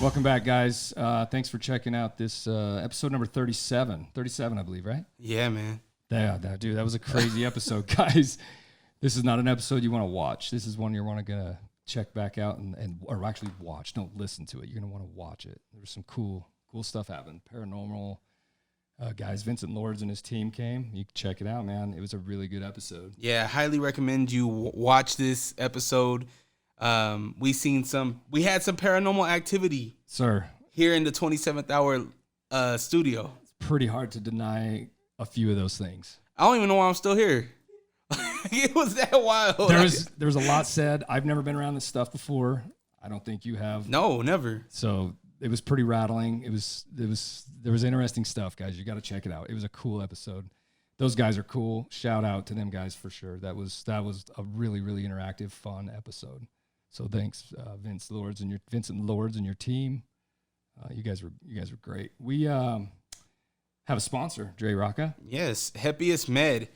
Welcome back, guys. Thanks for checking out this episode number 37. 37, I believe, right? Yeah, man. Yeah, dude, that was a crazy episode, guys. This is not an episode you want to watch. This is one you're going to check back out or actually watch. Don't listen to it. You're going to want to watch it. There's some cool stuff happened. Paranormal guys. Vincent Lords and his team came. You can check it out, man. It was a really good episode. Yeah, I highly recommend you watch this episode. We had some paranormal activity, sir, here in the 27th Hour studio. It's pretty hard to deny a few of those things. I don't even know why I'm still here. It was that wild. There's a lot said. I've never been around this stuff before. I don't think you have. No, never. So it was pretty rattling. There was interesting stuff, guys. You got to check it out. It was a cool episode. Those guys are cool. Shout out to them guys for sure. That was a really, really interactive, fun episode. So thanks, Vincent Lords and your team. You guys were great. We have a sponsor, Dre Rocca. Yes, Happiest Med.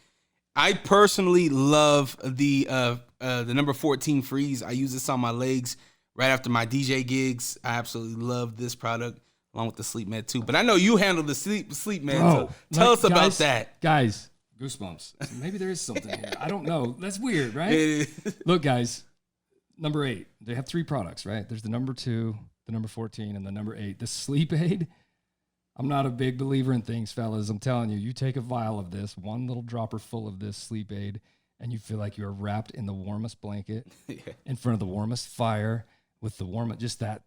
I personally love the number 14 freeze. I use this on my legs right after my DJ gigs. I absolutely love this product, along with the sleep med too. But I know you handle the sleep med. So tell us about that, guys. Goosebumps. Maybe there is something here. I don't know. That's weird, right? Look, guys. Number 8. They have 3 products, right? There's the number 2, the number 14, and the number 8. The sleep aid. I'm not a big believer in things, fellas. I'm telling you, you take a vial of this, one little dropper full of this sleep aid, and you feel like you're wrapped in the warmest blanket, in front of the warmest fire, with the just that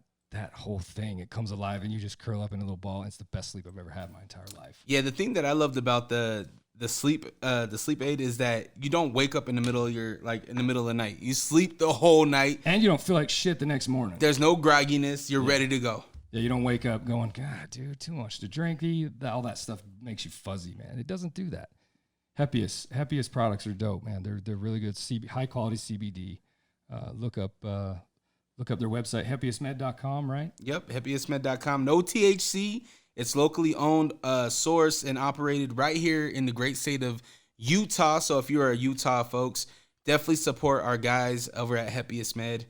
whole thing. It comes alive, and you just curl up in a little ball. And it's the best sleep I've ever had in my entire life. Yeah, the thing that I loved about the sleep aid is that you don't wake up in the middle of the night. You sleep the whole night, and you don't feel like shit the next morning. There's no grogginess. You're ready to go. Yeah, you don't wake up going, God, dude, too much to drink. All that stuff makes you fuzzy, man. It doesn't do that. Happiest products are dope, man. They're really good. High quality CBD. Look up their website, happiestmed.com, right? Yep, happiestmed.com. No THC. It's locally owned, sourced, and operated right here in the great state of Utah. So if you're a Utah folks, definitely support our guys over at Happiest Med.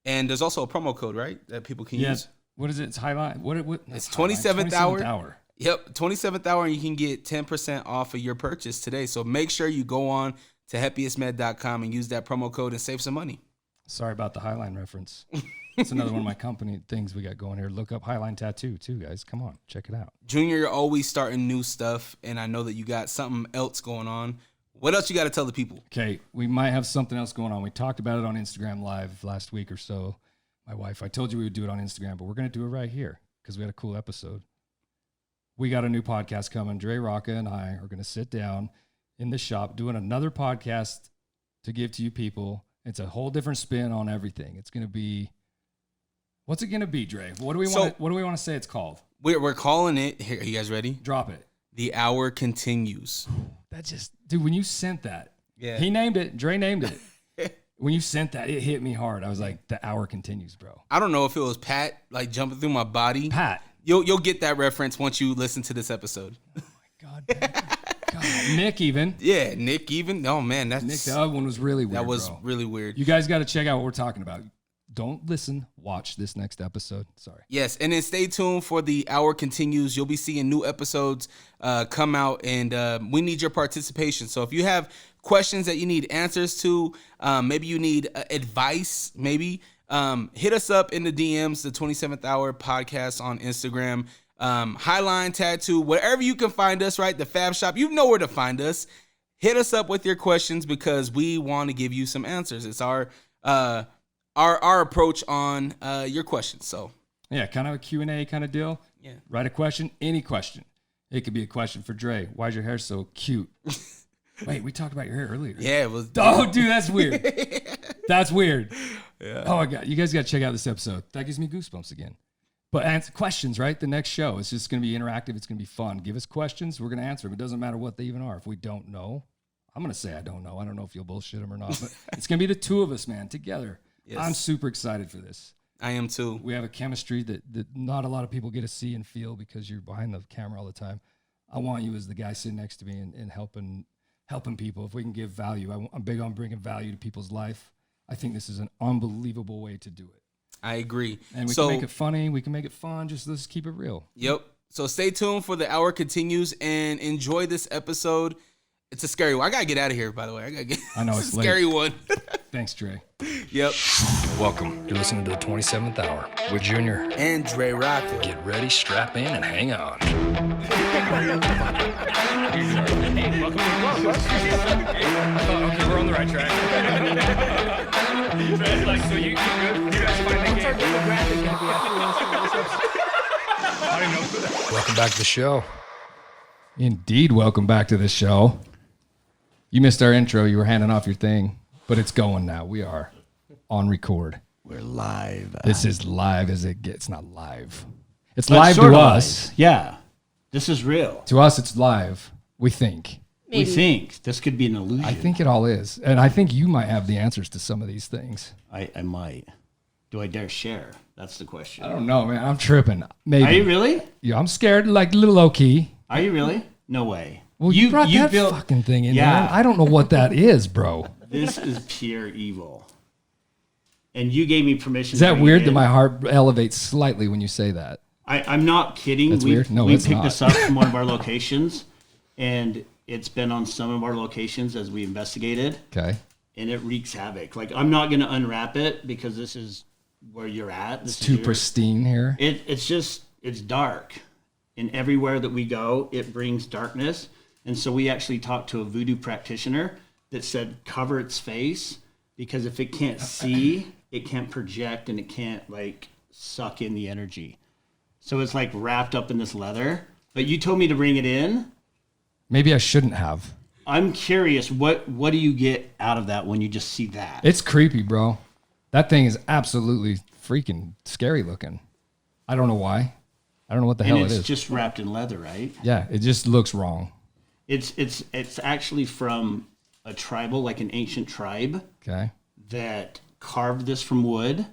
And there's also a promo code, right, that people can use. What is it? It's Highlight. What? It's 27th hour. Yep, 27th hour, and you can get 10% off of your purchase today. So make sure you go on to happiestmed.com and use that promo code and save some money. Sorry about the Highline reference. It's another one of my company things we got going here. Look up Highline Tattoo too, guys. Come on, check it out. Junior, you're always starting new stuff, and I know that you got something else going on. What else you got to tell the people? Okay, we might have something else going on. We talked about it on Instagram Live last week or so. My wife, I told you we would do it on Instagram, but we're going to do it right here because we had a cool episode. We got a new podcast coming. Dre Rocca and I are going to sit down in the shop doing another podcast to give to you people. It's a whole different spin on everything. It's going to be, what's it going to be, Dre? What do we want to say it's called? We're calling it, here, are you guys ready? Drop it. The Hour Continues. That just, dude, when you sent that, he named it, Dre named it. When you sent that, it hit me hard. I was like, the hour continues, bro. I don't know if it was Pat, like jumping through my body. Pat. You'll get that reference once you listen to this episode. Oh, my God. God. Nick even. Yeah, Nick even. Oh, man. Nick, the other one was really weird, That was really weird. You guys got to check out what we're talking about. Don't listen. Watch this next episode. Sorry. Yes, and then stay tuned for the Hour Continues. You'll be seeing new episodes come out, and we need your participation. So if you have questions that you need answers to, maybe you need advice, hit us up in the DMs, the 27th Hour Podcast on Instagram, Highline Tattoo, wherever you can find us, right? The Fab Shop, you know where to find us. Hit us up with your questions because we want to give you some answers. It's our approach on your questions. So yeah, kind of a Q&A kind of deal. Yeah. Write a question, any question. It could be a question for Dre. Why is your hair so cute? Wait, we talked about your hair earlier. Yeah, it was. Oh, dude, that's weird. That's weird. Yeah. Oh my God, you guys got to check out this episode. That gives me goosebumps again. But answer questions, right? The next show, it's just going to be interactive. It's going to be fun. Give us questions. We're going to answer them. It doesn't matter what they even are. If we don't know, I'm going to say I don't know. I don't know if you'll bullshit them or not. But it's going to be the two of us, man, together. Yes. I'm super excited for this. I am too. We have a chemistry that not a lot of people get to see and feel because you're behind the camera all the time. I want you as the guy sitting next to me and helping people. If we can give value, I'm big on bringing value to people's life. I think this is an unbelievable way to do it. I agree. And we can make it funny. We can make it fun. Just let's keep it real. Yep. So stay tuned for the hour continues and enjoy this episode. It's a scary one. I gotta get out of here, by the way. I know it's a scary one. Thanks, Dre. Yep. Welcome. You're listening to the 27th Hour with Junior and Dre Rocket. Get ready, strap in, and hang on. Okay, we're on the right track. So you good? You guys find the game? I don't know. Welcome back to the show. Indeed, welcome back to the show. You missed our intro. You were handing off your thing, but it's going now. We are on record. We're live. This is live as it gets. Not live. It's live to us. Live. Yeah. This is real. To us, it's live. We think. Maybe. We think. This could be an illusion. I think it all is. And I think you might have the answers to some of these things. I might. Do I dare share? That's the question. I don't know, man. I'm tripping. Maybe. Are you really? Yeah, I'm scared, like a little low key. Are you really? No way. Well, you brought that fucking thing in there. I don't know what that is, bro. This is pure evil. And you gave me permission. Is that weird that my heart elevates slightly when you say that? I'm not kidding. That's weird. No, we it's picked not. this up from one of our locations, and it's been on some of our locations as we investigated. Okay. And it wreaks havoc. Like, I'm not going to unwrap it because this is where you're at. It's too pristine here. It's dark. And everywhere that we go, it brings darkness. And so we actually talked to a voodoo practitioner that said cover its face because if it can't see, it can't project and it can't like suck in the energy. So it's like wrapped up in this leather. But you told me to bring it in. Maybe I shouldn't have. I'm curious, what do you get out of that when you just see that? It's creepy, bro. That thing is absolutely freaking scary looking. I don't know why. I don't know what the hell it is. It's just wrapped in leather, right? Yeah, it just looks wrong. It's actually from a tribal, like an ancient tribe. Okay. That carved this from wood.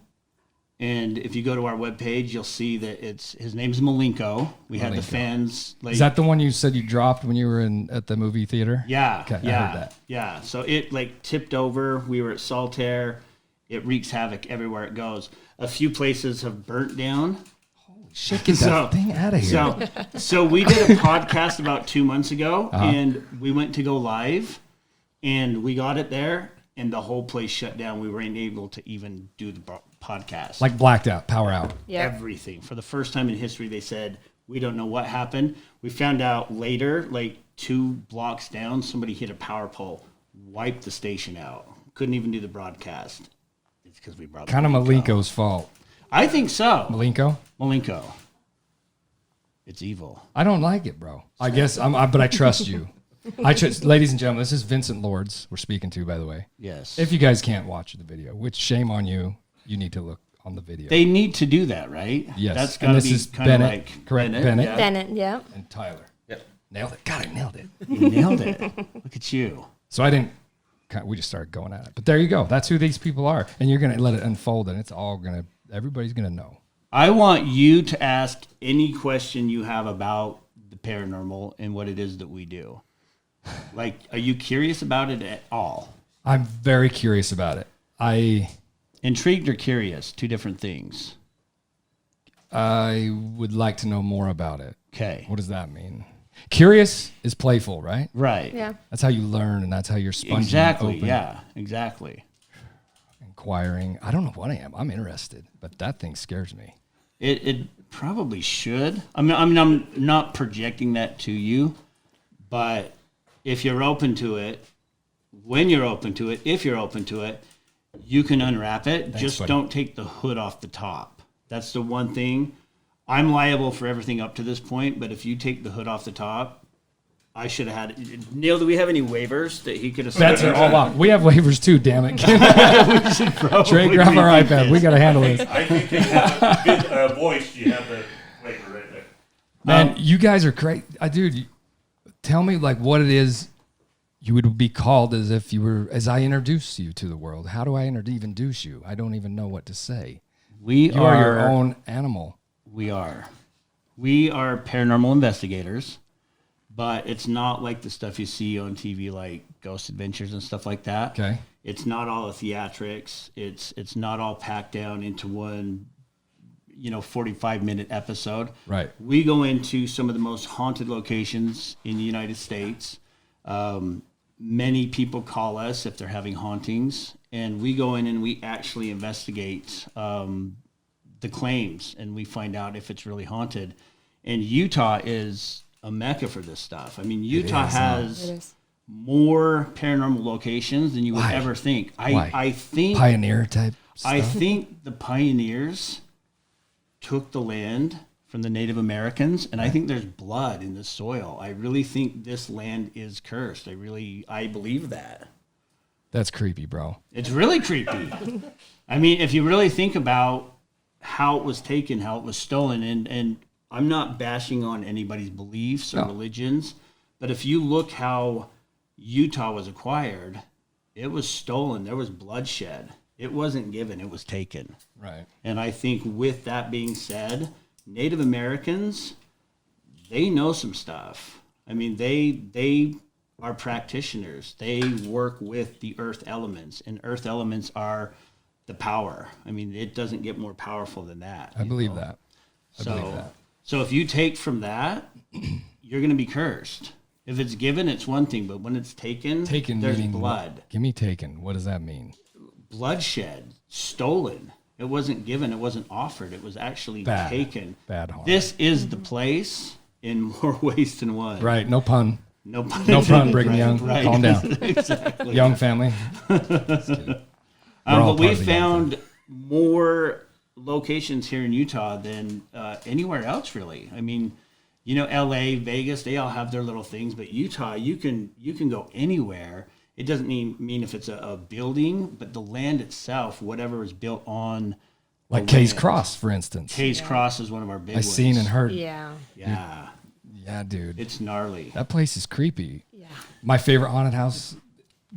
And if you go to our webpage, you'll see that his name's Malenko. We had the fans. Is that the one you said you dropped when you were at the movie theater? Yeah. Okay, yeah, I heard that. Yeah. So it like tipped over. We were at Saltaire. It wreaks havoc everywhere it goes. A few places have burnt down. Shit, get that thing out of here. So we did a podcast about 2 months ago, and we went to go live, and we got it there, and the whole place shut down. We weren't able to even do the podcast. Like blacked out, power out. Yeah. Everything. For the first time in history, they said, we don't know what happened. We found out later, like 2 blocks down, somebody hit a power pole, wiped the station out. Couldn't even do the broadcast. It's because we brought kind of Malenko's fault. I think so. Malenko? Malenko. It's evil. I don't like it, bro. I guess but I trust you. Ladies and gentlemen, this is Vincent Lords we're speaking to, by the way. Yes. If you guys can't watch the video, which shame on you, you need to look on the video. They need to do that, right? Yes. That's got to be kind of like correct? Bennett. Yeah. Bennett, yeah. And Tyler. Yep. Nailed it. God, I nailed it. You nailed it. Look at you. So we just started going at it. But there you go. That's who these people are. And you're going to let it unfold, and everybody's going to know. I want you to ask any question you have about the paranormal and what it is that we do. Like, are you curious about it at all? I'm very curious about it. Intrigued or curious? 2 different things. I would like to know more about it. Okay. What does that mean? Curious is playful, right? Right. Yeah. That's how you learn, and that's how you're spongy. Exactly. Open, yeah. Exactly. Inquiring. I don't know what I am. I'm interested, but that thing scares me. It probably should. I mean, I'm not projecting that to you, but if you're open to it, when you're open to it, if you're open to it, you can unwrap it. Thanks, just buddy. don't take the hood off the top. That's the one thing. I'm liable for everything up to this point, but if you take the hood off the top, I should have had. Neil, do we have any waivers that he could have? That's it all out. We have waivers too, damn it. Trey, grab our iPad. We got to handle this. I think you have a good voice. You have the waiver right there. Man, you guys are great. Dude, tell me like what it is you would be called as I introduce you to the world. How do I even introduce you? I don't even know what to say. You are your own animal. We are paranormal investigators. But it's not like the stuff you see on TV, like Ghost Adventures and stuff like that. Okay. It's not all the theatrics. It's not all packed down into one 45-minute episode. Right. We go into some of the most haunted locations in the United States. Many people call us if they're having hauntings, and we go in and we actually investigate the claims, and we find out if it's really haunted. And Utah is a mecca for this stuff. I mean, Utah has more paranormal locations than you would ever think. I think pioneer type stuff? I think the pioneers took the land from the Native Americans, and I think there's blood in the soil. I really think this land is cursed. I believe that. That's creepy, bro. It's really creepy. I mean, if you really think about how it was taken, how it was stolen, and I'm not bashing on anybody's beliefs or religions, but if you look how Utah was acquired, it was stolen. There was bloodshed. It wasn't given, it was taken. Right. And I think with that being said, Native Americans, they know some stuff. I mean, they are practitioners. They work with the earth elements, and earth elements are the power. I mean, it doesn't get more powerful than that. I believe that. I believe that. So if you take from that, you're going to be cursed. If it's given, it's one thing, but when it's taken there's blood. Give me taken. What does that mean? Bloodshed, stolen. It wasn't given. It wasn't offered. It was actually taken. Bad harm. This is the place in more ways than one. Right. No pun. No pun. No pun, Brigham right, Young. right. Calm down. Exactly. Young family. But we found more locations here in Utah than anywhere else, really. I mean, LA, Vegas, they all have their little things, but Utah, you can go anywhere. It doesn't mean if it's a building, but the land itself, whatever is built on. Like Case Cross, for instance. Case Cross is one of our big ones. I've seen and heard. Yeah. Yeah, dude. It's gnarly. That place is creepy. Yeah. My favorite haunted house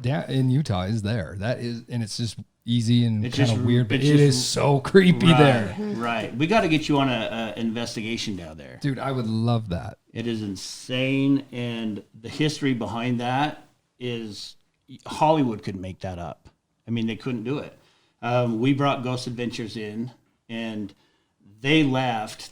in Utah is there. That is, and it's just easy and kind of weird, but it is so creepy there. Right. We got to get you on an investigation down there. Dude, I would love that. It is insane, and the history behind that is Hollywood couldn't make that up. I mean, they couldn't do it. We brought Ghost Adventures in, and they left.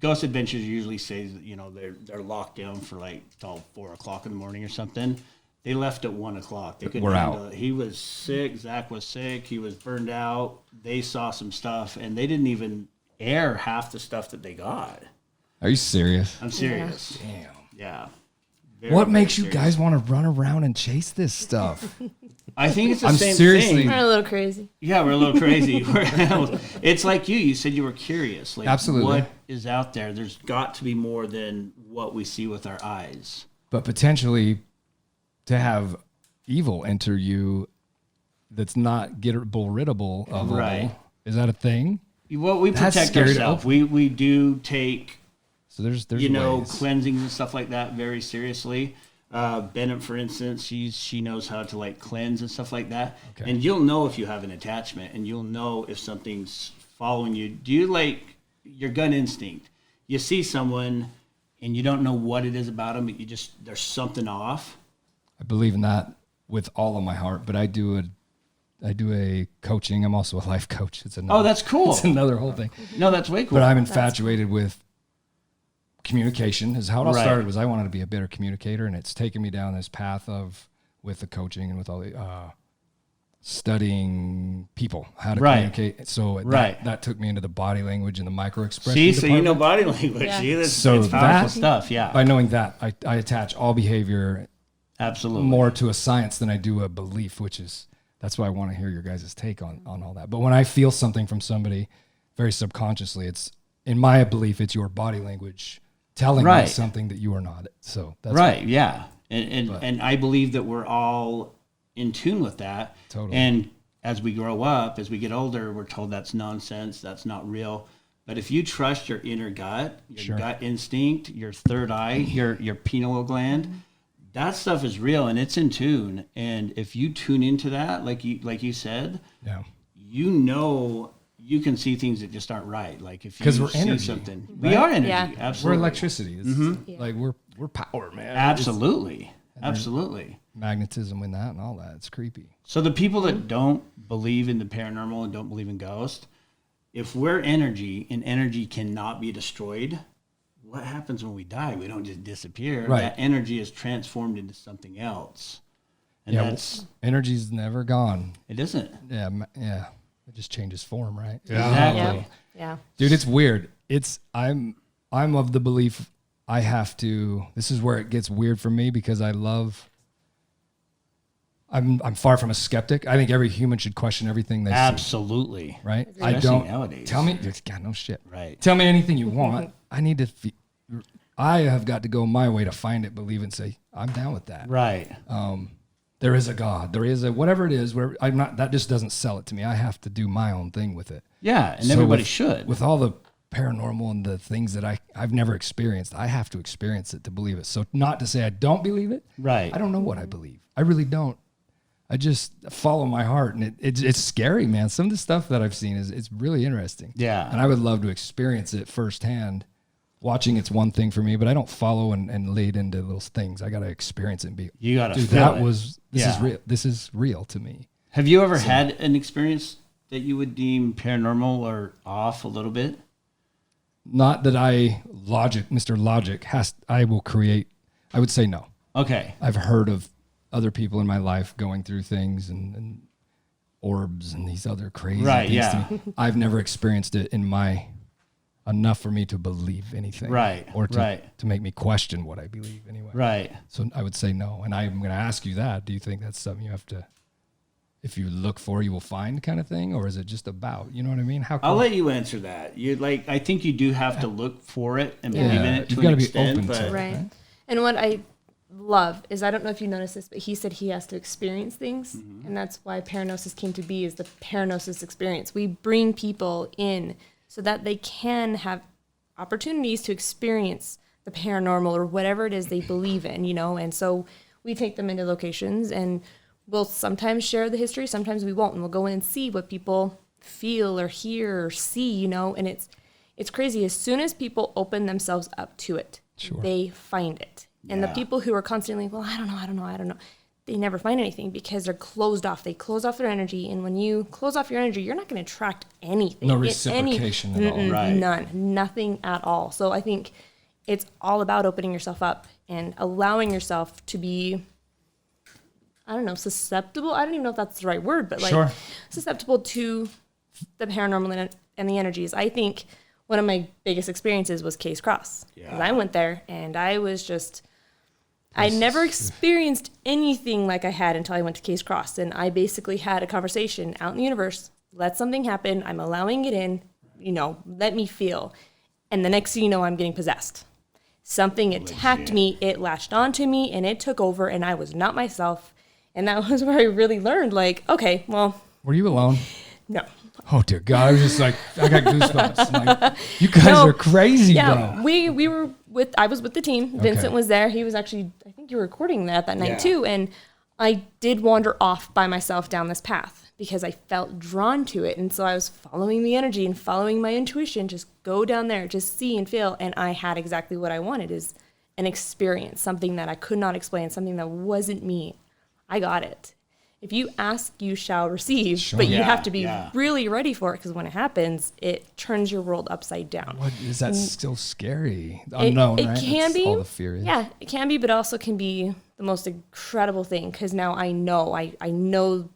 Ghost Adventures usually says that they're locked down for like till 4 o'clock in the morning or something. They left at 1 o'clock. They couldn't handle it. He was sick. Zach was sick. He was burned out. They saw some stuff, and they didn't even air half the stuff that they got. Are you serious? I'm serious. Damn. Yeah. What makes you guys want to run around and chase this stuff? I think it's the I'm same seriously- thing. We're a little crazy. Yeah, we're a little crazy. It's like you said you were curious. Like, Absolutely. what is out there? There's got to be more than what we see with our eyes. But potentially to have evil enter you that's not riddable of Right. Is that a thing? Well, we That's protect scary to ourselves. open. We do take So there's ways. cleansings and stuff like that very seriously. Bennett, for instance, she knows how to like cleanse and stuff like that. Okay. And you'll know if you have an attachment, and you'll know if something's following you. Do you like your gut instinct? You see someone and you don't know what it is about them, but there's something off. I believe in that with all of my heart, but I do a coaching. I'm also a life coach. It's another, That's cool. It's another whole thing. No, that's way cool. But I'm infatuated with communication. Is how it all Right. started. Was I wanted to be a better communicator, and it's taken me down this path with the coaching and with all the studying people, how to communicate. So that took me into the body language and the micro expression. See, so you know body language. Yeah. See, that's So it's powerful that- stuff. Yeah, By knowing that, I attach all behavior absolutely. more to a science than I do a belief, that's why I want to hear your guys' take on all that. But when I feel something from somebody very subconsciously, it's in my belief, it's your body language telling me something that you are not. So that's right. Yeah. And I believe that we're all in tune with that. Totally. And as we grow up, as we get older, we're told that's nonsense. That's not real. But if you trust your inner gut, your gut instinct, your third eye, your pineal gland, that stuff is real and it's in tune. And if you tune into that, like you said, you can see things that just aren't right. Like if you we're see energy, something, right? we are energy. Yeah. We're Absolutely. electricity. Like we're power, man. Absolutely. Absolutely. Magnetism in that and all that. It's creepy. So the people that don't believe in the paranormal and don't believe in ghosts, if we're energy and energy cannot be destroyed, what happens when we die? We don't just disappear. Right. That energy is transformed into something else. And that's, energy's never gone. it isn't. Yeah, it just changes form, right? Exactly. Yeah. Dude, it's weird. I'm of the belief I have to. This is where it gets weird for me because I'm far from a skeptic. I think every human should question everything they see. Absolutely. Right? Especially I don't nowadays. tell me. God, no shit. Right. Tell me anything you want. I need to. I have got to go my way to find it, believe it, and say I'm down with that. Right. There is a God. There is a whatever it is. Where I'm not. That just doesn't sell it to me. I have to do my own thing with it. Yeah, and So everybody with- should. With all the paranormal and the things that I've never experienced, I have to experience it to believe it. So not to say I don't believe it. Right. I don't know what I believe. I really don't. I just follow my heart, and it's scary, man. Some of the stuff that I've seen it's really interesting. Yeah. And I would love to experience it firsthand. Watching it's one thing for me, but I don't follow and lead into those things. I got to experience it and be. You got to Dude, feel that it. was this Yeah. is real. This is real to me. Have you ever had an experience that you would deem paranormal or off a little bit? Not that Mr. Logic I will create. I would say no. Okay. I've heard of other people in my life going through things and orbs and these other crazy Right, things. yeah. To me. I've never experienced it enough for me to believe anything. Right, Or right. to make me question what I believe anyway. Right. So I would say no. And I'm going to ask you that. Do you think that's something you have to, if you look for, you will find kind of thing? Or is it just about, you know what I mean? How I'll come? let you answer that. I think you do have to look for it and believe in it to You've an got to be extent. open But to it. Right. And what I love is, I don't know if you noticed this, but he said he has to experience things. And that's why Paranosis came to be, is the Paranosis experience. We bring people in so that they can have opportunities to experience the paranormal or whatever it is they believe in, and so we take them into locations and we'll sometimes share the history, sometimes we won't, and we'll go in and see what people feel or hear or see, and it's crazy. As soon as people open themselves up to it, they find it. And the Yeah. people who are constantly, well, I don't know, they never find anything because they're closed off. They close off their energy. And when you close off your energy, you're not going to attract anything. No reciprocation at all. Right. None. Nothing at all. So I think it's all about opening yourself up and allowing yourself to be, I don't know, susceptible. I don't even know if that's the right word, but like Sure. susceptible to the paranormal and the energies. I think one of my biggest experiences was Case Cross. Yeah. 'Cause I went there and I was just, I never experienced anything like I had until I went to Case Cross. And I basically had a conversation out in the universe. Let something happen. I'm allowing it in, let me feel. And the next thing you know, I'm getting possessed. Something attacked me. It latched onto me and it took over and I was not myself. And that was where I really learned, like, okay, well, Were you alone? no. Oh dear God! I was just like, I got goosebumps. I'm like, you guys No. are crazy, Yeah, bro. we were I was with the team. Vincent was there. He was actually, I think you were recording that night Yeah. too. And I did wander off by myself down this path because I felt drawn to it. And so I was following the energy and following my intuition, just go down there, just see and feel. And I had exactly what I wanted, is an experience, something that I could not explain, something that wasn't me. I got it. If you ask, you shall receive, but you Yeah, have to be yeah. really ready for it, because when it happens, it turns your world upside down. What is that? Still scary? Unknown, It right? can That's be. all the fear is. Yeah, it can be, but also can be the most incredible thing, because now I know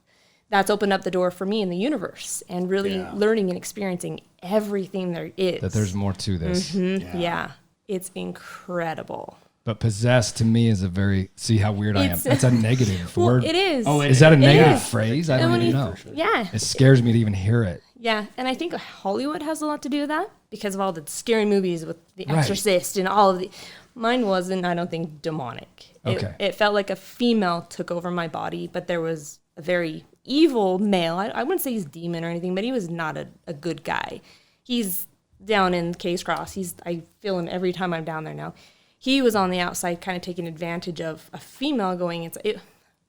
that's opened up the door for me in the universe and really Yeah. learning and experiencing everything there is. That there's more to this. Yeah, it's incredible. But possessed to me is a very, see how weird I am. It's- That's a negative Well, word. it is. Oh, it Is that a negative is. phrase? I And don't when even you- know. Yeah, It scares me to even hear it. yeah, and I think Hollywood has a lot to do with that because of all the scary movies with The Right. Exorcist and all of the. Mine wasn't, I don't think, demonic. Okay. It felt like a female took over my body, but there was a very evil male. I wouldn't say he's demon or anything, but he was not a good guy. He's down in Case Cross. I feel him every time I'm down there now. He was on the outside, kind of taking advantage of a female going inside. It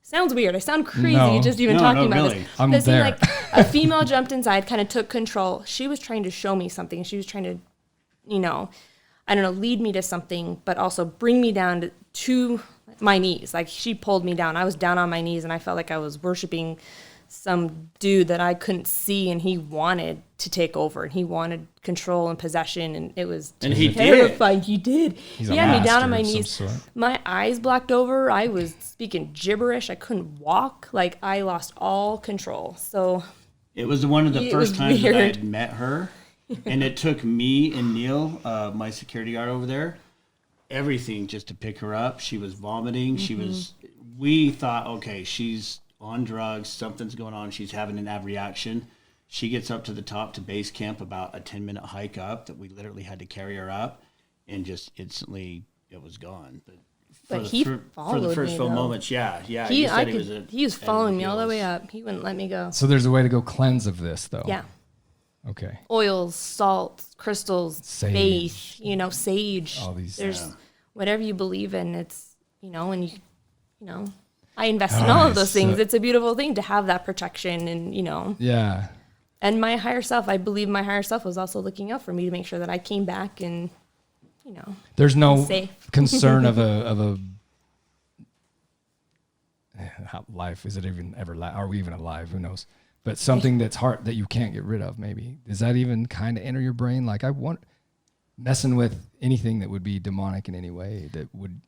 sounds weird. I sound crazy No. just even No, talking no, about really. this. I'm But it seemed there. like a female jumped inside, kind of took control. She was trying to show me something. She was trying to, I don't know, lead me to something, but also bring me down to my knees. Like, she pulled me down. I was down on my knees, and I felt like I was worshiping some dude that I couldn't see, and he wanted to take over, and he wanted control and possession, and it was And he did. terrifying. He did. He's He a had me down on master my of some knees. sort. My eyes blacked over. I was speaking gibberish. I couldn't walk. Like, I lost all control. So It was one of the It first was times that I weird. had met her, and it took me and Neil, my security guard over there, everything just to pick her up. She was vomiting. We thought, okay, she's on drugs. Something's going on. She's having an ab reaction. She gets up to the top to base camp, about a 10-minute hike up that we literally had to carry her up, and just instantly it was gone. But for he the followed first me, few though. moments, yeah. he, you said I was could, he was head following over me all the way heels. up. He wouldn't let me go. So there's a way to go cleanse of this, though. Yeah. Okay. Oils, salts, crystals, Sage. faith, sage. All these- There's whatever you believe in. It's, and I invest in all of those things. so- It's a beautiful thing to have that protection and, Yeah. and my higher self, I believe my higher self was also looking out for me to make sure that I came back and, There's no safe. concern of a how life. Is it even ever? Are we even alive? Who knows? But something that's hard that you can't get rid of. Maybe does that even kind of enter your brain? Like I want messing with anything that would be demonic in any way. That would.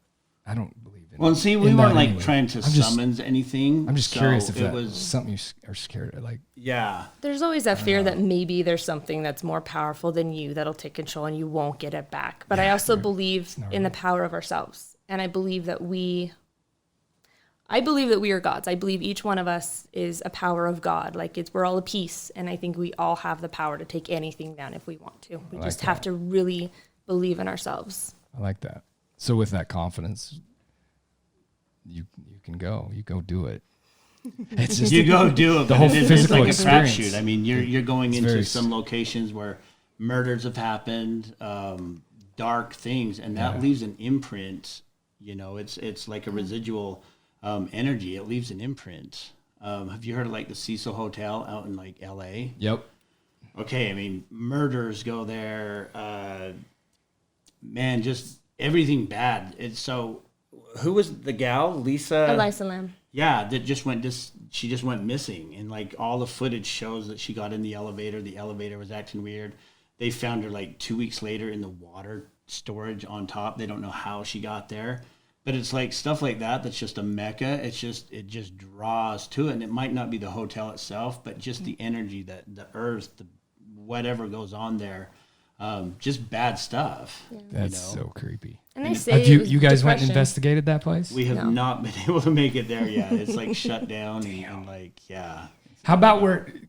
I don't believe in. Well, see, we in weren't that like anyway. trying to I'm just- summons anything. I'm just so curious if it that was. something you are scared of. Like Yeah, There's always that fear that maybe there's something that's more powerful than you that'll take control and you won't get it back. But I also believe in the power of ourselves. And I believe that we are gods. I believe each one of us is a power of God. Like we're all a piece. And I think we all have the power to take anything down if we want to. We like just have to really believe in ourselves. I like that. So with that confidence, you can go. You go do it. It's just you go do it. the but whole it is, physical it's like a experience. crapshoot. I mean, you're going into very some locations where murders have happened, dark things, and that leaves an imprint. It's like a residual energy. It leaves an imprint. Have you heard of like the Cecil Hotel out in like L.A.? Yep. Okay, I mean, murders go there. Man, just everything bad. It's so. Who was the gal? Lisa. Elisa Lam. Yeah, that she just went missing, and like all the footage shows that she got in the elevator. The elevator was acting weird. They found her like 2 weeks later in the water storage on top. They don't know how she got there, but it's like stuff like that. That's just a mecca. It just draws to it, and it might not be the hotel itself, but just the energy, that the earth, whatever goes on there, just bad stuff. That's so creepy. And they say Have it was you guys went and depression. investigated that place? We have No. not been able to make it there yet. It's like shut down and like How about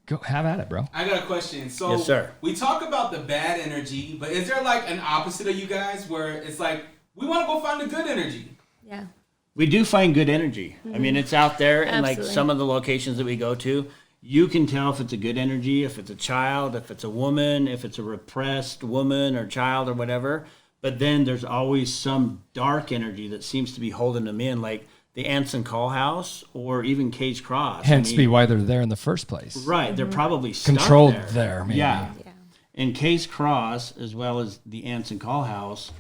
go have at it, bro? I got a question. So Yes, sir. we talk about the bad energy, but is there like an opposite of you guys where it's like we want to go find the good energy? Yeah. We do find good energy. I mean, it's out there, and like Absolutely. some of the locations that we go to, you can tell if it's a good energy, if it's a child, if it's a woman, if it's a repressed woman or child or whatever. But then there's always some dark energy that seems to be holding them in, like the Anson Call House or even Cage Cross. Hence, be why they're there in the first place. right. They're probably stuck Controlled there. there, maybe. Yeah. Yeah. And Case Cross, as well as the Anson Call House,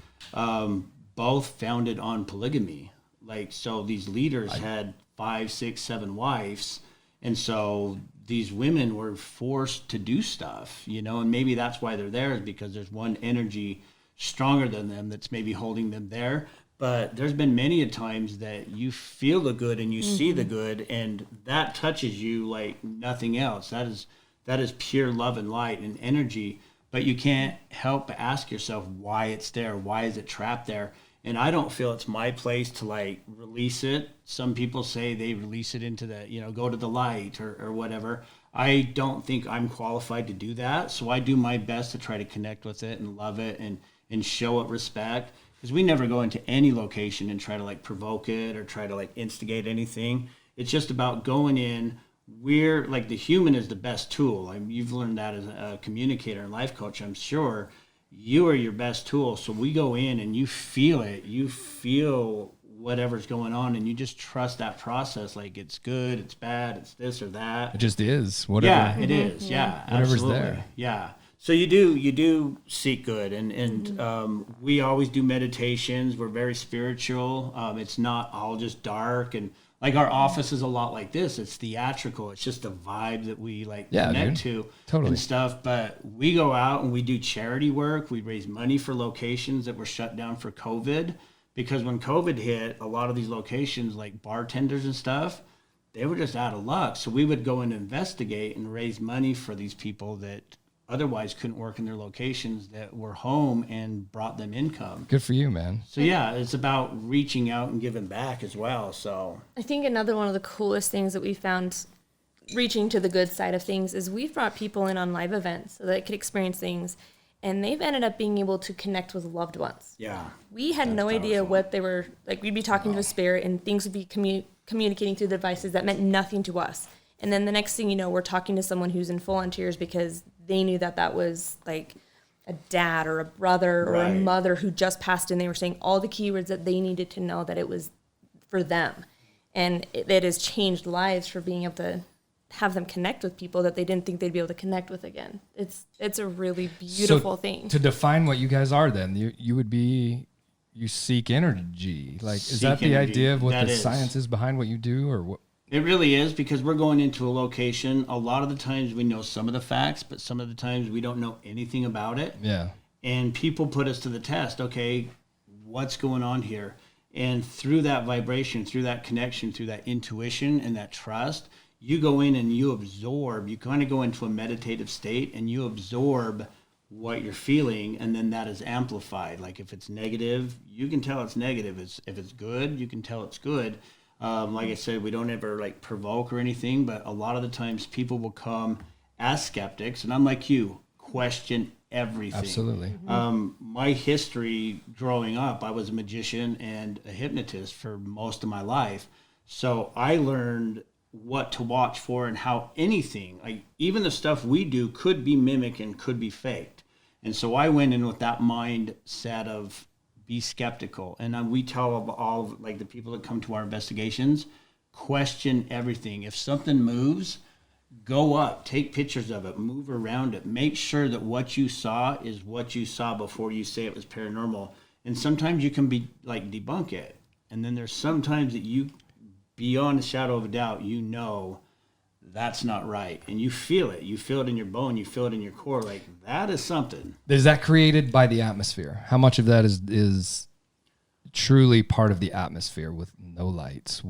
both founded on polygamy. Like, so these leaders had 5, 6, 7 wives. And so these women were forced to do stuff, and maybe that's why they're there, is because there's one energy stronger than them that's maybe holding them there. But there's been many a times that you feel the good and you see the good, and that touches you like nothing else. That is pure love and light and energy. But you can't help but ask yourself why it's there. Why is it trapped there? And I don't feel it's my place to like release it. Some people say they release it into the, go to the light or whatever. I don't think I'm qualified to do that. So I do my best to try to connect with it and love it and show it respect. Because we never go into any location and try to like provoke it or try to like instigate anything. It's just about going in. We're like, the human is the best tool. I mean, you've learned that as a communicator and life coach, I'm sure. You are your best tool. So we go in and you feel it. You feel whatever's going on, and you just trust that process. Like, it's good, it's bad, it's this or that. It just is. Whatever. Yeah, it is. Yeah, Whatever's absolutely. there. Yeah. So you do seek good, and we always do meditations. We're very spiritual. It's not all just dark and Like our office is a lot like this. It's theatrical. It's just a vibe that we connect to Totally. and stuff. But we go out and we do charity work. We raise money for locations that were shut down for COVID. Because when COVID hit, a lot of these locations, like bartenders and stuff, they were just out of luck. So we would go and investigate and raise money for these people that otherwise couldn't work in their locations that were home and brought them income. Good for you, man. So yeah, it's about reaching out and giving back as well. So I think another one of the coolest things that we found reaching to the good side of things is we've brought people in on live events so they could experience things, and they've ended up being able to connect with loved ones. yeah, We had no idea what they were, like we'd be talking to a spirit and things would be communicating through the devices that meant nothing to us. And then the next thing you know, we're talking to someone who's in full on tears because they knew that was like a dad or a brother or a Right. mother who just passed, and they were saying all the keywords that they needed to know that it was for them. And it has changed lives for being able to have them connect with people that they didn't think they'd be able to connect with again. It's a really beautiful thing. To define what you guys are, then you would be, you seek energy. Like, is that Seek the energy. idea of what That the is. science is behind what you do, or what? it really is, because we're going into a location. A lot of the times we know some of the facts, but some of the times we don't know anything about it. Yeah. And people put us to the test. Okay, what's going on here? And through that vibration, through that connection, through that intuition and that trust, you go in and you absorb. You kind of go into a meditative state and you absorb what you're feeling, and then that is amplified. Like if it's negative, you can tell it's negative. If it's good, you can tell it's good. Like I said, we don't ever like provoke or anything, but a lot of the times people will come as skeptics, and I'm like you, question everything. Absolutely. My history growing up, I was a magician and a hypnotist for most of my life. So I learned what to watch for and how anything, like even the stuff we do, could be mimicked and could be faked. And so I went in with that mindset of be skeptical. And we tell all of like the people that come to our investigations, question everything. If something moves, go up, take pictures of it, move around it, make sure that what you saw is what you saw before you say it was paranormal. And sometimes you can be like debunk it. And then there's sometimes that you, beyond a shadow of a doubt, you know that's not right. And you feel it. You feel it in your bone. You feel it in your core. Like that is something. Is that created by the atmosphere? How much of that is truly part of the atmosphere with no lights?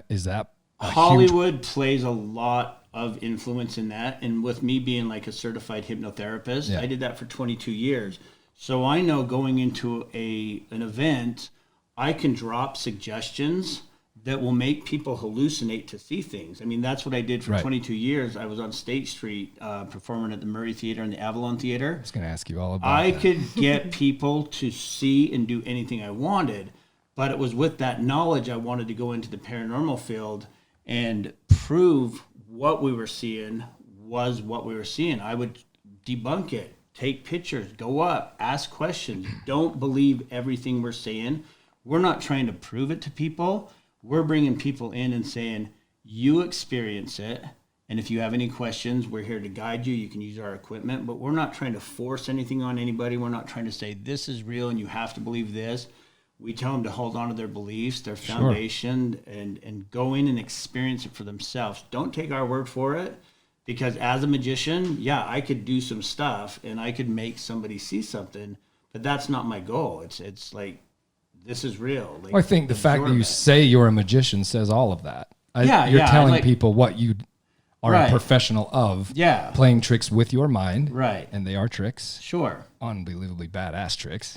Is that a Hollywood plays a lot of influence in that. And with me being like a certified hypnotherapist, Yeah. I did that for 22 years. So I know going into an event, I can drop suggestions that will make people hallucinate to see things. I mean, that's what I did for Right. 22 years. I was on State Street performing at the Murray Theater and the Avalon Theater. I was going to ask you all about I that. could get people to see and do anything I wanted, but it was with that knowledge I wanted to go into the paranormal field and prove what we were seeing was what we were seeing. I would debunk it, take pictures, go up, ask questions. Don't believe everything we're saying. We're not trying to prove it to people. We're bringing people in and saying, you experience it. And if you have any questions, we're here to guide you. You can use our equipment, but we're not trying to force anything on anybody. We're not trying to say this is real and you have to believe this. We tell them to hold on to their beliefs, their foundation, and go in and experience it for themselves. Don't take our word for it, because as a magician, yeah, I could do some stuff and I could make somebody see something, but that's not my goal. It's like, this is real. Like, Well, I think the fact that you absorb it. say you're a magician says all of that. Yeah, you're yeah, telling like- people what you are a Right. professional of. Yeah. Playing tricks with your mind. Right. And they are tricks. Sure. Unbelievably badass tricks.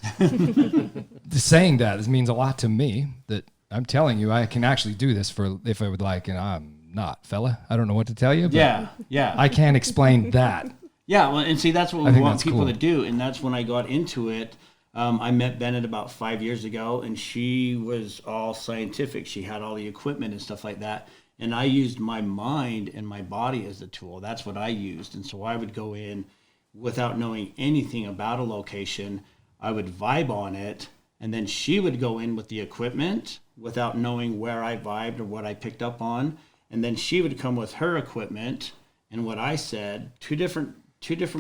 Saying that means a lot to me, that I'm telling you I can actually do this for if I would like, and I'm not, fella. I don't know what to tell you. But Yeah. I can't explain that. Yeah, well, and see, that's what I we think want that's people cool. to do, and that's when I got into it. I met Bennett about 5 years ago, and she was all scientific. She had all the equipment and stuff like that, and I used my mind and my body as the tool. That's what I used, and so I would go in without knowing anything about a location. I would vibe on it, and then she would go in with the equipment without knowing where I vibed or what I picked up on, and then she would come with her equipment and what I said, two different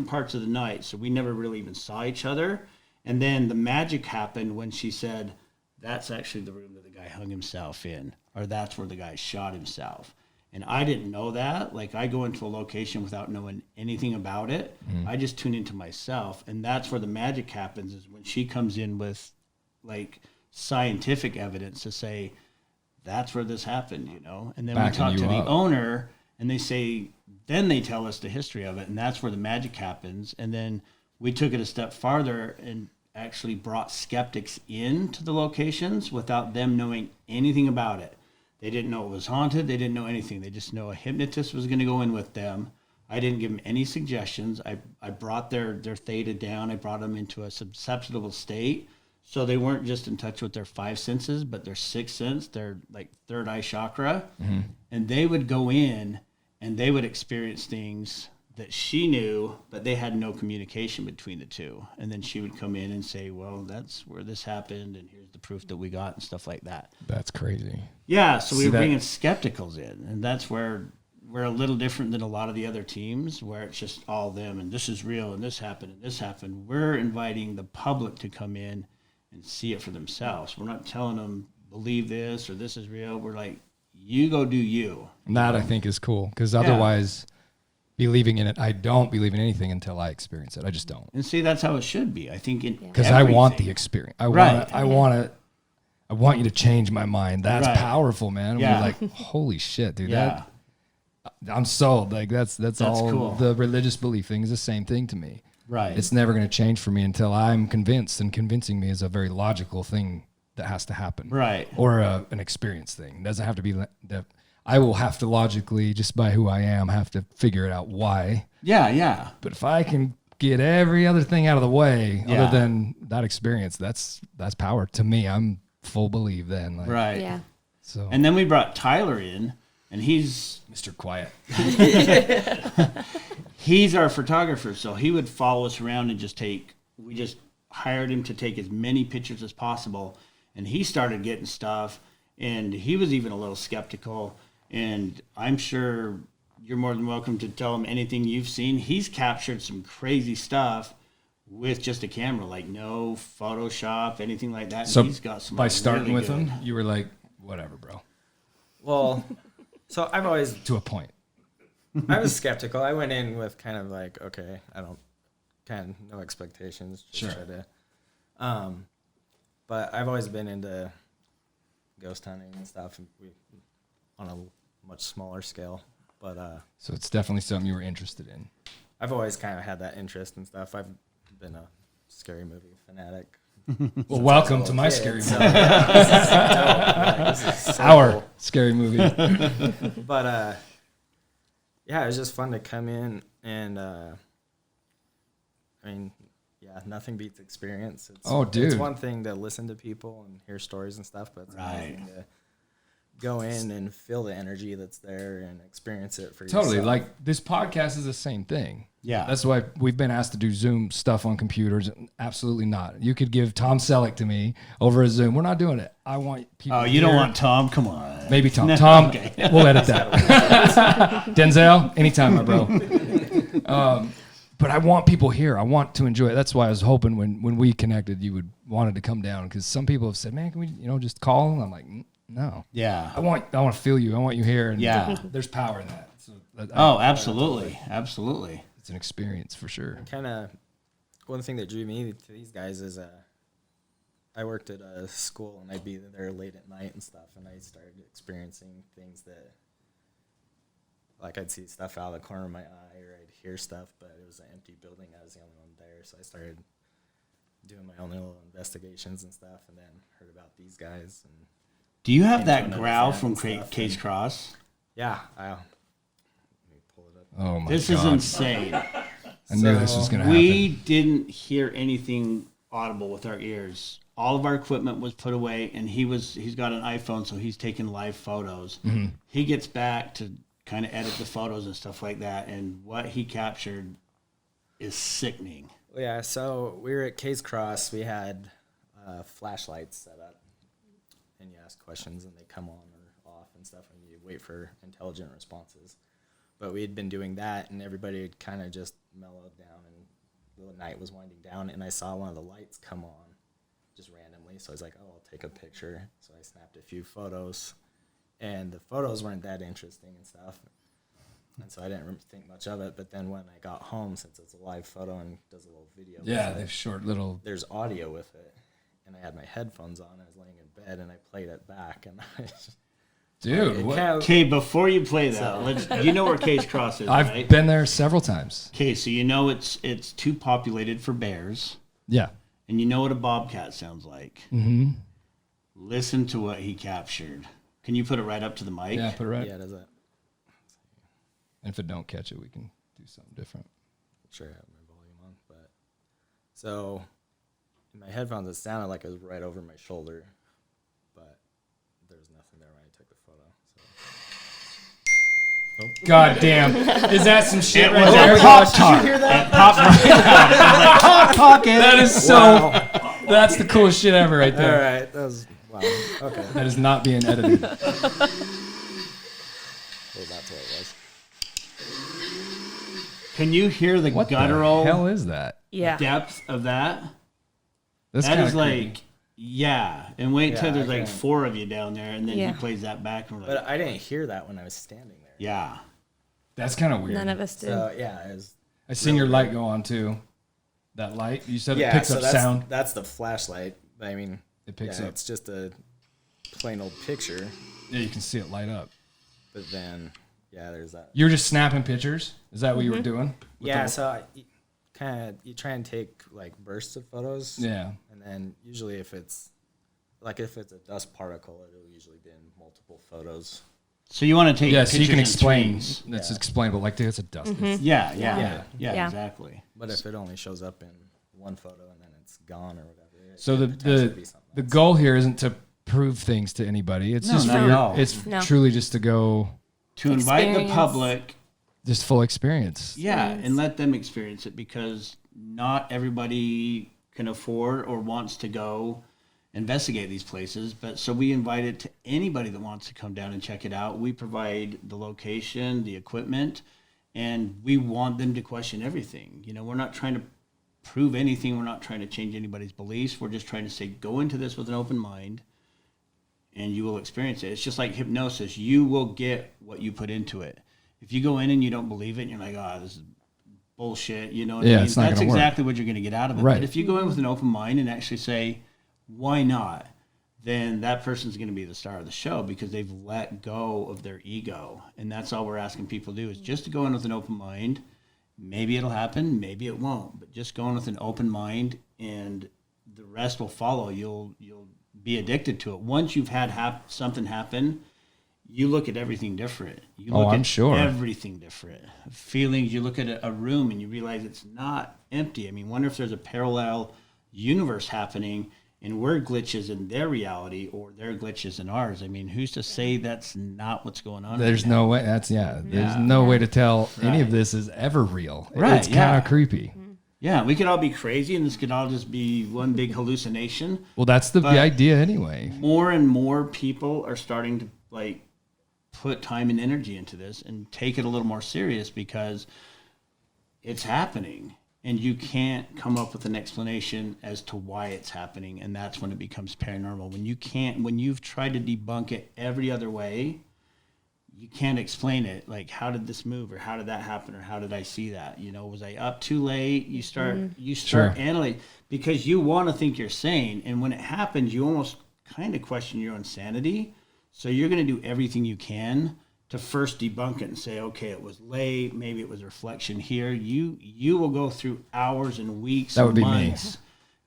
parts of the night, so we never really even saw each other. And then the magic happened when she said, that's actually the room that the guy hung himself in. or that's where the guy shot himself. And I didn't know that. Like, I go into a location without knowing anything about it. I just tune into myself. And that's where the magic happens, is when she comes in with, like, scientific evidence to say, that's where this happened, you know? And then we talk to the owner, and they say, then they tell us the history of it. And that's where the magic happens. And then we took it a step farther and actually brought skeptics into the locations without them knowing anything about it. They didn't know it was haunted. They didn't know anything. They just know a hypnotist was going to go in with them. I didn't give them any suggestions. I brought their theta down. I brought them into a susceptible state. So they weren't just in touch with their 5 senses, but their 6th sense, their like third eye chakra. And they would go in and they would experience things that she knew, but they had no communication between the two. And then she would come in and say, well, that's where this happened, and here's the proof that we got, and stuff like that. That's crazy. Yeah, so we were bringing skepticals in, and that's where we're a little different than a lot of the other teams, where it's just all them, and this is real, and this happened, and this happened. We're inviting the public to come in and see it for themselves. We're not telling them, believe this, or this is real. We're like, you go do you. And that, I think, is cool, because otherwise... believing in it, I don't believe in anything until I experience it. I just don't. And see, that's how it should be. I think because I want the experience. I want you to change my mind. That's powerful, man. Yeah. We're like, holy shit, dude. Yeah. I'm sold. Like that's all cool. The religious belief thing is the same thing to me. Right. It's never going to change for me until I'm convinced, and convincing me is a very logical thing that has to happen. Right. Or an experience thing. It doesn't have to be that. I will have to logically, just by who I am, have to figure it out why. Yeah. But if I can get every other thing out of the way, other than that experience, that's power to me. I'm full believe then. Like, right. Yeah. So. And then we brought Tyler in, and he's Mr. Quiet. He's our photographer, so he would follow us around and we just hired him to take as many pictures as possible. And he started getting stuff, and he was even a little skeptical. And I'm sure you're more than welcome to tell him anything you've seen. He's captured some crazy stuff with just a camera, like no Photoshop, anything like that. And so he's got some by starting really with good. him, you were like, whatever, bro. Well, so I've always... To a point. I was skeptical. I went in with kind of like, okay, no expectations. Just Sure. try to, but I've always been into ghost hunting and stuff, and on a much smaller scale. But So it's definitely something you were interested in. I've always kind of had that interest and stuff. I've been a scary movie fanatic. Well, welcome to my kid, scary so movie. this is so Our cool. scary movie. But yeah, it was just fun to come in and I mean, yeah, nothing beats experience. It's, dude. It's one thing to listen to people and hear stories and stuff, but it's another thing to go in and feel the energy that's there and experience it for yourself. Totally. Like this podcast is the same thing. Yeah. That's why we've been asked to do Zoom stuff on computers. Absolutely not. You could give Tom Selleck to me over a Zoom. We're not doing it. I want people. Oh, you don't want Tom? Come on. Maybe Tom. No, Tom, okay. we'll edit that. Denzel, anytime, my bro. But I want people here. I want to enjoy it. That's why I was hoping when we connected, you would wanted to come down, because some people have said, "Man, can we, just call?" And I'm like, no. Yeah. I want to feel you. I want you here. And Yeah. there's power in that. So Absolutely. Absolutely. it's an experience for sure. Kind of one thing that drew me to these guys is I worked at a school and I'd be there late at night and stuff, and I started experiencing things that, like, I'd see stuff out of the corner of my eye, or I'd hear stuff, but it was an empty building. I was the only one there, so I started doing my own little investigations and stuff, and then heard about these guys. And Do you have Came that to growl understand from stuff Case and- Cross? yeah, let me pull it up. Oh my This God. is insane. I knew this was going to We happen. didn't hear anything audible with our ears. All of our equipment was put away, and he's got an iPhone, so he's taking live photos. Mm-hmm. He gets back to kind of edit the photos and stuff like that, and what he captured is sickening. Well, yeah, so we were at Case Cross. We had flashlights set up, and you ask questions, and they come on or off and stuff, and you wait for intelligent responses. But we had been doing that, and everybody had kind of just mellowed down, and the night was winding down, and I saw one of the lights come on just randomly. So I was like, oh, I'll take a picture. So I snapped a few photos, and the photos weren't that interesting and stuff. And so I didn't really think much of it. But then when I got home, since it's a live photo and does a little video, Yeah, with they're it, short little. there's audio with it. And I had my headphones on. I was laying in bed and I played it back. And I just, Dude, what? Okay, before you play that, you know where Case Cross is, I've right? been there several times. Okay, so you know it's too populated for bears, Yeah. and you know what a bobcat sounds like. Mm-hmm. Listen to what he captured. Can you put it right up to the mic? Yeah, put it right. yeah, does that? And if it don't catch it, we can do something different. Sure, I have my volume on. But so in my headphones, it sounded like it was right over my shoulder, but there was nothing there when I took the photo. So. God damn. Is that some shit right was there? a pop talk. It popped right out. Pop talking. That is so. That's the coolest shit ever right All there. right, that was wow. Okay, That is not being edited. well, that's what it was. Can you hear the What guttural the hell is that? Yeah. depth of that? That's That kinda is creepy. like, yeah. And wait till Yeah, there's I like can- 4 of you down there, and then Yeah. he plays that back, and we're like, But I didn't hear that when I was standing there. yeah. That's kind of weird. None of us did. So yeah, it was. I seen your light go on too. That light. You said it Yeah, picks so up that's, sound. That's the flashlight. I mean, It picks yeah, up. It's just a plain old picture, Yeah, you can see it light up. but then yeah, there's that. You were just snapping pictures. Is that what you were doing? With Yeah, the- so you try and take like bursts of photos. Yeah. And then usually if it's a dust particle, it'll usually be in multiple photos. So you want to take Yeah, so you can pictures in explain. threes. That's explainable. Like, dude, it's a dust. Yeah, Yeah. Yeah. exactly. But if it only shows up in one photo and then it's gone or whatever, it So could potentially be something the else. goal here isn't to prove things to anybody. It's No, just not for at your, all. it's No. truly just to go To invite the Experience. public, just full experience. yeah, and let them experience it, because not everybody can afford or wants to go investigate these places. But so we invite it to anybody that wants to come down and check it out. We provide the location, the equipment, and we want them to question everything. You know, we're not trying to prove anything. We're not trying to change anybody's beliefs. We're just trying to say, go into this with an open mind, and you will experience it. It's just like hypnosis. You will get what you put into it. If you go in and you don't believe it, and you're like, oh, this is bullshit, you know what I Yeah, mean? it's not That's gonna work. exactly what you're going to get out of it. Right. But if you go in with an open mind and actually say, why not? Then that person's going to be the star of the show, because they've let go of their ego. And that's all we're asking people to do, is just to go in with an open mind. Maybe it'll happen, maybe it won't, but just go in with an open mind, and the rest will follow. You'll be addicted to it. Once you've had something happen, you look at everything different. You look I'm at sure. everything different. Feelings, you look at a room and you realize it's not empty. I mean, wonder if there's a parallel universe happening, and we're glitches in their reality, or they're glitches in ours. I mean, who's to say that's not what's going on? There's right now? no way. There's no way to tell any of this is ever real. Right, It's kind yeah. of creepy. Yeah, we could all be crazy, and this could all just be one big hallucination. Well, that's the But- idea anyway. More and more people are starting to like put time and energy into this and take it a little more serious, because it's happening, and you can't come up with an explanation as to why it's happening. And that's when it becomes paranormal. When you've tried to debunk it every other way, you can't explain it. Like, how did this move, or how did that happen, or how did I see that? You know, was I up too late? You start Sure. analyzing, because you want to think you're sane, and when it happens, you almost kind of question your own sanity. So you're going to do everything you can to first debunk it and say, okay, it was late, maybe it was reflection here. You will go through hours and weeks, That would and be me. months,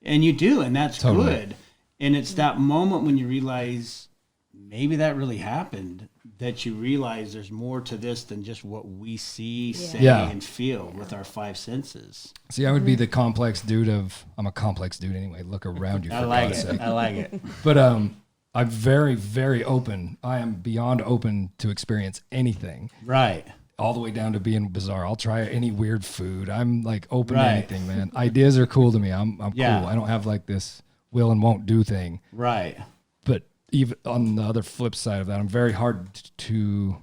and you do, and that's Totally. good. And it's that moment when you realize maybe that really happened, that you realize there's more to this than just what we see, say, Yeah. and feel with our 5 senses. See, I would be the complex dude I'm a complex dude anyway. Look around you. For I like God's it. sake. I like it. But I'm very, very open. I am beyond open to experience anything, Right. all the way down to being bizarre. I'll try any weird food. I'm like open Right. to anything, man. Ideas are cool to me. I'm Yeah. cool. I don't have like this will and won't do thing. Right. But even on the other flip side of that, I'm very hard to.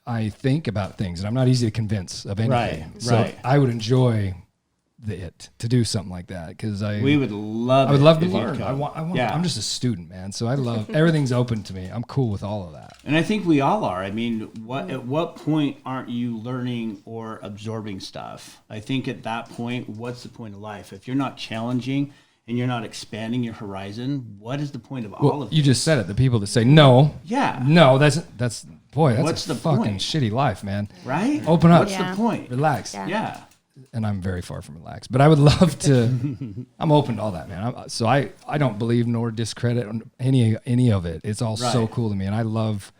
I think about things, and I'm not easy to convince of anything. Right, So right. I would enjoy to do something like that because We would love. I would love to if you'd learn. come. I'm just a student, man. So I love everything's open to me. I'm cool with all of that. And I think we all are. I mean, at what point aren't you learning or absorbing stuff? I think at that point, what's the point of life? If you're not challenging and you're not expanding your horizon, what is the point of all of it? You just said it. The people that say no, that's What's a the fucking point? shitty life, man. Right? Open up. What's Yeah. the point? Relax. Yeah. And I'm very far from relaxed, but I would love to. I'm open to all that, man. I don't believe nor discredit any of it. It's all so Right. cool to me, and I love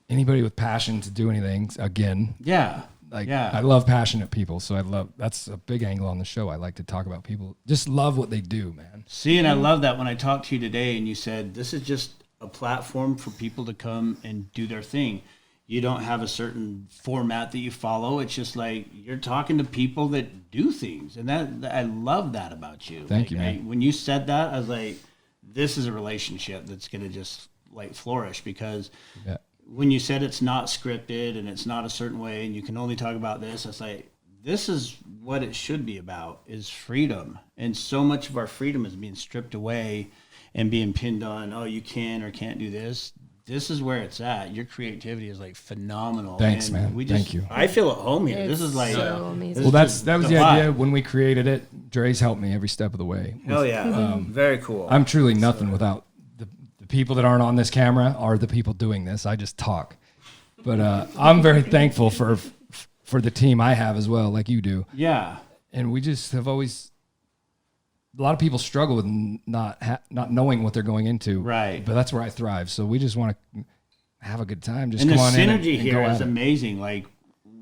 anybody with passion to do anything. Again, Yeah. I love passionate people, so that's a big angle on the show. I like to talk about people just love what they do, man. See, and I love that when I talked to you today and you said this is just a platform for people to come and do their thing. You don't have a certain format that you follow. It's just like you're talking to people that do things, and that I love that about you. Thank you, man. When you said that, I was like, this is a relationship that's going to just like flourish because Yeah. when you said it's not scripted and it's not a certain way and you can only talk about this, it's like this is what it should be about is freedom. And so much of our freedom is being stripped away and being pinned on, oh, you can or can't do this. This is where it's at. Your creativity is like phenomenal. Thanks, And man. Thank you. I feel at home here. It's This is like so amazing. Well, that was the vibe. idea when we created it. Dre's helped me every step of the way. Hell yeah. Very cool. I'm truly nothing without the people that aren't on this camera are the people doing this. I just talk. But I'm very thankful for the team I have as well, like you do. Yeah. And we just have always. A lot of people struggle with not knowing what they're going into. Right. But that's where I thrive. So we just want to have a good time. Just And come the on in synergy and here go is at it. amazing. Like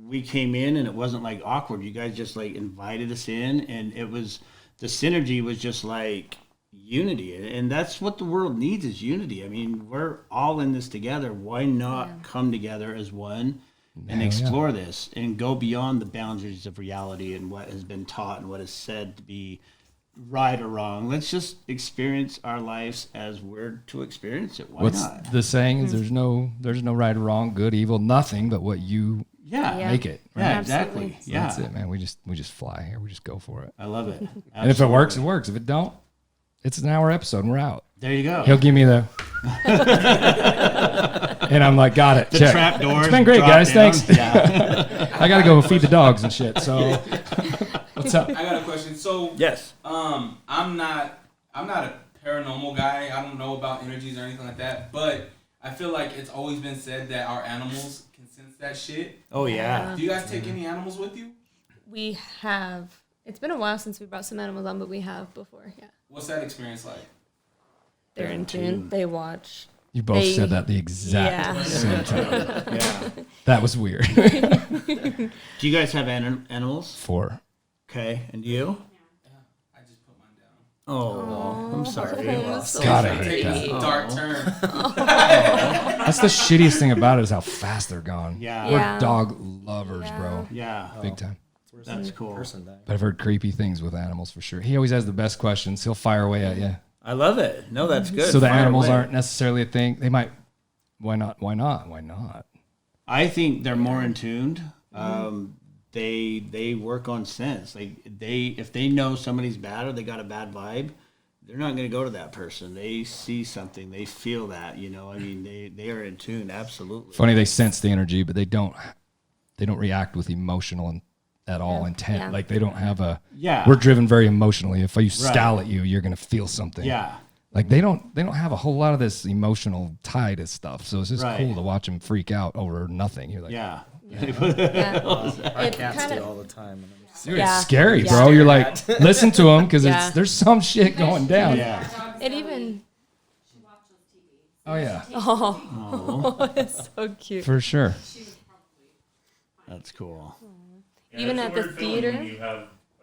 we came in and it wasn't like awkward. You guys just like invited us in, and it was the synergy was just like unity, and that's what the world needs is unity. I mean, we're all in this together. Why not come together as one and explore this and go beyond the boundaries of reality and what has been taught and what is said to be right or wrong? Let's just experience our lives as we're to experience it. Why What's not? the saying is there's no right or wrong, good, evil, nothing but what you Yeah. make it. Right? Yeah, Absolutely. exactly. So Yeah. That's it, man. We just fly here. We just go for it. I love it. And if it works, it works. If it don't, it's an hour episode and we're out. There you go. He'll give me the and I'm like, got it. The check. trap doors. It's been great, drop guys. down. Thanks. Yeah. I gotta go feed the dogs and shit. So what's up? I got a question. So, Yes. I'm not a paranormal guy. I don't know about energies or anything like that. But I feel like it's always been said that our animals can sense that shit. Oh yeah. Do you guys take any animals with you? We have. It's been a while since we brought some animals on, but we have before. Yeah, What's that experience like? they're in tune. They watch. You both They- said that the exact Yeah. same time. Yeah. That was weird. Do you guys have animals? 4. Okay. And you? I just put mine down. Oh, I'm sorry. God, I hate Taking that. a dark turn. That's the shittiest thing about it is how fast they're gone. Yeah. We're Yeah. dog lovers, bro. Yeah. Big time. That's cool. Person died. But I've heard creepy things with animals for sure. He always has the best questions. He'll fire away at you. I love it. No, that's good. So the Fire animals away. aren't necessarily a thing. They might. Why not? Why not? Why not? I think they're more in tuned. They work on sense. Like if they know somebody's bad or they got a bad vibe, they're not going to go to that person. They see something. They feel that. You know. I mean, they are in tune. Absolutely. Funny, they sense the energy, but they don't react with emotional and at all Yeah. intent. Yeah. Like they don't have a. Yeah. We're driven very emotionally. If you scowl at you, you're gonna feel something. Yeah. Like they don't have a whole lot of this emotional tie to stuff. So it's just Right. cool to watch them freak out over nothing. You're like, Yeah. Yeah. My It cats kinda- do all the time. And I'm just, dude, Yeah. it's scary, Yeah. bro. You're like, listen to them because Yeah. there's some shit going down. Yeah. It even. Oh yeah, Oh, it's so cute. for sure. That's cool. Yeah, Even it's a at the weird feeling theater? when you have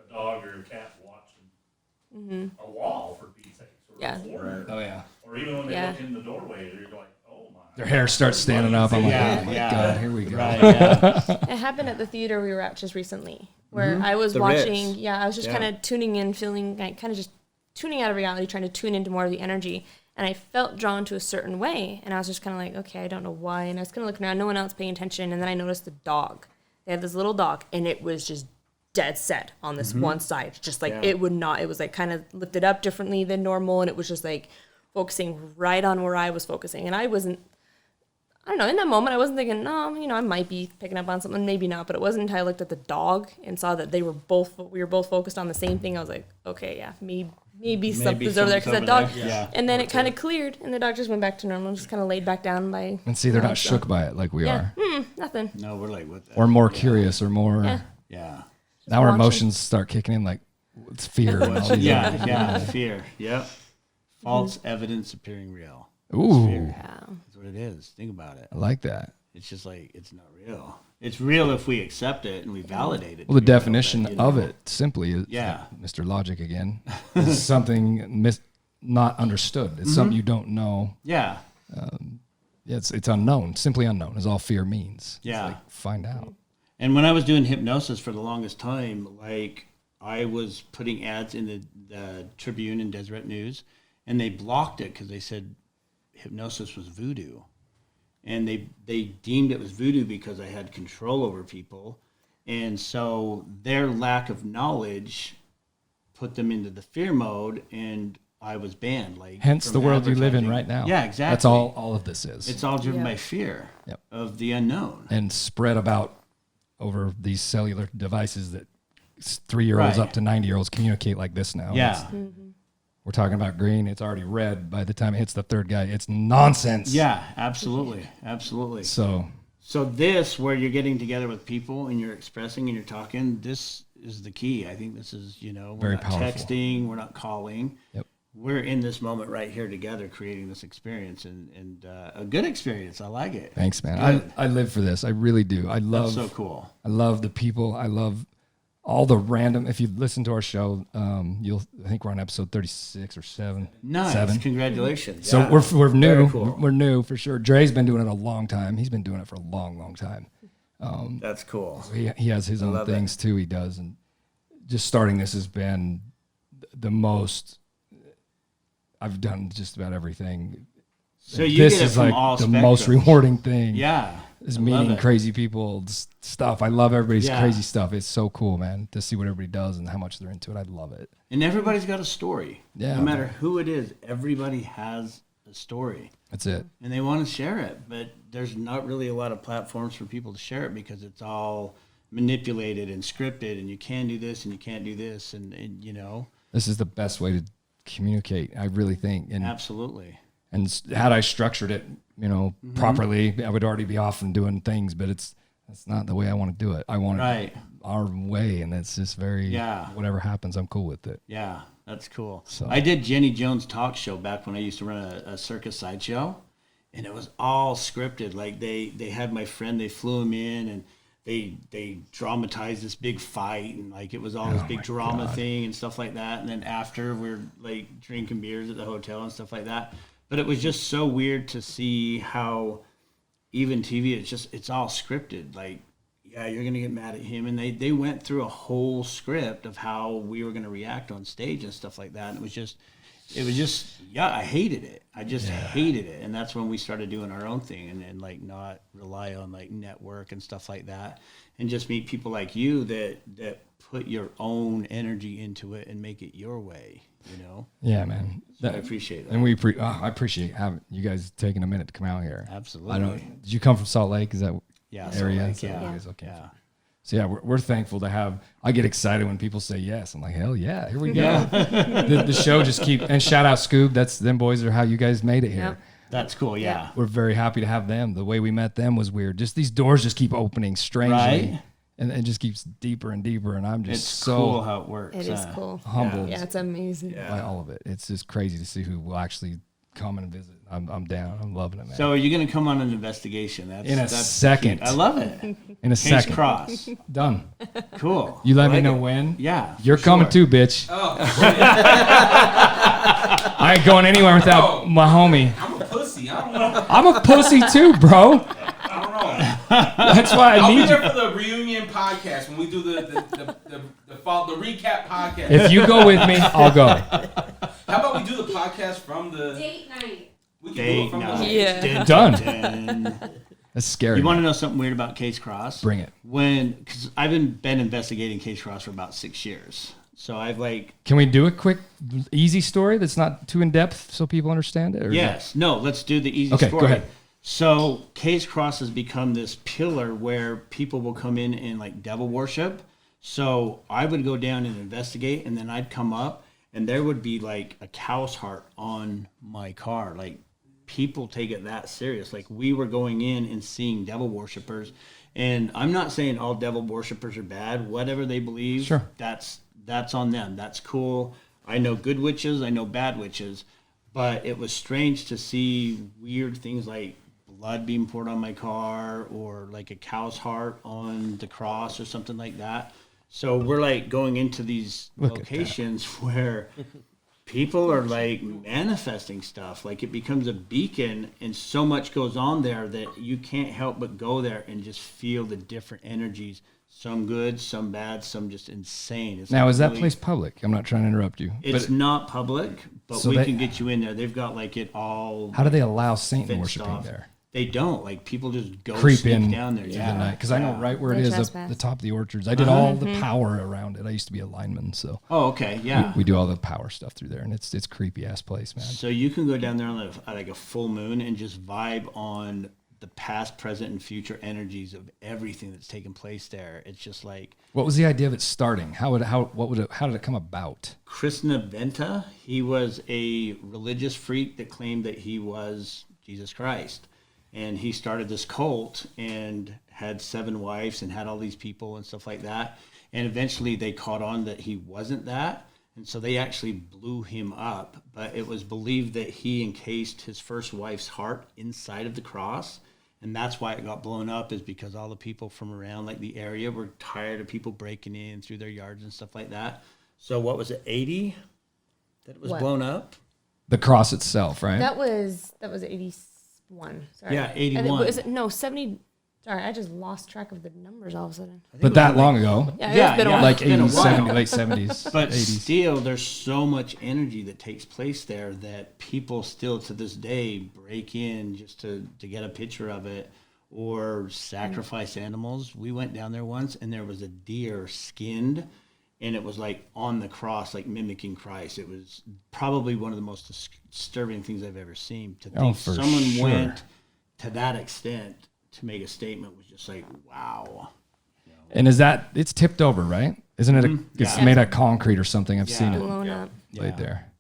a dog or a cat watching a wall for Pete's sakes, or Yeah. a corner, Oh yeah. or even when they Yeah. look in the doorway, you're like, oh my. Their hair starts standing up. I'm like, Yeah, oh my yeah. god, here we go. Right. Yeah. It happened at the theater we were at just recently, where I was The watching. Ritz. Yeah, I was just Yeah. kind of tuning in, feeling like kind of just tuning out of reality, trying to tune into more of the energy. And I felt drawn to a certain way, and I was just kind of like, okay, I don't know why. And I was kind of looking around, no one else paying attention, and then I noticed the dog. They had this little dog, and it was just dead set on this one side. Just like it would not, it was like kind of lifted up differently than normal. And it was just like focusing right on where I was focusing. And I don't know, in that moment, I wasn't thinking, no, I might be picking up on something, maybe not. But it wasn't until I looked at the dog and saw that we were both focused on the same thing. I was like, okay, yeah, maybe something's over there. Because that dog, and then it kind of cleared, and the dog just went back to normal, just kind of laid back down by. And see, they're not shook by it like we are. Nothing. No, we're like, what the? Or more curious or more. Yeah. Now our watching. emotions start kicking in like it's fear. and all these other things. Yeah, fear. Yep. False evidence appearing real. Ooh, Yeah. That's what it is. Think about it. I like that. It's just like, it's not real. It's real if we accept it and we validate it. Well, the to be real, definition but, of it simply is Mr. Logic again. Is something not understood. It's something you don't know. Yeah. It's unknown. Simply unknown is all fear means. Yeah. It's like, find out. And when I was doing hypnosis for the longest time, like I was putting ads in the Tribune and Deseret News, and they blocked it because they said hypnosis was voodoo. And they deemed it was voodoo because I had control over people. And so their lack of knowledge put them into the fear mode, and I was banned. Like, Hence from the world you live in advertising. right now. Yeah, exactly. That's all of this is. It's all driven by fear of the unknown. And spread about over these cellular devices that 3-year-olds Right. up to 90-year-olds communicate like this now. Yeah. We're talking about green. It's already red by the time it hits the third guy. It's nonsense. Yeah, absolutely. Absolutely. So this, where you're getting together with people and you're expressing and you're talking, this is the key. I think this is, we're Very not powerful. texting, we're not calling. Yep. We're in this moment right here together, creating this experience and a good experience. I like it. thanks, man. I live for this. I really do. I love. That's so cool. I love the people. I love all the random. If you listen to our show, I think we're on episode 36 or 7. Nice. 7. Congratulations. So Yeah. we're new. Very cool. We're new for sure. Dre's been doing it a long time. He's been doing it for a long, long time. That's cool. He has his own love things too. He does, and just starting this has been the most. I've done just about everything. So you This get it is from like all the most spectrums. rewarding thing. Yeah. Is I love meeting it. crazy people, stuff. I love everybody's Yeah. crazy stuff. It's so cool, man, to see what everybody does and how much they're into it. I love it. And everybody's got a story. Yeah. No matter who it is, everybody has a story. That's it. And they want to share it, but there's not really a lot of platforms for people to share it because it's all manipulated and scripted, and you can do this and you can't do this, and This is the best way to communicate, I really think. And absolutely. And had I structured it, properly, I would already be off and doing things. But that's not the way I want to do it. I want it our way, and it's just very whatever happens, I'm cool with it. Yeah, that's cool. So- I did Jenny Jones' talk show back when I used to run a circus sideshow, and it was all scripted. Like they had my friend, they flew him in, and they dramatized this big fight, and like it was all this big drama thing and stuff like that. And then after, we're like drinking beers at the hotel and stuff like that. But it was just so weird to see how even TV, it's all scripted. Like, yeah, you're going to get mad at him. And they went through a whole script of how we were going to react on stage and stuff like that. And it was just, I hated it. I just hated it. And that's when we started doing our own thing and like not rely on like network and stuff like that. And just meet people like you that put your own energy into it and make it your way, Yeah, man. So I appreciate that. And I appreciate having you guys taking a minute to come out here. Absolutely. Did you come from Salt Lake? Is that Salt area? Lake, So yeah. you guys okay. Yeah. So yeah, we're thankful to have. I get excited when people say yes. I'm like, hell yeah, here we go. The show just and shout out Scoob. That's them boys are how you guys made it here. Yep. That's cool. Yeah. We're very happy to have them. The way we met them was weird. Just these doors just keep opening strangely, Right? and it just keeps deeper and deeper. And I'm just It's so cool how it works. It is cool. humbled Yeah, it's amazing. by all of it. It's just crazy to see who will actually come and visit. I'm down. I'm loving it, man. So are you going to come on an investigation? That's second. I love it. In a Case second, cross. done. Cool. You let I me like know it. when. Yeah. You're for coming sure. too, bitch. Oh, I ain't going anywhere without my homie. I'm a pussy. I don't know. I'm a pussy too, bro. I don't know. That's why I I'll be need there you. for the reunion podcast when we do the recap podcast. If you go with me, I'll go. How about we do the podcast from the Date night. We can do Date it from night. the Yeah. Dun, Done. dun, dun. That's scary. You want to know something weird about Case Cross? Bring it. Because I've been investigating Case Cross for about 6 years. So I've Can we do a quick, easy story that's not too in depth so people understand it? Or yes. No, let's do the easy Okay, story. go ahead. So Case Cross has become this pillar where people will come in and like devil worship. So I would go down and investigate, and then I'd come up, and there would be like a cow's heart on my car. Like, people take it that serious. Like, we were going in and seeing devil worshipers, and I'm not saying all devil worshipers are bad. Whatever they believe, Sure. that's on them. That's cool. I know good witches, I know bad witches, but it was strange to see weird things like blood being poured on my car, or like a cow's heart on the cross or something like that. So we're like going into these locations where people are like manifesting stuff. Like, it becomes a beacon, and so much goes on there that you can't help but go there and just feel the different energies. Some good, some bad, some just insane. It's Now, like is that really- place public? I'm not trying to interrupt you. It's not public, but So we they- can get you in there. They've got like it all. How do they allow Satan fenced worshiping off. there? They don't. Like, people just go Creep sneak in down there. through Yeah, the night. Because I know right where it No is, up trespass. the top of the orchards. I did all the power around it. I used to be a lineman, so Oh, okay, yeah. we do all the power stuff through there, and it's creepy ass place, man. So you can go down there on like a full moon and just vibe on the past, present, and future energies of everything that's taken place there. It's just like What was the idea of it starting? How did it come about? Krishna Venta. He was a religious freak that claimed that he was Jesus Christ. And he started this cult and had 7 wives and had all these people and stuff like that. And eventually they caught on that he wasn't that. And so they actually blew him up. But it was believed that he encased his first wife's heart inside of the cross. And that's why it got blown up, is because all the people from around like the area were tired of people breaking in through their yards and stuff like that. So what was it, 80 that it was What? blown up? The cross itself, right? That was 81. Sorry. Yeah, And 81. Was it, no, 70. Sorry, I just lost track of the numbers all of a sudden. But that long ago, Yeah, it's been a while. like It's been a 80s, while. 70s, late 70s, But 80s. still, there's so much energy that takes place there that people still to this day break in just to get a picture of it, or sacrifice animals. We went down there once, and there was a deer skinned, and it was like on the cross, like mimicking Christ. It was probably one of the most disturbing things I've ever seen. To think for someone sure. went to that extent to make a statement was just like, wow. And it's tipped over, right? Isn't it? It's Yeah. made of concrete or something. I've seen it Blown up. laid there.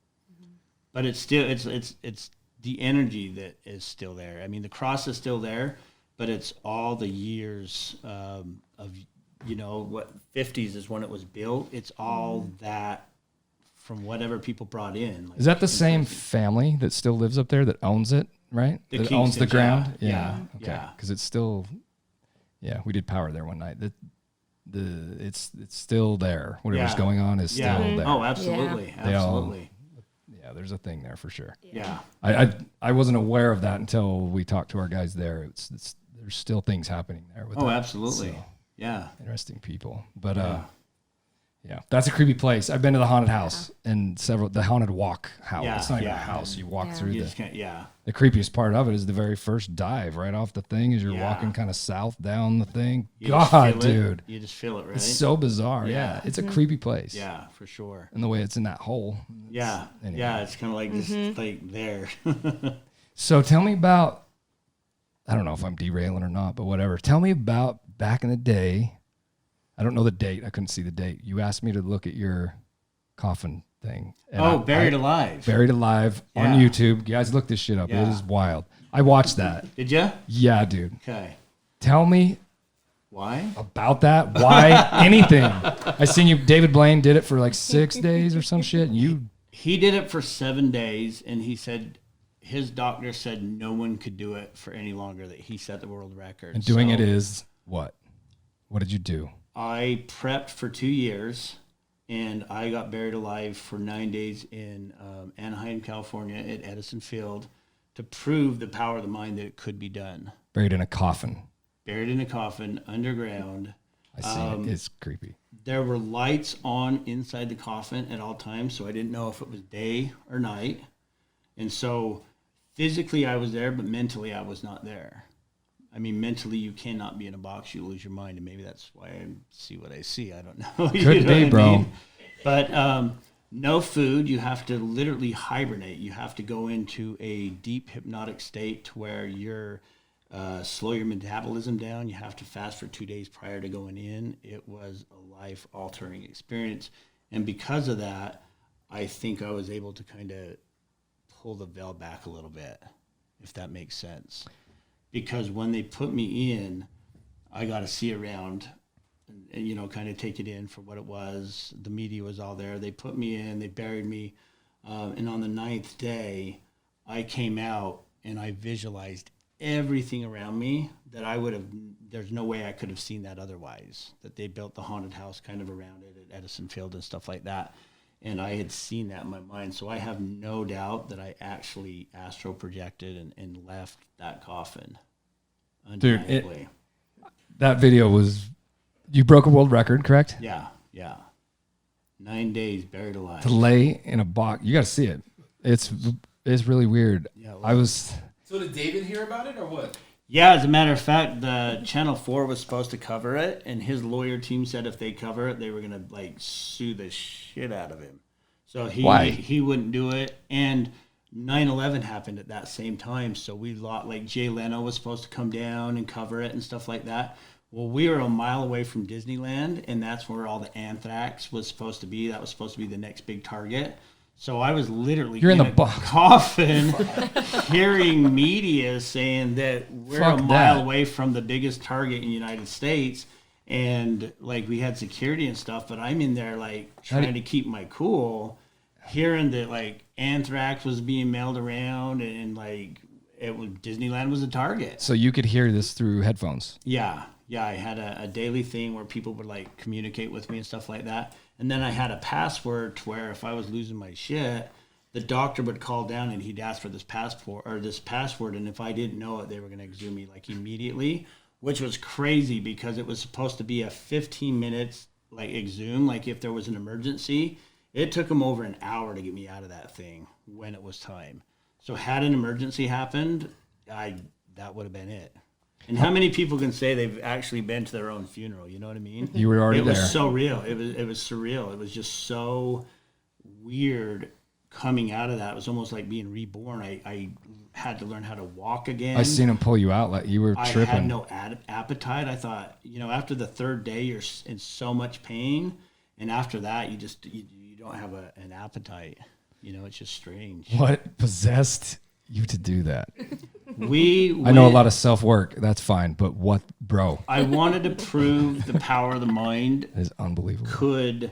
But it's still it's the energy that is still there. I mean, the cross is still there, but it's all the years of what 50s is when it was built. It's all that from whatever people brought in. Like, Is that the same family that still lives up there that owns it, right? The That owns the Kingstons, ground? yeah. Okay. Yeah. Because it's still, we did power there one night. It's still there. Whatever's Yeah. going on is Yeah. still there. Oh, absolutely, They all- absolutely. Yeah, there's a thing there for sure. Yeah. I wasn't aware of that until we talked to our guys there. It's there's still things happening there. With Oh, that. absolutely. So, Yeah. interesting people. But yeah, that's a creepy place. I've been to the haunted house and the haunted walk house. Yeah, It's not even a yeah. house. You walk Yeah. through You just can't. Yeah. the creepiest part of it is the very first dive right off the thing as you're Yeah. walking kind of south down the thing. You just God, feel it. dude. You just feel it, right? It's so bizarre. Yeah. Yeah. It's a creepy place. Yeah, for sure. And the way it's in that hole. Yeah. anyway. Yeah. It's kind of like just like there. So tell me about, I don't know if I'm derailing or not, but whatever. Tell me about back in the day. I don't know the date. I couldn't see the date. You asked me to look at your coffin thing. And Oh, I- Buried Alive. Buried Alive on Yeah. YouTube. You guys, look this shit up. It Yeah. is wild. I watched that. Did you? Yeah, dude. Okay. Tell me Why? about that. Why anything? I seen you. David Blaine did it for like 6 days or some shit. And you, He did it for 7 days, and he said his doctor said no one could do it for any longer, that he set the world record. and doing So it is what? What did you do? I prepped for 2 years, and I got buried alive for 9 days in Anaheim, California at Edison Field to prove the power of the mind that it could be done. Buried in a coffin. Buried in a coffin, underground. I see it. It's creepy. There were lights on inside the coffin at all times, so I didn't know if it was day or night. And so physically I was there, but mentally I was not there. I mean, mentally, you cannot be in a box. You lose your mind, and maybe that's why I see what I see. I don't know. Could be, bro. But no food. You have to literally hibernate. You have to go into a deep hypnotic state to where you're slow your metabolism down. You have to fast for 2 days prior to going in. It was a life-altering experience. And because of that, I think I was able to kind of pull the veil back a little bit, if that makes sense. Because when they put me in, I got to see around and, you know, kind of take it in for what it was. The media was all there. They put me in, they buried me. And on the 9th day, I came out and I visualized everything around me that I would have, there's no way I could have seen that otherwise, that they built the haunted house kind of around it at Edison Field and stuff like that. And I had seen that in my mind. So I have no doubt that I actually astral projected and left that coffin. Dude, that video was, you broke a world record, correct? Yeah. 9 days buried alive. To lay in a box. You got to see it. It's really weird. Yeah, So did David hear about it or what? Yeah, as a matter of fact, the Channel 4 was supposed to cover it, and his lawyer team said if they cover it, they were going to, like, sue the shit out of him. So he wouldn't do it, and 9/11 happened at that same time, so we thought, like, Jay Leno was supposed to come down and cover it and stuff like that. Well, we were a mile away from Disneyland, and that's where all the anthrax was supposed to be. That was supposed to be the next big target. So I was literally in the coffin hearing media saying that we're a mile away from the biggest target in the United States. And like we had security and stuff, but I'm in there like trying to keep my cool, hearing that like anthrax was being mailed around and like Disneyland was a target. So you could hear this through headphones. Yeah. I had a daily thing where people would like communicate with me and stuff like that. And then I had a password to where if I was losing my shit, the doctor would call down and he'd ask for this passport or this password. And if I didn't know it, they were going to exhume me like immediately, which was crazy because it was supposed to be a 15 minutes like exhume. Like if there was an emergency, it took them over an hour to get me out of that thing when it was time. So had an emergency happened, that would have been it. And how many people can say they've actually been to their own funeral? You know what I mean? You were already there. It was so real. It was surreal. It was just so weird coming out of that. It was almost like being reborn. I had to learn how to walk again. I seen him pull you out like you were tripping. I had no appetite. I thought, after the 3rd day, you're in so much pain. And after that, you don't have an appetite. It's just strange. What possessed you to do that? I know a lot of self-work. That's fine. But what, bro? I wanted to prove the power of the mind is unbelievable. Could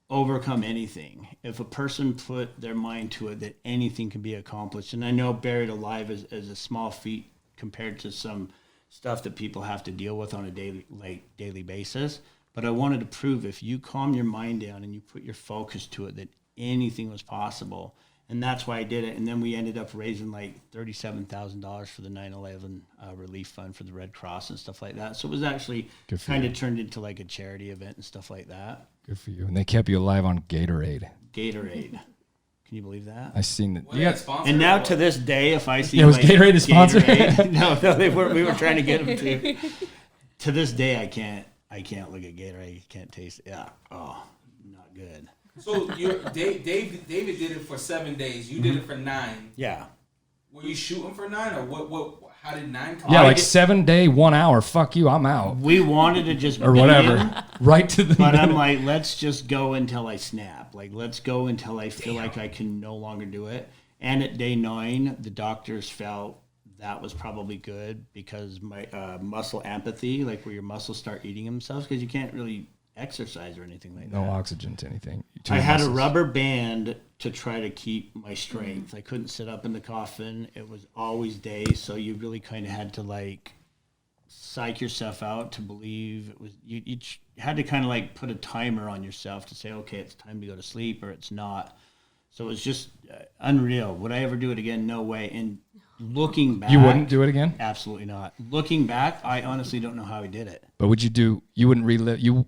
overcome anything. If a person put their mind to it, that anything can be accomplished. And I know buried alive is a small feat compared to some stuff that people have to deal with on a daily basis. But I wanted to prove if you calm your mind down and you put your focus to it, that anything was possible. And that's why I did it. And then we ended up raising like $37,000 for the 9/11 relief fund for the Red Cross and stuff like that. So it was actually kind of turned into like a charity event and stuff like that. Good for you. And they kept you alive on Gatorade. Can you believe that? I seen it. And now to this day, if I see was Gatorade the sponsor? No, they weren't. We were trying to get them to. To this day, I can't look at Gatorade. Can't taste it. Yeah. Oh, not good. So David did it for 7 days. You did it for 9. Yeah. Were you shooting for 9 or what? How did 9 come? Yeah, like 7 day, 1 hour. Fuck you, I'm out. We wanted to just or whatever. Right to the. But I'm like, let's just go until I snap. Like, let's go until I feel like I can no longer do it. And at day 9, the doctors felt that was probably good because my muscle empathy, like where your muscles start eating themselves, because you can't really exercise or anything like that. No oxygen to anything. I had a rubber band to try to keep my strength. I couldn't sit up in the coffin. It was always day, so you really kind of had to like psych yourself out to believe it was. You had to kind of like put a timer on yourself to say, okay, it's time to go to sleep, or it's not. So it was just unreal. Would I ever do it again? No way. And looking back, you wouldn't do it again? Absolutely not. Looking back, I honestly don't know how I did it. But would you do? You wouldn't relive you.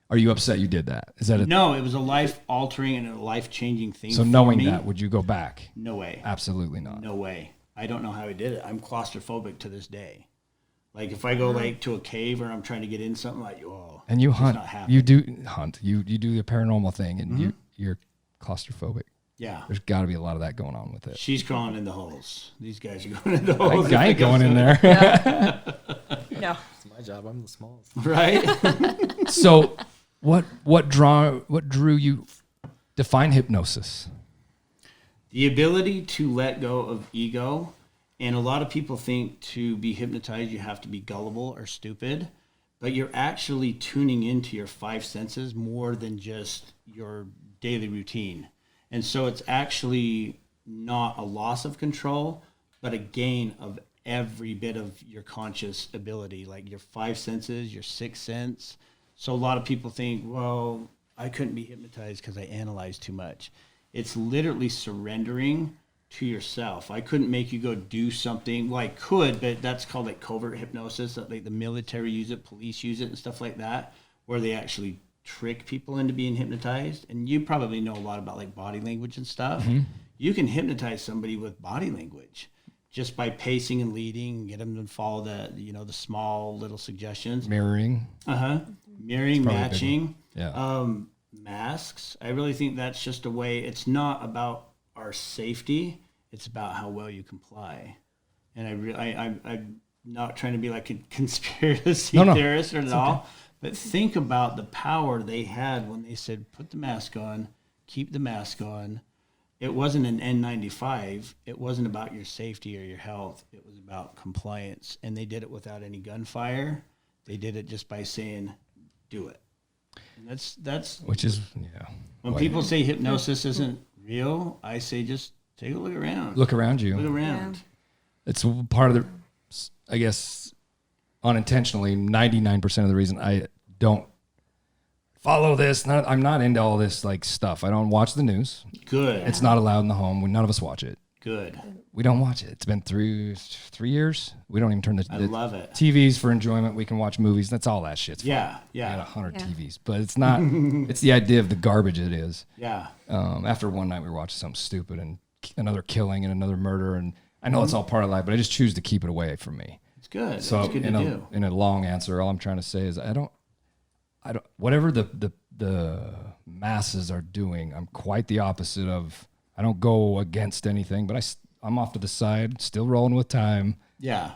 Are you upset you did that? Is that no? It was a life-altering and a life-changing thing. So knowing that, would you go back? No way. Absolutely not. No way. I don't know how I did it. I'm claustrophobic to this day. Like if I go like to a cave or I'm trying to get in something, like, oh, And you it's hunt. not happening. You do hunt. You do the paranormal thing, and you're claustrophobic. Yeah. There's got to be a lot of that going on with it. She's crawling in the holes. These guys are going in the holes. I ain't going in there. No. It's my job. I'm the smallest. Right? So, what drew you? Define hypnosis. The ability to let go of ego. And a lot of people think to be hypnotized, you have to be gullible or stupid. But you're actually tuning into your 5 senses more than just your daily routine. And so it's actually not a loss of control, but a gain of every bit of your conscious ability, like your 5 senses, your 6th sense. So a lot of people think, well, I couldn't be hypnotized because I analyzed too much. It's literally surrendering to yourself. I couldn't make you go do something. Well, I could, but that's called like covert hypnosis. Like the military use it, police use it, and stuff like that, where they actually trick people into being hypnotized. And you probably know a lot about like body language and stuff. You can hypnotize somebody with body language just by pacing and leading, get them to follow the small little suggestions. Mirroring. Mirroring, matching. Yeah. Masks. I really think that's just a way. It's not about our safety. It's about how well you comply. And I'm not trying to be like a conspiracy theorist at all. But think about the power they had when they said, put the mask on, keep the mask on. It wasn't an N95. It wasn't about your safety or your health. It was about compliance. And they did it without any gunfire. They did it just by saying, do it. And that's Which is, when people say hypnosis isn't real, I say just take a look around. Look around you. Look around. It's part of the, I guess, unintentionally, 99% of the reason I don't follow this. I'm not into all this like stuff. I don't watch the news. Good. It's not allowed in the home. None of us watch it. Good. We don't watch it. It's been 3 years. We don't even turn I love it. TVs for enjoyment. We can watch movies. That's all that shit's fun. Yeah. We got Yeah. 100 TVs, but it's not. It's the idea of the garbage it is. Yeah. After one night we were watching something stupid and another killing and another murder, and I know it's all part of life, but I just choose to keep it away from me. It's good. So it's good to do. in a long answer, all I'm trying to say is I don't whatever the masses are doing, I'm quite the opposite of. I don't go against anything, but I'm off to the side, still rolling with time. Yeah.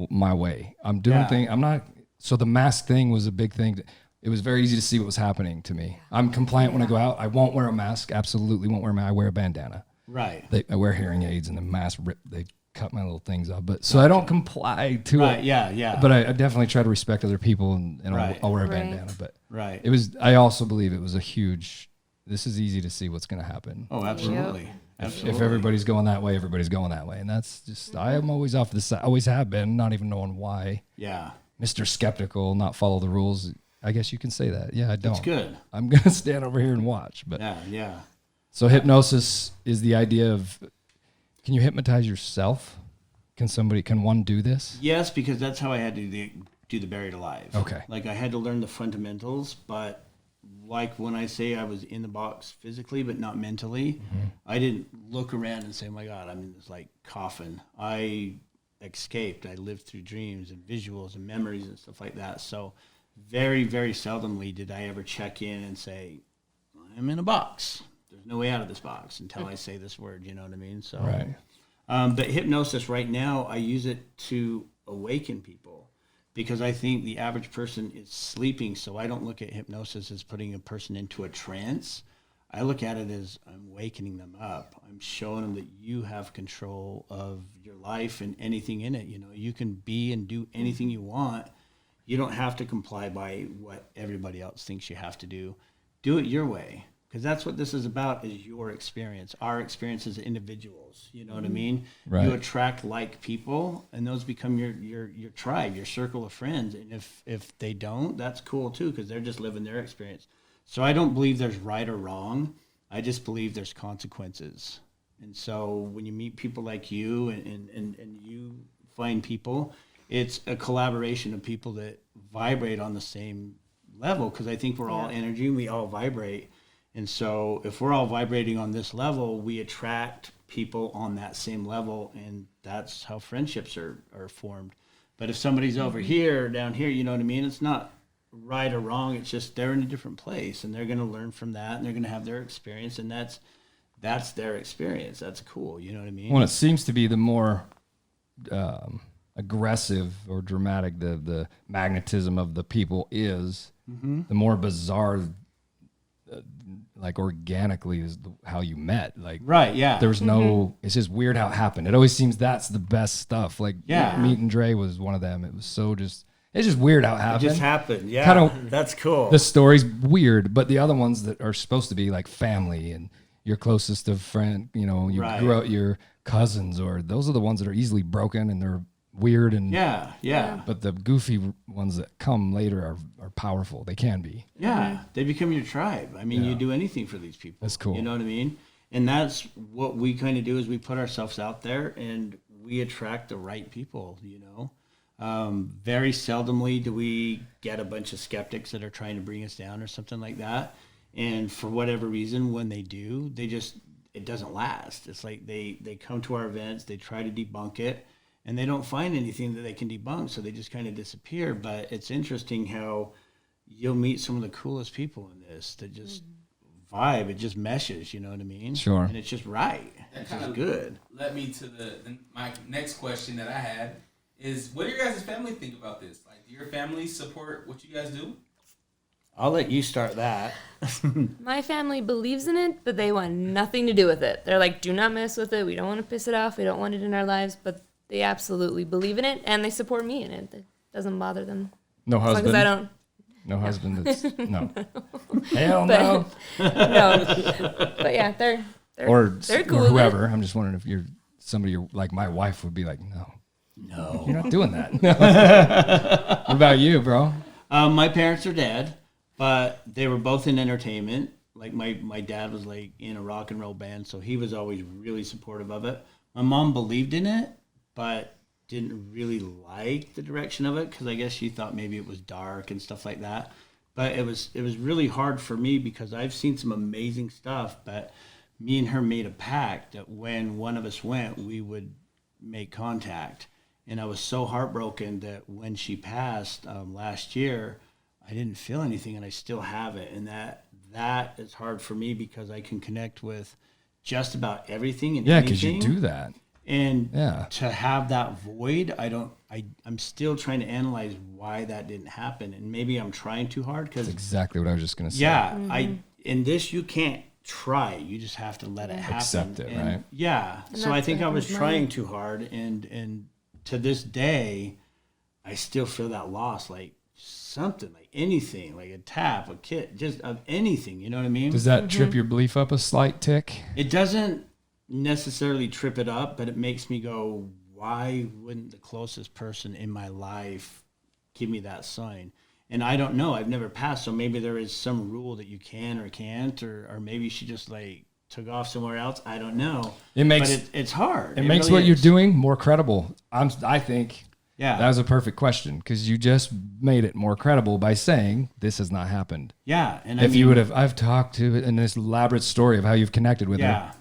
My way. I'm doing Yeah. things. I'm not. So the mask thing was a big thing. It was very easy to see what was happening to me. I'm compliant when I go out. I won't wear a mask. Absolutely won't wear a mask. I wear a bandana. Right. I wear hearing aids, and the mask they cut my little things off. But so I don't comply to Right. it. Yeah. Yeah. But I definitely try to respect other people, and Right. I'll wear a Right. bandana. But right. it was. I also believe it was a huge. This is easy to see what's going to happen. Oh, absolutely. Absolutely. If everybody's going that way, everybody's going that way, and that's just. I am always off the side. Always have been, not even knowing why. Yeah. Mr. Skeptical, not follow the rules. I guess you can say that. Yeah, I don't. It's good. I'm gonna stand over here and watch. But Yeah. Yeah. so hypnosis is the idea of. Can you hypnotize yourself? Can one do this? Yes, because that's how I had to do the buried alive. Okay. Like I had to learn the fundamentals, but like when I say I was in the box physically but not mentally, I didn't look around and say, "Oh my God, I'm in this like coffin." I escaped. I lived through dreams and visuals and memories and stuff like that. So very, very seldomly did I ever check in and say, "I'm in a box. There's no way out of this box until I say this word." You know what I mean? So Right. but hypnosis right now, I use it to awaken people because I think the average person is sleeping. So I don't look at hypnosis as putting a person into a trance. I look at it as I'm wakening them up. I'm showing them that you have control of your life and anything in it. You know, you can be and do anything you want. You don't have to comply by what everybody else thinks you have to do. Do it your way. Because that's what this is about, is your experience, our experience as individuals. You know what I mean? Right. You attract like people, and those become your tribe, your circle of friends. And if they don't, that's cool too, because they're just living their experience. So I don't believe there's right or wrong. I just believe there's consequences. And so when you meet people like you and you find people, it's a collaboration of people that vibrate on the same level, because I think we're all energy and we all vibrate. And so if we're all vibrating on this level, we attract people on that same level, and that's how friendships are formed. But if somebody's over here or down here, you know what I mean? It's not right or wrong. It's just they're in a different place, and they're going to learn from that, and they're going to have their experience, and that's their experience. That's cool. You know what I mean? Well, it seems to be the more aggressive or dramatic the magnetism of the people is, the more bizarre, like organically is how you met. Like, Right, yeah. there was no, it's just weird how it happened. It always seems that's the best stuff. Like, Yeah. Meet and Dre was one of them. It was so just, it's just weird how it It happened. just happened. Yeah. Kinda- That's cool. The story's weird, but the other ones that are supposed to be like family and your closest of friend, you know, you Right. grew up, your cousins, or those are the ones that are easily broken and they're weird and yeah. but the goofy ones that come later are powerful. They can be. Yeah, they become your tribe. I mean, Yeah. you do anything for these people. That's cool. You know what I mean? And that's what we kind of do is we put ourselves out there and we attract the right people, you know. Very seldomly do we get a bunch of skeptics that are trying to bring us down or something like that. And for whatever reason, when they do, it doesn't last. It's like they come to our events, they try to debunk it, and they don't find anything that they can debunk, so they just kind of disappear. But it's interesting how you'll meet some of the coolest people in this that just vibe. It just meshes, you know what I mean? Sure. And it's just right. It's just good. Led me to my next question that I had is, what do your guys' family think about this? Like, do your family support what you guys do? I'll let you start that. My family believes in it, but they want nothing to do with it. They're like, do not mess with it. We don't want to piss it off. We don't want it in our lives. But they absolutely believe in it, and they support me in it. It doesn't bother them. No As long husband. as I don't. No husband. That's no. Hell no. No. But yeah, they're Or they're cool or with it. whoever. I'm just wondering if you're somebody like my wife would be like, no, you're not doing that. What about you, bro? My parents are dead, but they were both in entertainment. Like my dad was like in a rock and roll band, so he was always really supportive of it. My mom believed in it, but didn't really like the direction of it because I guess she thought maybe it was dark and stuff like that. But it was really hard for me because I've seen some amazing stuff, but me and her made a pact that when one of us went, we would make contact. And I was so heartbroken that when she passed last year, I didn't feel anything, and I still have it. And that is hard for me because I can connect with just about everything and Yeah, anything. because you do that. And Yeah. to have that void, I'm still trying to analyze why that didn't happen. And maybe I'm trying too hard because, Exactly what I was just gonna say. yeah, in this, you can't try. You just have to let it happen. Accept it, And right? Yeah. And So I that's think what I was happened with trying mine. too hard. And to this day, I still feel that loss, like something, like anything, like a tap, a kit, just of anything. You know what I mean? Does that trip your belief up a slight tick? It doesn't necessarily trip it up, but it makes me go, why wouldn't the closest person in my life give me that sign? And I don't know. I've never passed, so maybe there is some rule that you can or can't, or maybe she just like took off somewhere else. I don't know. It makes but it's hard. it makes really what you're is. doing more credible. I think Yeah. that was a perfect question because you just made it more credible by saying this has not happened. Yeah. And If you would have, I've talked to in this elaborate story of how you've connected with yeah. her.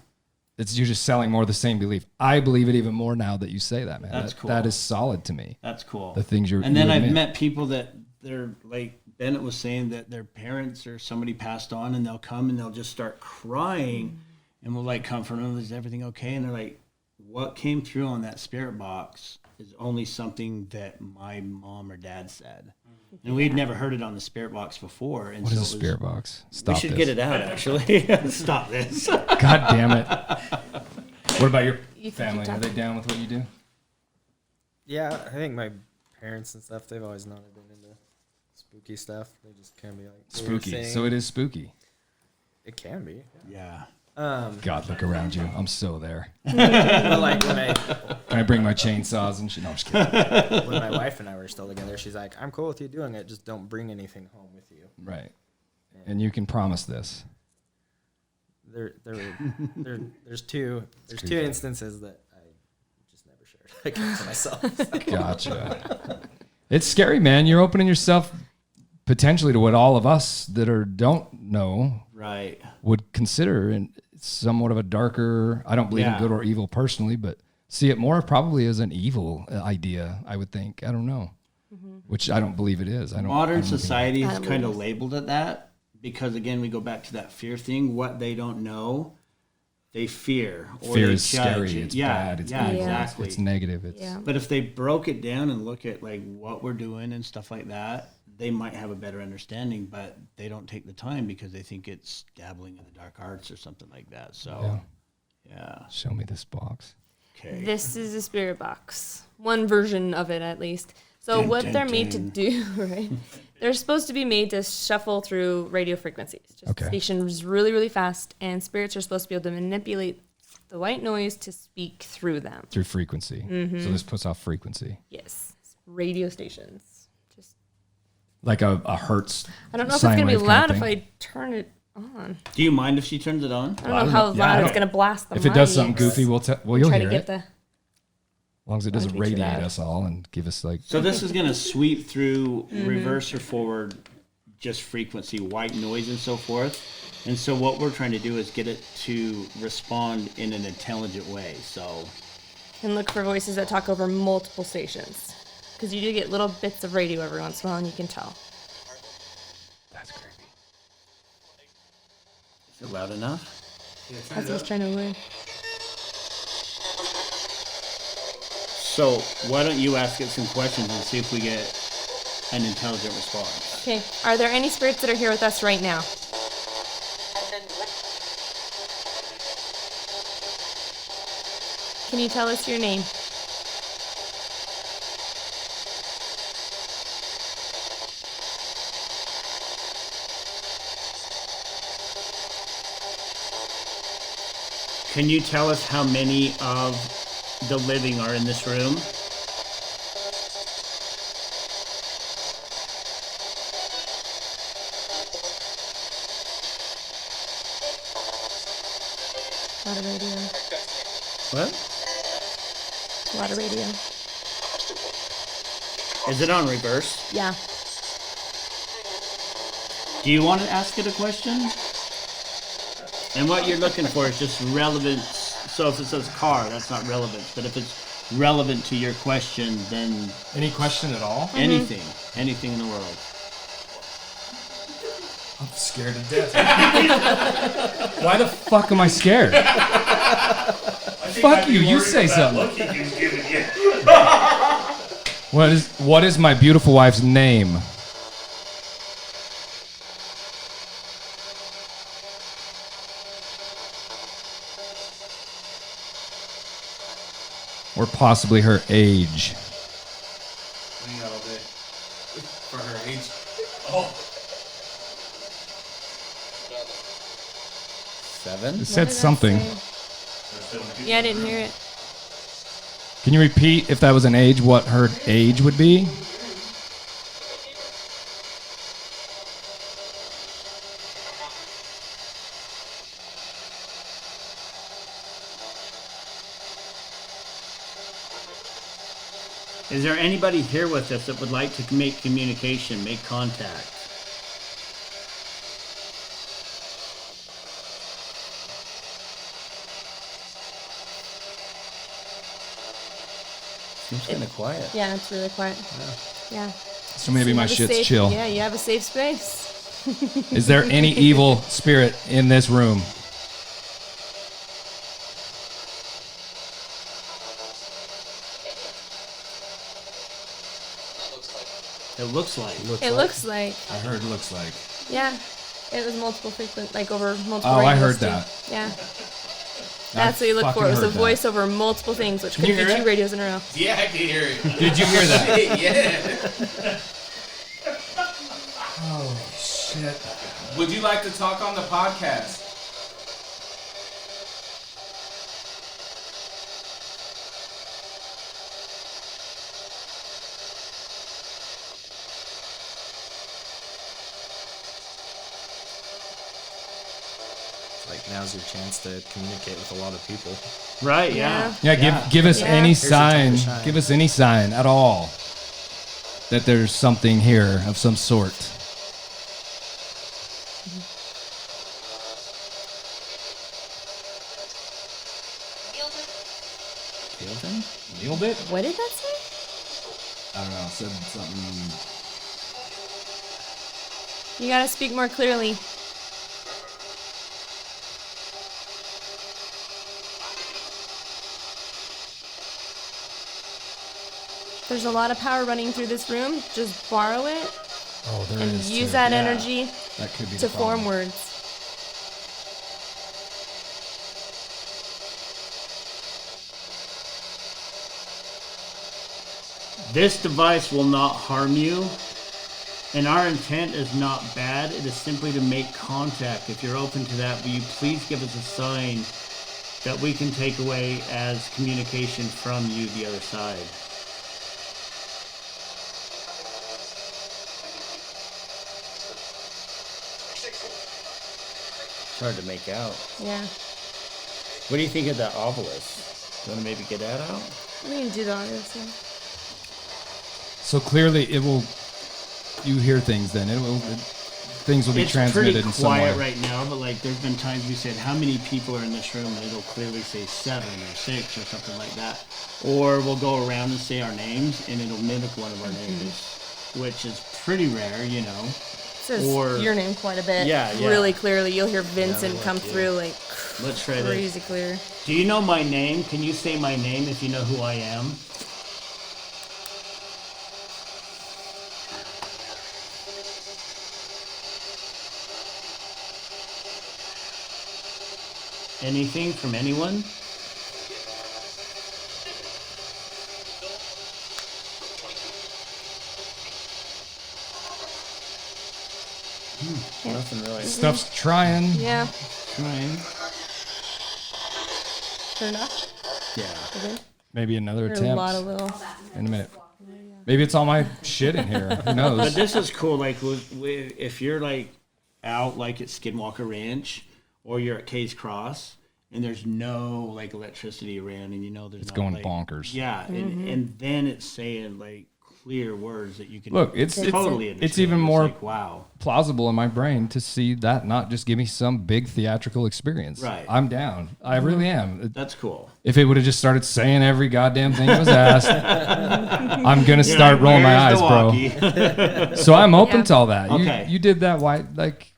It's you're just selling more of the same belief. I believe it even more now that you say that, man. That's That- cool. That is solid to me. That's cool. The things you're. And then you I've admit. met people that they're like Bennett was saying that their parents or somebody passed on, and they'll come and they'll just start crying, and we'll like comfort them. Is everything okay? And they're like, "What came through on that spirit box is only something that my mom or dad said." And we'd never heard it on the spirit box before. And What so is a it was- spirit box? We Stop should this. get it out actually. Stop this. God damn it. What about your You can family? keep Are they down with what you do? Yeah, I think my parents and stuff, they've always not been into spooky stuff. They just kind of be like, "Do your Spooky. thing." So it is spooky. It can be. Yeah. God, look around you. I'm so there. But like Can I bring my chainsaws and shit? No, I'm just kidding. when my wife and I were still together, she's like, "I'm cool with you doing it. Just don't bring anything home with you." Right. And you can promise this. There's two instances that I just never shared. I kept to myself. Gotcha. It's scary, man. You're opening yourself potentially to what all of us that don't know Right. would consider in somewhat of a darker, I don't believe in Yeah. good or evil personally, but see it more probably as an evil idea, I would think. I don't know. Which I don't believe it is. I don't. Modern I don't society I has don't kind believe of it. labeled it that because, again, we go back to that fear thing. What they don't know, they fear. Or Fear they is judge. scary. It's bad. It's yeah, evil. exactly. It's negative. It's Yeah. But if they broke it down and look at like what we're doing and stuff like that, they might have a better understanding. But they don't take the time because they think it's dabbling in the dark arts or something like that. So, yeah. Show me this box. Okay. This is a spirit box. One version of it, at least. So Dun, what dun, they're made to dun. do, right? They're supposed to be made to shuffle through radio frequencies, just Okay. stations really, really fast, and spirits are supposed to be able to manipulate the white noise to speak through them. Through frequency. So this puts off frequency. Yes, radio stations. Just Like a hertz. I don't know if it's sine gonna be wave kind loud of if thing. I turn it on. Do you mind if she turns it on? I don't know how yeah, I loud it's don't- gonna blast the If it does mics. something goofy, well, you'll Try hear to it. get the. As long as it doesn't be too radiate loud. us all and give us like. So this is going to sweep through reverse or forward, just frequency, white noise, and so forth. And so what we're trying to do is get it to respond in an intelligent way. So And look for voices that talk over multiple stations, because you do get little bits of radio every once in a while, and you can tell. That's creepy. is it loud enough? That's what I was trying to avoid. So why don't you ask it some questions and see if we get an intelligent response? Okay, are there any spirits that are here with us right now? Can you tell us your name? Can you tell us how many of the living are in this room? A lot of radio. What? A lot of radio. Is it on reverse? Yeah. Do you want to ask it a question? And what you're looking for is just relevance. So if it says car, that's not relevant. But if it's relevant to your question, then Any question at all? anything in the world. I'm scared to death. Why the fuck am I scared? Fuck you, you say something. Look he was giving you. What is my beautiful wife's name? Or possibly her age. Hang out all day. For her age. Oh, 7? It said something. Yeah, I didn't hear it. Can you repeat if that was an age, what her age would be? Is there anybody here with us that would like to make communication, make contact? Seems kind of quiet. Yeah, it's really quiet. Yeah. So maybe You my have a shit's safe- chill. Yeah, you have a safe space. Is there any evil spirit in this room? It looks like. It looks like, I heard looks like. yeah, it was multiple frequent, like over multiple. Oh, I radios heard too. that. Yeah. That's what you look for. It was a voice over multiple things, which could you be hear 2 it? radios in a row. Yeah, I can hear it. Did you hear that? Yeah. Oh, shit. Would you like to talk on the podcast? Like, now's your chance to communicate with a lot of people. Right, yeah. Yeah, give us Yeah. any Here's the time to sign. shine. Give us any sign at all that there's something here of some sort. Skeleton? Nailed it. What did that say? I don't know. Said something. You gotta speak more clearly. There's a lot of power running through this room. Just borrow it Oh, there and is. use too. that Yeah. energy That could be to the problem. form words. This device will not harm you, and our intent is not bad. It is simply to make contact. If you're open to that, will you please give us a sign that we can take away as communication from you, the other side? It's hard to make out. Yeah. What do you think of that obelisk? You want to maybe get that out? We can do that. This, yeah. So clearly, it will. You hear things then. Things will be It's transmitted pretty in some way. quiet right now, but like there's been times we said how many people are in this room, and it'll clearly say 7 or 6 or something like that. Or we'll go around and say our names, and it'll mimic one of our names, which is pretty rare, you know. It says Or- your name quite a bit. Yeah, yeah. Really clearly. You'll hear Vincent come through like Let's try this. crazy clear. Do you know my name? Can you say my name if you know who I am? Anything from anyone? Nothing really. Stuff's trying. Yeah. Trying. Fair enough. Yeah. Okay. Maybe another There are a lot attempt of little. in a minute. Maybe it's all my shit in here. Who But knows? this is cool. Like, if you're like out, like at Skinwalker Ranch, or you're at Kay's Cross, and there's no like electricity around, and you know there's It's not, going like, bonkers. Yeah, and then it's saying like clear words that you can Look, it's totally it's understand. even more like, wow. plausible in my brain to see that not just give me some big theatrical experience. Right. I'm down. I really am. That's cool. If it would have just started saying every goddamn thing that was asked, I'm gonna start You're rolling my eyes, like, bro. "Where's the walkie?" So I'm open Yeah. to all that. Okay. You did that. Why? Like,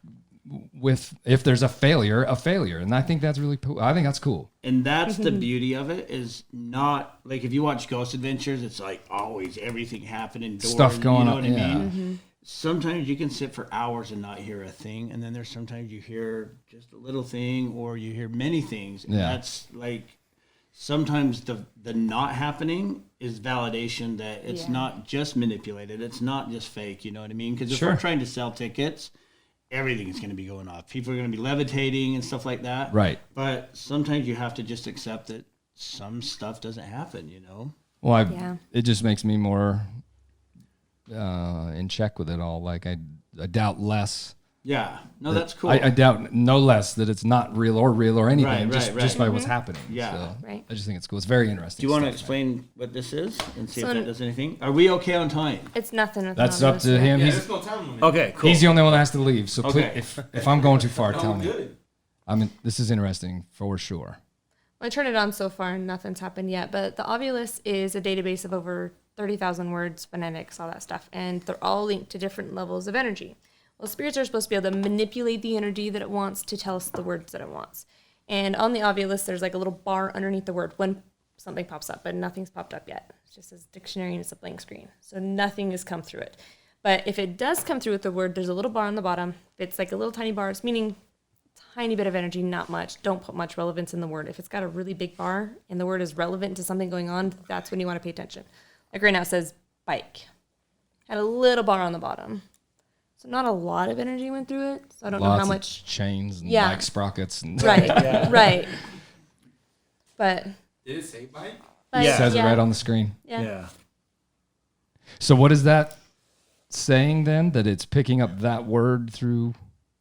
with if there's a failure, and I think that's really cool. I think that's cool. And that's the beauty of it, is not like if you watch Ghost Adventures, it's like always everything happening, doors, Stuff going you know on, what I yeah. mean? Sometimes you can sit for hours and not hear a thing, and then there's sometimes you hear just a little thing, or you hear many things. And Yeah. that's like sometimes the not happening is validation that it's Yeah. not just manipulated, it's not just fake. You know what I mean? Because if Sure. we're trying to sell tickets, everything's going to be going off. People are going to be levitating and stuff like that. Right. But sometimes you have to just accept that some stuff doesn't happen, you know? Well, Yeah. it just makes me more in check with it all. Like I doubt less. Yeah. No, that's cool. I doubt no less that it's not real or anything, Right, just right, just right. by what's happening. Yeah. So Right. I just think it's cool. It's very interesting. Do you want to stuff, explain what this is and see So if that does anything? Are we okay on time? It's nothing. With That's none of up this, to yeah. him. go tell him. Okay, cool. He's the only one that has to leave. So please, Okay. if I'm going too far, tell me. Good. I mean, this is interesting for sure. I turned it on so far and nothing's happened yet, but the Ovulus is a database of over 30,000 words, phonetics, all that stuff, and they're all linked to different levels of energy. Well, spirits are supposed to be able to manipulate the energy that it wants to tell us the words that it wants. And on the Ovulus, there's like a little bar underneath the word when something pops up, but nothing's popped up yet. It just says dictionary and it's a blank screen. So nothing has come through it. But if it does come through with the word, there's a little bar on the bottom. It's like a little tiny bar, it's meaning tiny bit of energy, not much. Don't put much relevance in the word. If it's got a really big bar and the word is relevant to something going on, that's when you want to pay attention. Like right now it says bike. Had a little bar on the bottom. So not a lot of energy went through it. So I don't know Lots how of much. chains and Yeah. bike sprockets and Right, right. But, Did it say bike? but Yeah. says yeah, it right on the screen. yeah. Yeah. So what is that saying then? That it's picking up that word through?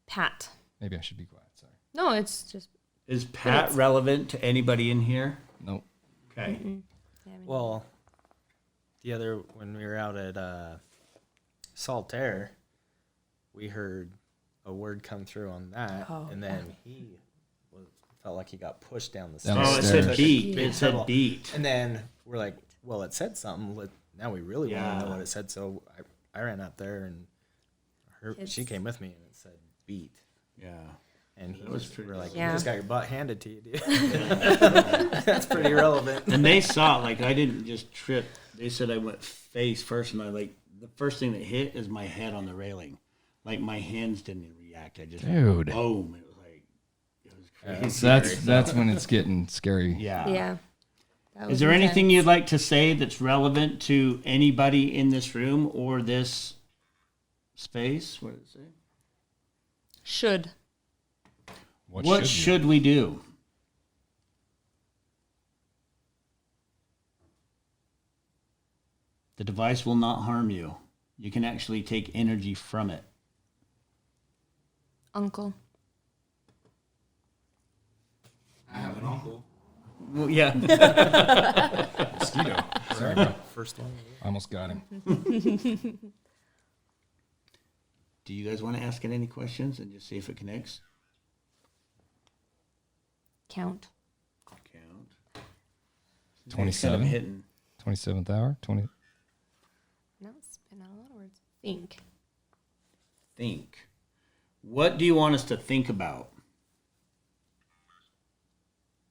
Pat. Maybe I should be quiet. Sorry. No, it's just. Is Pat relevant to anybody in here? Nope. Okay. Well, when we were out at Saltaire, we heard a word come through on that, Oh, and then he felt like he got pushed down the Down stairs. the Oh, it stairs. said beat. Big It said pedal. beat. And then we're like, well, it said something. Now we really want Yeah. to know what it said. So I ran up there, and she came with me, and it said beat. Yeah. And he That was was pretty we're like, Yeah. you just got your butt handed to you, dude. That's pretty relevant. And they saw it. Like, I didn't just trip. They said I went face first, and the first thing that hit is my head on the railing. Like, my hands didn't react. I just Dude. boom. It was like, it was crazy. So that's when it's getting scary. Yeah. Yeah. That Is was there anything intense. you'd like to say that's relevant to anybody in this room or this space? What did it say? Should. What you? should we do? The device will not harm you. You can actually take energy from it. Uncle. I have an uncle. Well, yeah. Mosquito. Sorry, first one. I almost got him. Do you guys want to ask it any questions and just see if it connects? Count. Count. 27. Hitting. 27th hour. 20. No, spin out a lot of words. Think. Think. What do you want us to think about?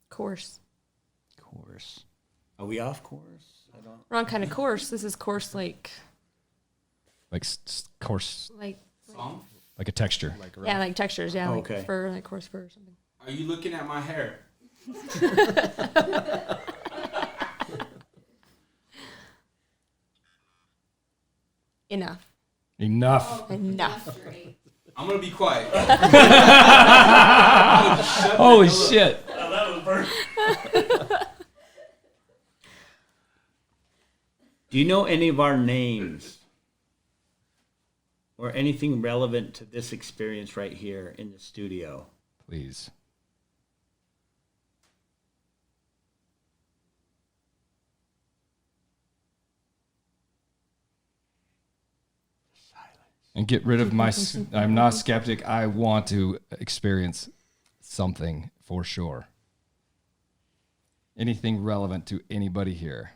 Course. Course. Are we off course? I don't. Wrong kind of course. This is course like Like course, Song? like a texture. Like yeah, like textures. Yeah, like Okay. fur, like coarse fur or something. Are you looking at my hair? Enough. Enough. Enough. I'm gonna be quiet. Holy shit. That was perfect. Do you know any of our names? Or anything relevant to this experience right here in the studio? Please. And get rid of my. I'm not skeptic. I want to experience something for sure. Anything relevant to anybody here?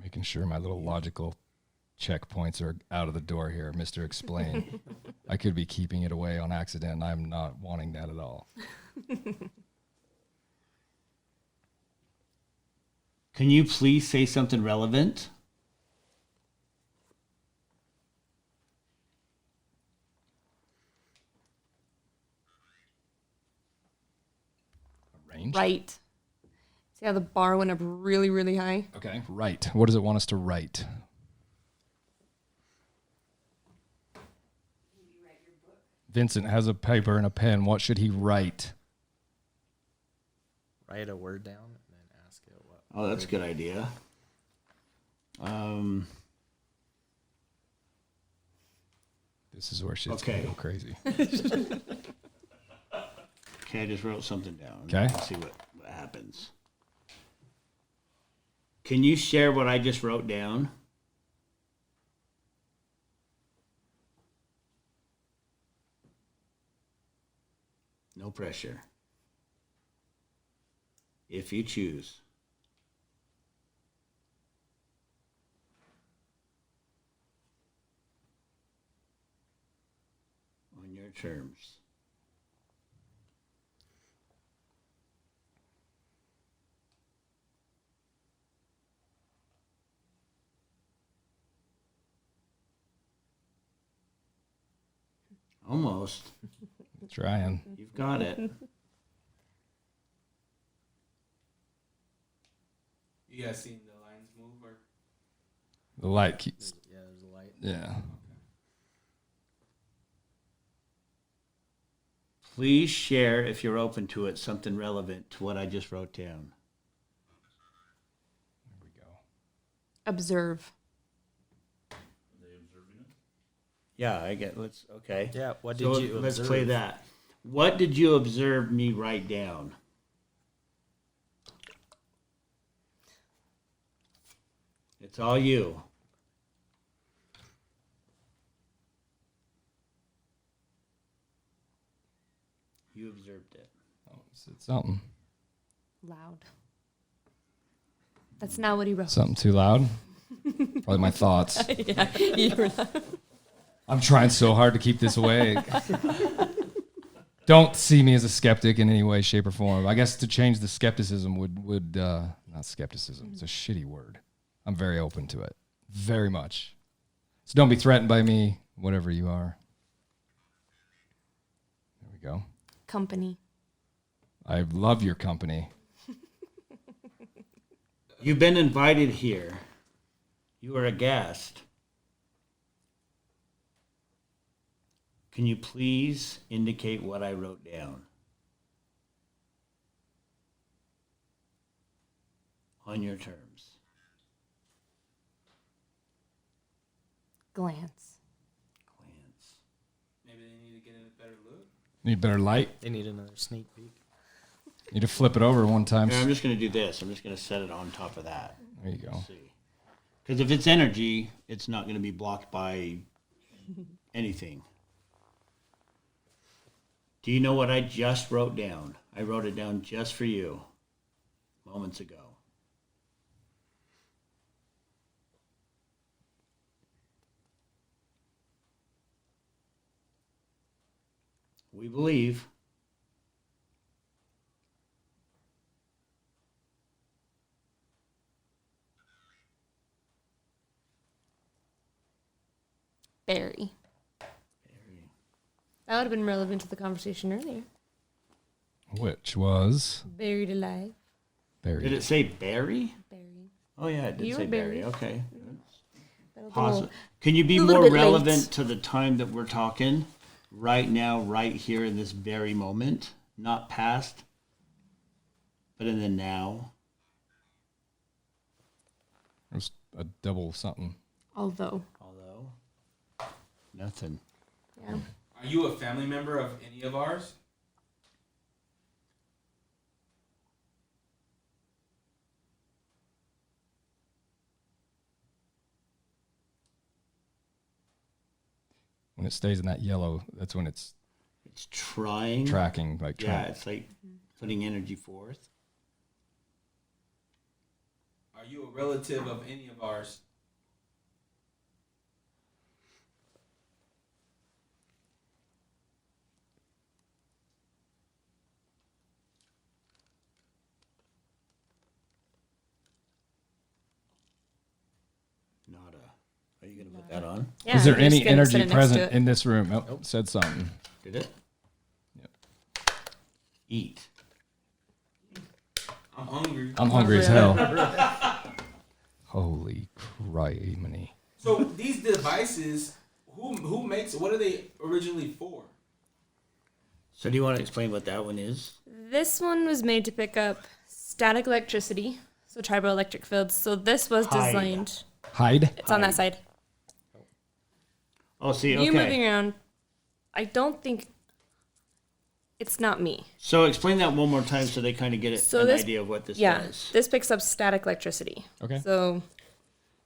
Making sure my little logical checkpoints are out of the door here, Mr. Explain. I could be keeping it away on accident, and I'm not wanting that at all. Can you please say something relevant? Range? Right. See how the bar went up really, really high? Okay, right. What does it want us to write? Vincent has a paper and a pen. What should he write? Write a word down and then ask it what. Oh, that's a good idea. This is where shit's Okay. gonna go crazy. Okay, I just wrote something down. Okay. Let's see what happens. Can you share what I just wrote down? No pressure. If you choose. On your terms. Almost. Trying. You've got it. You guys seen the lines move or? The light keeps. Yeah, there's a light. Yeah. Please share, if you're open to it, something relevant to what I just wrote down. There we go. Observe. Yeah, I get. Let's okay. Yeah, what did So you let's observe? play that. What did you observe me write down? It's all you. You observed it. It's something. Loud. That's not what he wrote. Something too loud. Probably my thoughts. Yeah, you were not. I'm trying so hard to keep this away. Don't see me as a skeptic in any way, shape, or form. I guess to change the skepticism would not skepticism. It's a shitty word. I'm very open to it, very much. So don't be threatened by me, whatever you are. There we go. Company. I love your company. You've been invited here. You are a guest. Can you please indicate what I wrote down? On your terms. Glance. Glance. Maybe they need to get a better look. Need better light. They need another sneak peek. Need to flip it over one time. Here, I'm just going to do this. I'm just going to set it on top of that. There you go. Because if it's energy, it's not going to be blocked by anything. Do you know what I just wrote down? I wrote it down just for you moments ago. We believe Barry. That would have been relevant to the conversation earlier. Which was Buried alive. buried. Did it say Barry? Barry. Oh, yeah, it did You say were Barry. Barry. Okay. That was a Possible. little- Can you be a little more bit late. relevant to the time that we're talking right now, right here in this very moment? Not past, but in the now. It was a double something. Although. Although, nothing. Yeah. Are you a family member of any of ours? When it stays in that yellow, that's when it's It's trying. tracking. Like Yeah, it's like putting energy forth. Are you a relative of any of ours? Nada. Are you going to put that on? Yeah, Is there you're just any gonna sit energy it next to present it. in this room? Oh, said something. Did it? Yep. Eat. I'm hungry. I'm hungry as hell. Holy criminy. So these devices, who makes? What are they originally for? So do you want to explain what that one is? This one was made to pick up static electricity, so triboelectric fields. So this was Hide. designed. Hide? It's on that side. Oh, see, okay. You moving around. I don't think. It's not me. So explain that one more time so they kind of get So an this- idea of what this Yeah, does. this picks up static electricity. Okay. So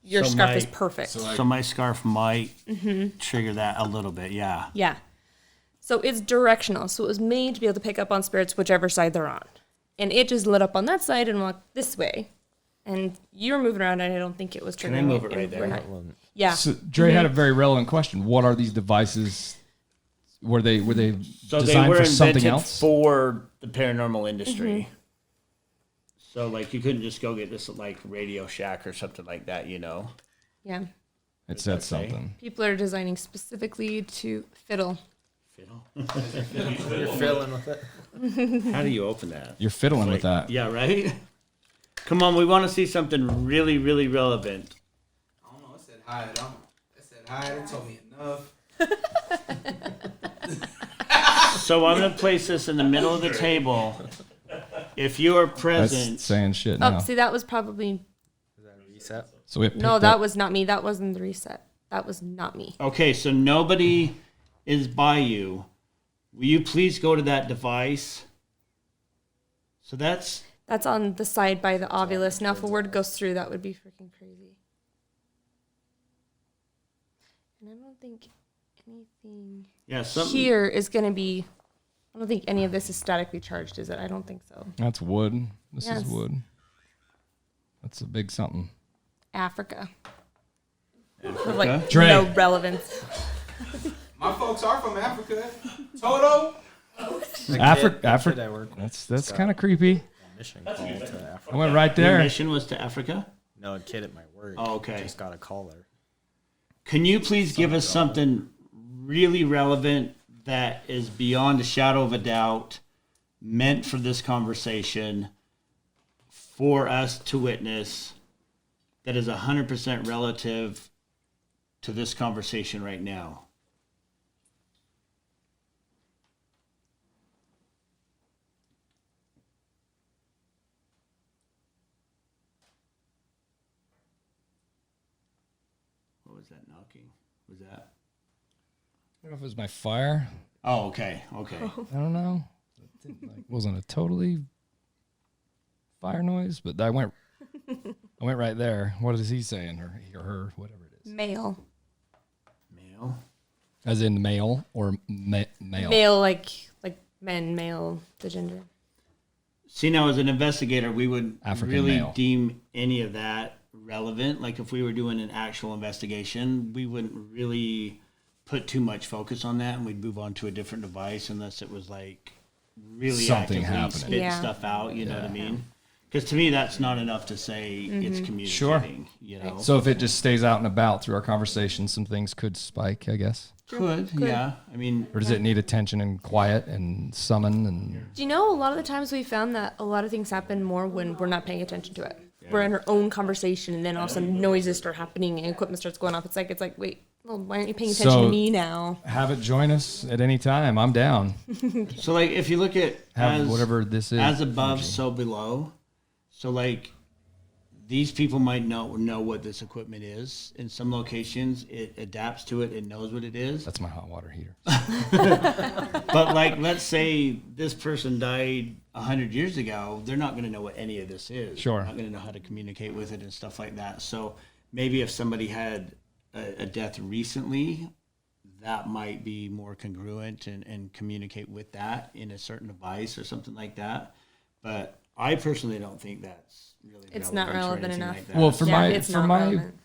your So scarf my- is perfect. So my scarf might trigger that a little bit, yeah. Yeah. So it's directional. So it was made to be able to pick up on spirits whichever side they're on. And it just lit up on that side and walked this way. And you were moving around and I don't think it was triggering. Can I move it and right we're there? not- yeah. So Dre had a very relevant question. What are these devices? Were they So they designed were for something invented else? for the paranormal industry. So like you couldn't just go get this at like Radio Shack or something like that, you know. Yeah. It said that say? something. People are designing specifically to fiddle. Fiddle. You're filling with it. How do you open that? You're fiddling Like, with that. Yeah, right? Come on, we want to see something really, really relevant. I don't know. It said hide. It said hide. It told me enough. So I'm going to place this in the middle of the table. If you are That's present, saying shit Oh, now. see, that was probably. Is that a reset? So it No, picked that up- was not me. That wasn't the reset. That was not me. okay, so nobody is by you. Will you please go to that device? So that's That's on the side by the ovulus. Now, if a word goes through, that would be freaking crazy. And I don't think anything Yeah, something. here is going to be. I don't think any of this is statically charged, is it? I don't think so. That's wood. This Yes. is wood. That's a big something. Africa. Africa? Like Dre. no relevance. My folks are from Africa. Toto. Africa. I work with That's kind of creepy. a mission call to Africa. I went right Your there. mission was to Africa? No, a kid at my work. Oh, okay. Just got a caller. Can you please give us something really relevant that is beyond a shadow of a doubt, meant for this conversation, for us to witness, that is 100% relative to this conversation right now? What was that knocking? Was that? I don't know if it was my fire. Oh, okay. Okay. I don't know. It wasn't a totally fire noise, but I went right there. What is he saying, or he or her, whatever it is? Male. Male. As in male or male? Male, like men. Male, the gender. See, now as an investigator, we would African really male. deem any of that relevant. Like if we were doing an actual investigation, we wouldn't really put too much focus on that, and we'd move on to a different device unless it was like really Something actively happening. spitting Yeah. stuff out. You know what I mean? Because to me, that's not enough to say it's communicating. You know, So if it just stays out and about through our conversation, some things could spike, I guess. could yeah. I mean, Or does it need attention and quiet and summon and Do you know a lot of the times we found that a lot of things happen more when we're not paying attention to it. We're in our own conversation, and then all of a sudden noises start happening and equipment starts going off. It's like wait, well, why aren't you paying attention So- to me now? have it join us at any time? I'm down. so like if you look at Have whatever this is. as above, so below. So like these people might know what this equipment is. In some locations, it adapts to it. It knows what it is. That's my hot water heater. But like, let's say this person died 100 years ago, they're not going to know what any of this is. Sure. They're not going to know how to communicate with it and stuff like that. So maybe if somebody had a death recently, that might be more congruent and communicate with that in a certain device or something like that. But I personally don't think that's really It's not or relevant anything enough. like that. Well, for it's not my relevant.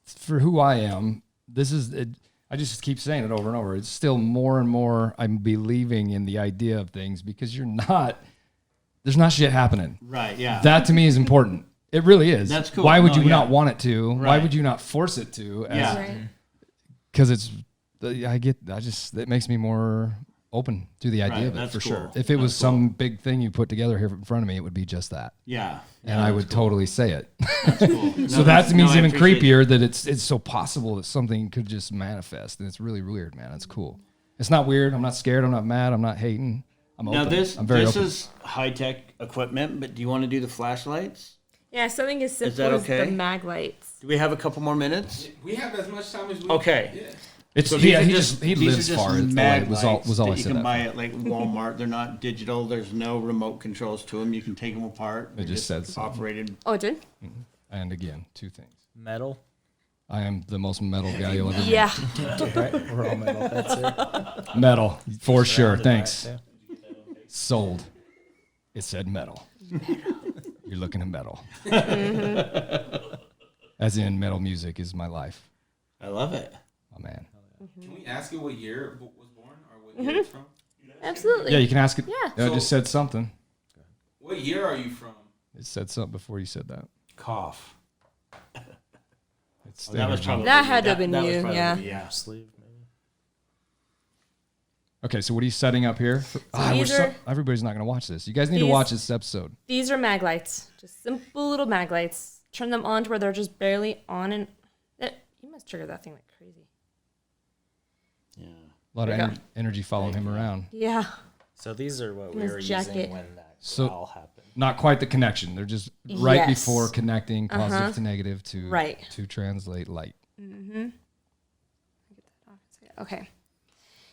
for who I am, this is it, I just keep saying it over and over. It's still more and more I'm believing in the idea of things because there's not shit happening. Right, yeah. That to me is important. It really is. That's cool. Why would No, you yeah. not want it to? Why Right. would you not force it to? Yeah. Right. Because it makes me more open to the idea Right, of it that's for cool. sure. If it was That's some big thing you put together here in front of me, it would be just that. Yeah. And I would totally say it. Cool. So that to me is I even appreciate it. creepier that it's so possible that something could just manifest. And it's really weird, man. It's cool. It's not weird. I'm not scared. I'm not mad. I'm not hating. I'm Now open. this I'm very open. is high tech equipment, but do you want to do the flashlights? Yeah, something as simple that as okay? the mag lights. Do we have a couple more minutes? We have as much time as we. Okay. Yeah. It's So yeah. these He are lives just far. mag Was all lights I that you said. can That buy for. at like Walmart. They're not digital. There's no remote controls to them. You can take them apart. They're just said so. operated. Oh, it did? And again, two things. Metal. I am the most metal guy you'll ever meet. Yeah. Right? We're all metal. That's it. Metal for sure. Surrounded by Thanks. it, Sold. It said metal. You're looking at metal. As in, metal music is my life. I love it. Oh man. Can we ask you what year it was born or what year it's from? Absolutely. Yeah, you can ask it. Yeah. I just said something. What year are you from? It said something before you said that. Cough. It's That was probably That had to have that been was you, probably yeah. me, yeah. Sleeve, maybe. Okay, so what are you setting up here? these are- Everybody's not going to watch this. You guys need to These- watch this episode. These are mag lights. Just simple little mag lights. Turn them on to where they're just barely on and you must trigger that thing like crazy. Yeah. A lot of There you energy following him around. Yeah. So these are what In we his were jacket. using when that So- growl happened. Not quite the connection. They're just right Yes. before connecting positive to negative to Right. to translate light. Okay.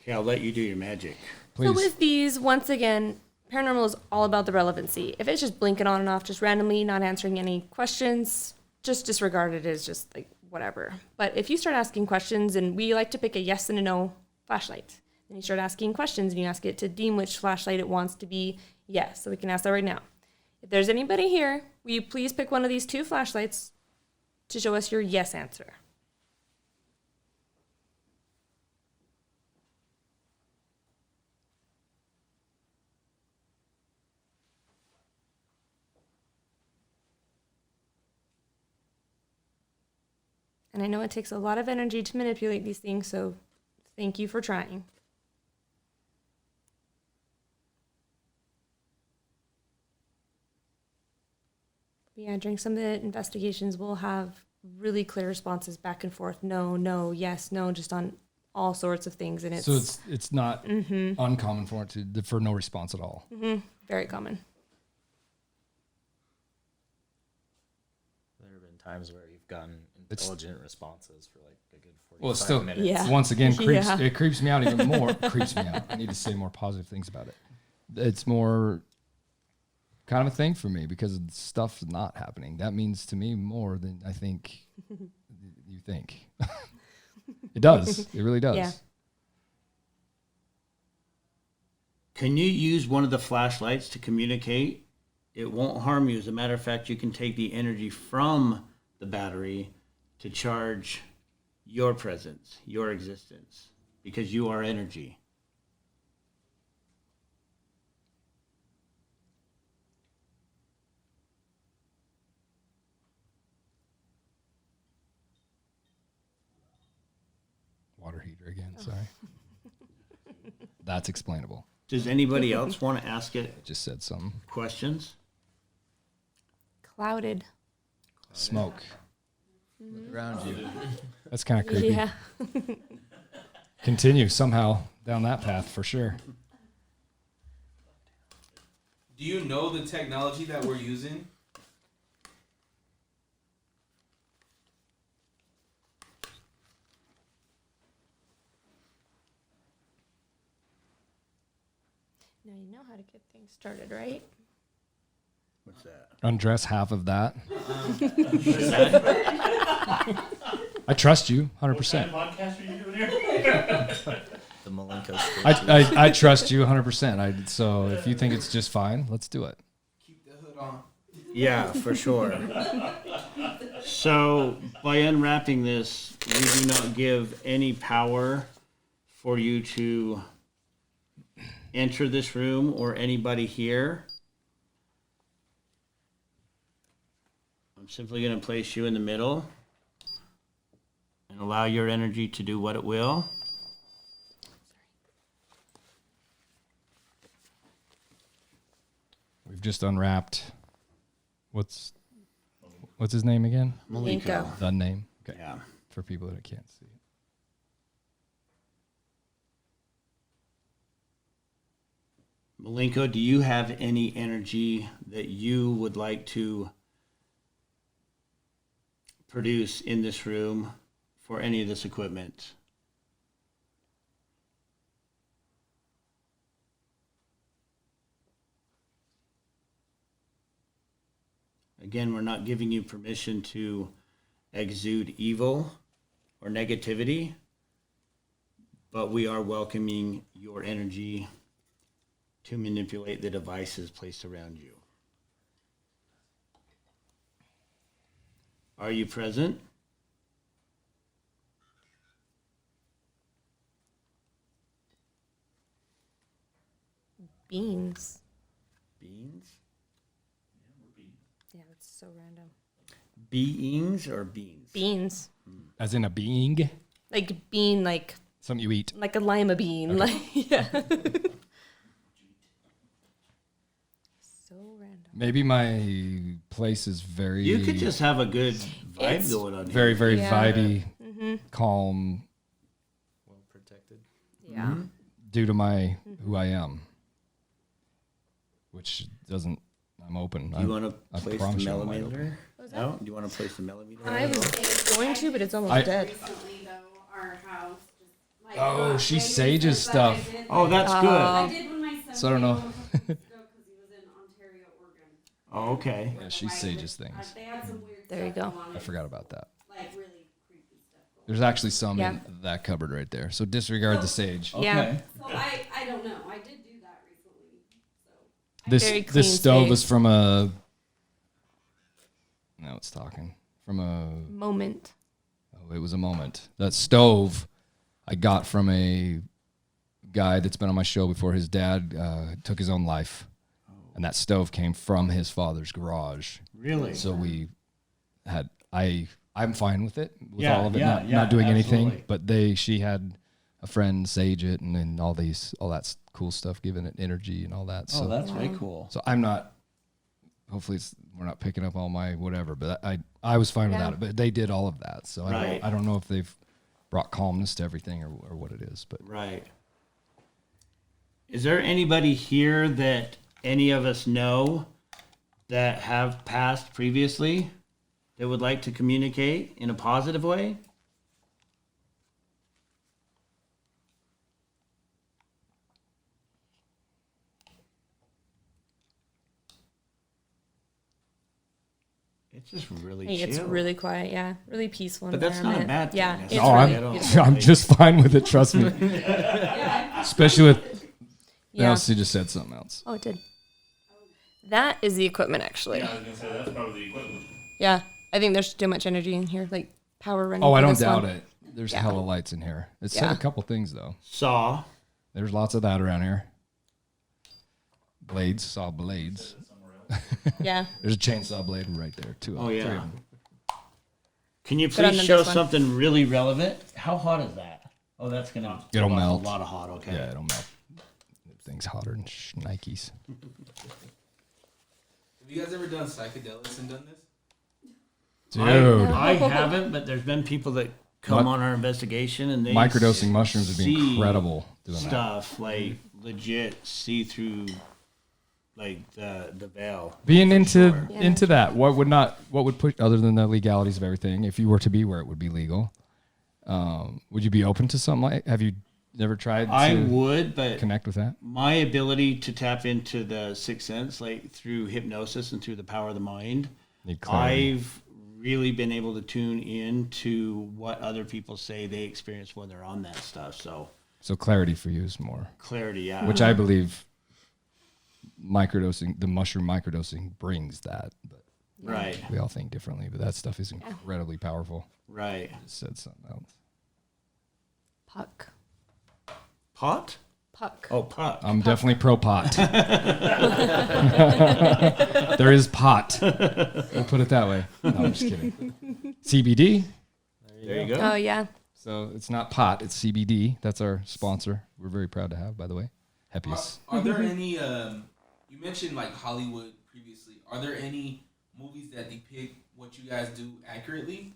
Okay, I'll let you do your magic. Please. So with these, once again, paranormal is all about the relevancy. If it's just blinking on and off, just randomly, not answering any questions, just disregard it as just like whatever. But if you start asking questions, and we like to pick a yes and a no flashlight, and you start asking questions and you ask it to deem which flashlight it wants to be yes. So we can ask that right now. If there's anybody here, will you please pick one of these 2 flashlights to show us your yes answer? And I know it takes a lot of energy to manipulate these things, so thank you for trying. Yeah, during some of the investigations, we'll have really clear responses back and forth. No, no, yes, no, just on all sorts of things. And So it's not uncommon for it for no response at all. very common. There have been times where you've gotten intelligent responses for like a good 45 Well, it's still, minutes. Yeah. once again, Yeah. it creeps me out even more. Creeps me out. I need to say more positive things about it. It's more kind of a thing for me because stuff's not happening. That means to me more than I think you think. It does. It really does. Yeah. Can you use one of the flashlights to communicate? It won't harm you. As a matter of fact, you can take the energy from the battery to charge your presence, your existence, because you are energy. Water heater again. Sorry. That's explainable. Does anybody else want to ask it I just said something. questions? Clouded. Smoke. Look around you. That's kind of creepy. Yeah. Continue somehow down that path for sure. Do you know the technology that we're using? Now you know how to get things started, right? What's that? Undress half of that. I trust you 100%. Podcast are you doing here? The Malenko straight I trust you 100%. So if you think it's just fine, let's do it. Keep the hood on. Yeah, for sure. So, by unwrapping this, we do not give any power for you to enter this room or anybody here. I'm simply going to place you in the middle and allow your energy to do what it will. We've just unwrapped. What's his name again? Malenko. The name. Okay. Yeah. For people that can't see. Malenko, do you have any energy that you would like to produce in this room for any of this equipment? Again, we're not giving you permission to exude evil or negativity, but we are welcoming your energy to manipulate the devices placed around you. Are you present? Beans. Beans? Yeah, that's so random. Beings or beans? Beans. As in a being? Like bean, like Something you eat. a lima bean. Okay. Like yeah. So random. Maybe my place is very You could just have a good vibe It's going on here. very, very Yeah. vibey, calm well protected. Yeah. due to my who I am. Which doesn't I'm open. Do you want to I place the promise you I'm wide open. millimeter? No? Do you want to place the millimeter? I was going to, but it's almost I- dead. Recently, though, our house just like Oh, got she raised sages and stuff. stuff. I did, Oh, that's I good. did when my son So I don't know. because he was in Ontario, Oregon. Oh, okay. Yeah, she sages things. They had some weird There you stuff go. going on. I forgot about that. Like really There's actually some Yeah. in that cupboard right there. So disregard the sage. Yeah. Okay. So I don't know. I did do that recently. So Very This clean stove is space. from a. Now it's talking from a. Moment. Oh, it was a moment. That stove I got from a guy that's been on my show before. His dad took his own life, and that stove came from his father's garage. Really? So we had I'm fine with it, with Yeah, all of it, yeah, not doing absolutely. anything. But she had a friend sage it and all that cool stuff, giving it energy and all that. So Oh, that's way cool. so I'm not. Hopefully, we're not picking up all my whatever. But I was fine Yeah. without it. But they did all of that. So Right. I don't know if they've brought calmness to everything or what it is. But Right. Is there anybody here that any of us know that have passed previously that would like to communicate in a positive way? It's just really I think chill. it's really quiet. Yeah. Really peaceful. But that's not a environment. bad thing. Yeah. That's It's oh, really- really I don't- beautiful. I'm just fine with it. Trust me. Especially with. Yeah. No, she just said something else. Oh, it did. That is the equipment, actually. Yeah, I was gonna say that's probably the equipment. Yeah. I think there's too much energy in here, like power running. Oh, I through don't this doubt one. it. There's Yeah. hella lights in here. It said Yeah. a couple things though. Saw. There's lots of that around here. Blades, saw blades. Yeah. There's a chainsaw blade right there too. Oh, yeah. 3 of 'em. Can you Put on please the show next one. something really relevant? How hot is that? Oh, that's gonna It'll give off melt. A lot of hot. Okay. Yeah, it'll melt. Thing's hotter than Nikes. Have you guys ever done psychedelics and done this? Dude, I haven't, but there's been people that come What? on our investigation and they microdosing mushrooms would be see incredible doing that. stuff like legit see through like the veil. Being into sure. Yeah. into that, what would push other than the legalities of everything? If you were to be where it would be legal, would you be open to something like? Have you never tried I to would, but connect with that? my ability to tap into the sixth sense, like through hypnosis and through the power of the mind, Need clarity. I've really been able to tune in to what other people say they experience when they're on that stuff. So So clarity for you is more, clarity, yeah. which I believe microdosing, the mushroom microdosing brings that. But right, we all think differently. But that stuff is incredibly powerful. right. Just said something else. Puck. Pot? Puck. Oh, pot. I'm definitely pro pot. There is pot. We'll put it that way. No, I'm just kidding. CBD. there you go. Oh, yeah. So it's not pot, it's CBD. That's our sponsor. We're very proud to have, by the way. Happiest. Are there any? You mentioned like Hollywood previously. Are there any movies that depict what you guys do accurately?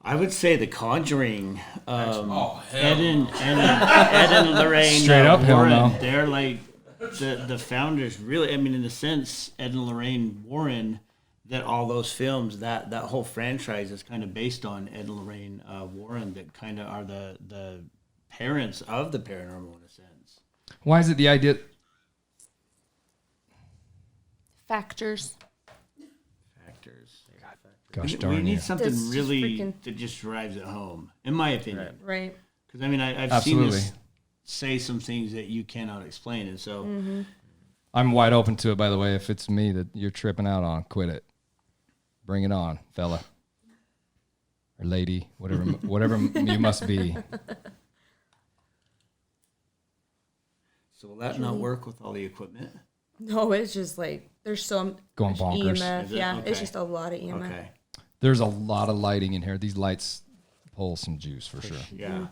I would say The Conjuring. Oh, hell Ed and Lorraine. Straight up, hell Warren, no. They're like the founders. Really, I mean, in a sense, Ed and Lorraine Warren. That all those films, that whole franchise is kind of based on Ed and Lorraine Warren. That kind of are the parents of the paranormal in a sense. Why is it the idea? Factors. Factors. Gosh We darn you. need something That's just really freaking- that just drives it home, in my opinion. Right. Because I mean, I've Absolutely. seen this say some things that you cannot explain, and so I'm wide open to it, by the way. If it's me that you're tripping out on, quit it. Bring it on, fella. Or lady, whatever you must be. so will that not work with all the equipment? No, it's just like there's so Going much bonkers. EMF. Is it? Yeah, Okay. it's just a lot of EMF. Okay. There's a lot of lighting in here. These lights pull some juice for sure. Yeah.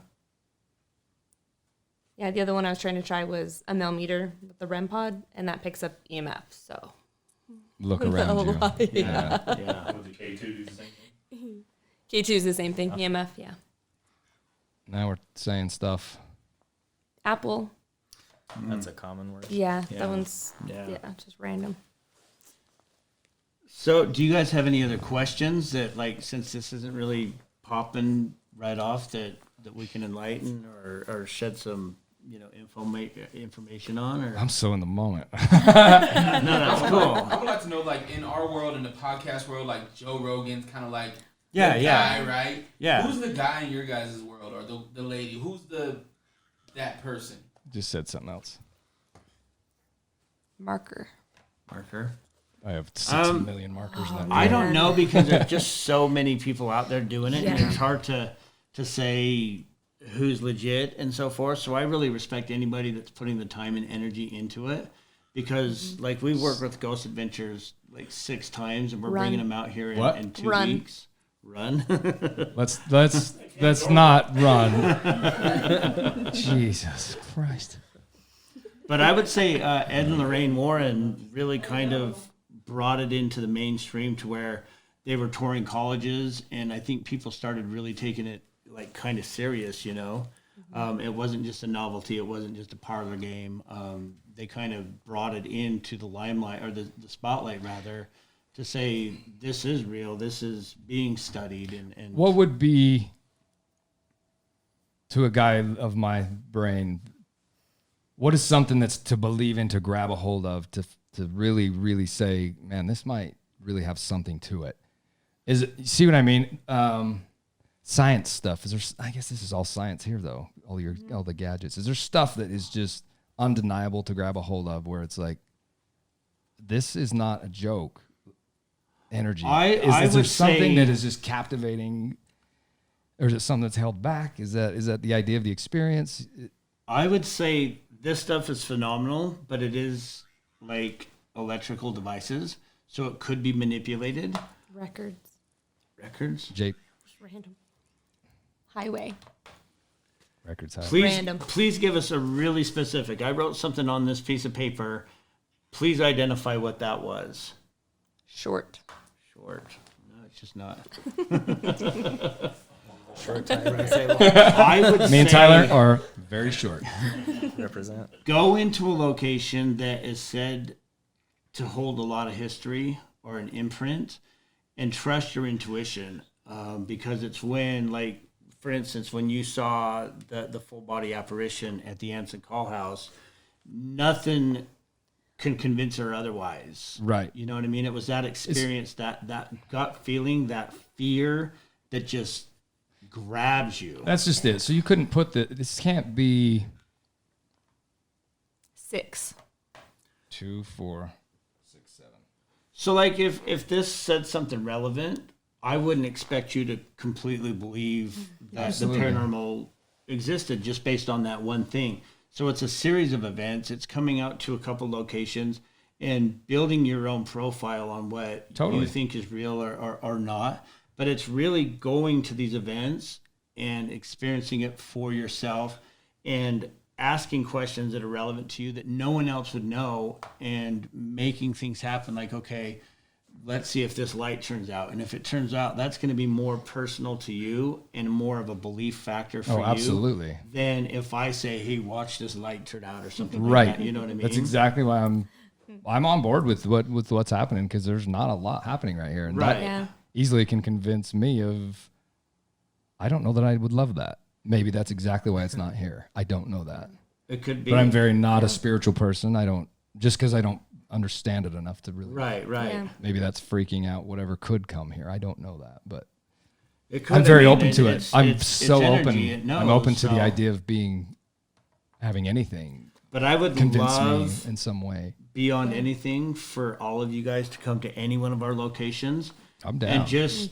Yeah, the other one I was trying to try was a millimeter with the REM pod, and that picks up EMF. So Look A around you. lot, Yeah. Yeah. Would the K2 do the same thing? K2 is the same thing. EMF, yeah. Now we're saying stuff. Apple, That's a common word. yeah, Yeah. that one's Yeah. just random. So, do you guys have any other questions that, like, since this isn't really popping right off, that we can enlighten or shed some, information on? Or I'm so in the moment. no, that's cool. I would like to know, like in our world, in the podcast world, like Joe Rogan's kind of like Yeah, the yeah. guy, right? Yeah. Who's the guy in your guys' world, or the lady? Who's that person? Just said something else. Marker. Marker. I have 6 million markers in that. I drawer. don't know because there's just so many people out there doing it, and Yeah. it's hard to say who's legit and so forth. So I really respect anybody that's putting the time and energy into it, because like we worked with Ghost Adventures like 6 times, and we're Run. bringing them out here What? in 2 Run. weeks. Run. Let's not run. Jesus Christ. But I would say Ed and Lorraine Warren really kind of brought it into the mainstream to where they were touring colleges, and I think people started really taking it like kind of serious, you know. It wasn't just a novelty. It wasn't just a parlor game. They kind of brought it into the limelight, or the spotlight rather, to say this is real. This is being studied. And What would be, to a guy of my brain, what is something that's to believe in, to grab a hold of, to really, really say, man, this might really have something to it? Is it, you see what I mean? Science stuff. Is there? I guess this is all science here, though. All the gadgets. Is there stuff that is just undeniable to grab a hold of, where it's like, this is not a joke? Energy. Is there would something say- that is just captivating, or is it something that's held back? Is that the idea of the experience? I would say this stuff is phenomenal, but it is like electrical devices, so it could be manipulated. Records. Records. Jake, Random. Highway. records high. Random. Please give us a really specific. I wrote something on this piece of paper. Please identify what that was. Short. Short. No, it's just not. Short time when I say long, I would Me and say Tyler are very short. represent. go into a location that is said to hold a lot of history or an imprint, and trust your intuition, because it's when, like, for instance, when you saw the full body apparition at the Anson Call House, nothing can convince her otherwise. Right. You know what I mean? It was that experience, that gut feeling, that fear that just grabs you. That's just it. So you couldn't put this can't be 6. 2, 4, 6, 7. So, like, if this said something relevant, I wouldn't expect you to completely believe that Absolutely. the paranormal existed just based on that one thing. So it's a series of events. It's coming out to a couple locations and building your own profile on what Totally. you think is real or not. But it's really going to these events and experiencing it for yourself and asking questions that are relevant to you that no one else would know, and making things happen. Like, okay, let's see if this light turns out. And if it turns out, that's going to be more personal to you and more of a belief factor for Oh, you absolutely. than if I say, hey, watch this light turn out or something Right. like that. You know what I mean? That's exactly why I'm on board with what's happening, because there's not a lot happening right here. And Right. that Yeah. easily can convince me of, I don't know that I would love that. Maybe that's exactly why it's not here. I don't know that. It could be. But I'm very not a spiritual person. I don't, just because I don't understand it enough to really. Right. Yeah. Maybe that's freaking out whatever could come here. I don't know that, but It could I'm have very been. open to it. It's- I'm it's so energy. It open. knows, I'm open to the so- idea of having anything But I would convince love, me in some way. beyond anything, for all of you guys to come to any one of our locations I'm down. and just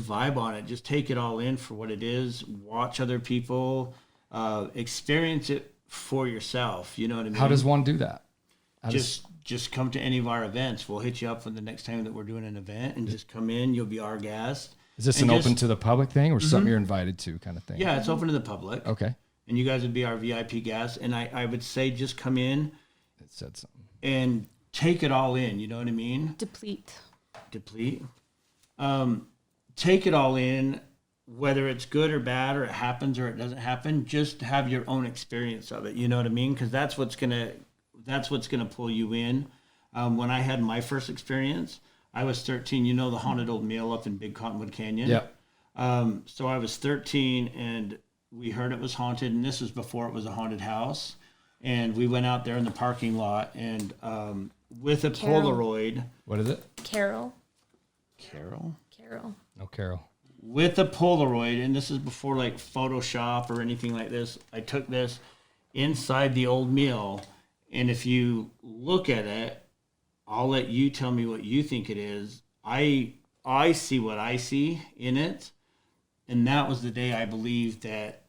vibe on it. Just take it all in for what it is. Watch other people, experience it for yourself. You know what I mean? How does one do that? How does- just come to any of our events. We'll hit you up for the next time that we're doing an event, and just come in. You'll be our guest. is this and an just- open to the public thing, or something you're invited to kind of thing? Yeah, it's open to the public. Okay. And you guys would be our VIP guests. And I would say just come in It said something. and take it all in. You know what I mean? Deplete. Deplete. Take it all in, whether it's good or bad, or it happens or it doesn't happen. Just have your own experience of it. You know what I mean? Because that's what's gonna pull you in. When I had my first experience, I was 13. You know the haunted old mill up in Big Cottonwood Canyon. Yeah. So I was 13, and we heard it was haunted, and this was before it was a haunted house. And we went out there in the parking lot, and with a Carol. Polaroid. What is it? Carol. Carol? Carol. No, Carol. with a Polaroid, and this is before like Photoshop or anything like this. I took this inside the old mill, and if you look at it, I'll let you tell me what you think it is. I see what I see in it, and that was the day I believed that.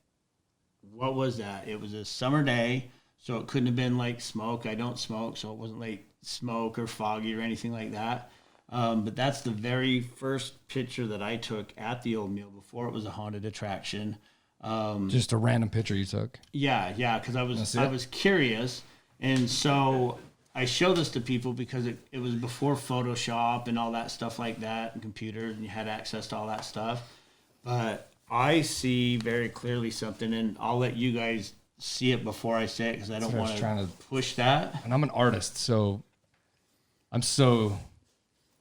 What was that? It was a summer day, so it couldn't have been like smoke. I don't smoke, so it wasn't like smoke or foggy or anything like that. But that's the very first picture that I took at the old mill before it was a haunted attraction. Just a random picture you took. Yeah, because I was curious, and so I show this to people because it was before Photoshop and all that stuff like that, and computers, and you had access to all that stuff. But I see very clearly something, and I'll let you guys see it before I say it because I don't want to push that. And I'm an artist, so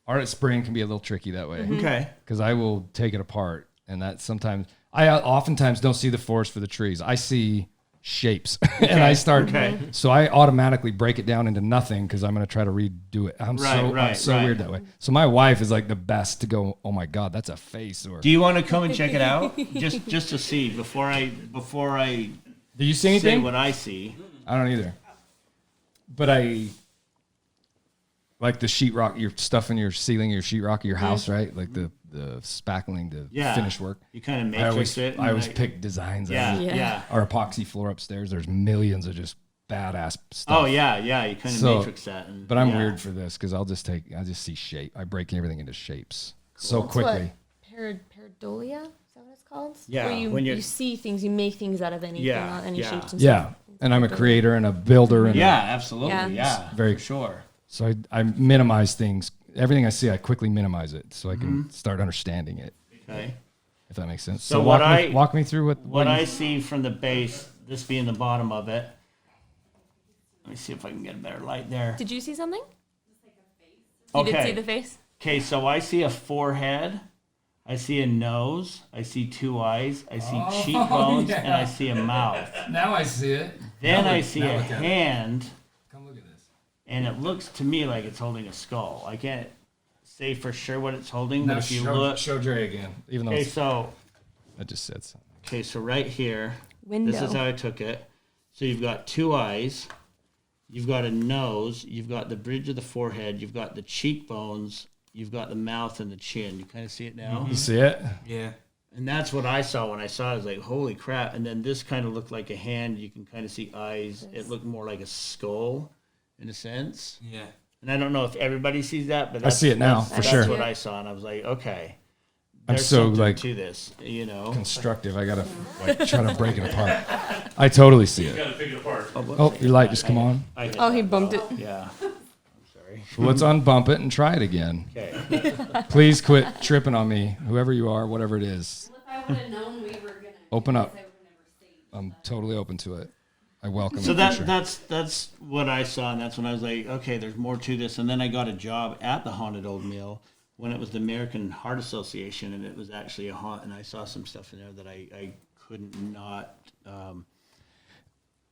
artist brain can be a little tricky that way. Okay. Because I will take it apart, and that sometimes I oftentimes don't see the forest for the trees. I see shapes, and I start. Okay. So I automatically break it down into nothing because I'm going to try to redo it. I'm so weird that way. So my wife is like the best to go, oh my God, that's a face. Or Do you want to come and check it out just to see before I do you see say anything? what I see? I don't either. But I like the sheetrock, your stuff in your ceiling, your sheetrock of your house, right? Like the spackling to finish work. You kind of matrix it. I always pick designs. Yeah. Our epoxy floor upstairs, there's millions of just badass stuff. Oh yeah. You kind of matrix that. But I'm weird for this because I just see shape. I break everything into shapes so quickly. Pareidolia? Is that what it's called? Yeah, Where when you see things, you make things out of anything, not any shapes and Yeah. stuff. And I'm a creator and a builder. And absolutely. Yeah. Yeah, very for sure. So I minimize things. Everything I see, I quickly minimize it so I can start understanding it. Okay. If that makes sense. So walk me through what I see from the base, this being the bottom of it. Let me see if I can get a better light there. Did you see something? Okay. You did see the face? Okay, so I see a forehead, I see a nose, I see two eyes, I see cheekbones, and I see a mouth. Now I see it. Then I see a hand, Come look at this. and it looks to me like it's holding a skull. I can't say for sure what it's holding, but if you look... show Dre again. Even though Okay, so I just said something. Okay, so right here, Window. this is how I took it. So you've got two eyes, you've got a nose, you've got the bridge of the forehead, you've got the cheekbones, you've got the mouth and the chin. You kind of see it now? You see it? Yeah. And that's what I saw when I saw it. I was like, holy crap. And then this kind of looked like a hand. You can kind of see eyes. It looked more like a skull in a sense. Yeah. And I don't know if everybody sees that, but I see it now, that's for sure. That's what I saw. And I was like, okay. I'm There's so something like to this, you know. constructive. I gotta try to break it apart. I totally see You it. gotta pick it apart. Oh, your light just come on. I hit Oh, he that bumped well. it. Yeah. I'm sorry. So let's unbump it and try it again. Okay. Please quit tripping on me, whoever you are, whatever it is. Well, if I would have known we were gonna Open do up. this, I would've never stayed. I'm totally open to it. I welcome So it. for sure. that's what I saw, and that's when I was like, okay, there's more to this. And then I got a job at the Haunted Old Mill when it was the American Heart Association, and it was actually a haunt. And I saw some stuff in there that I couldn't not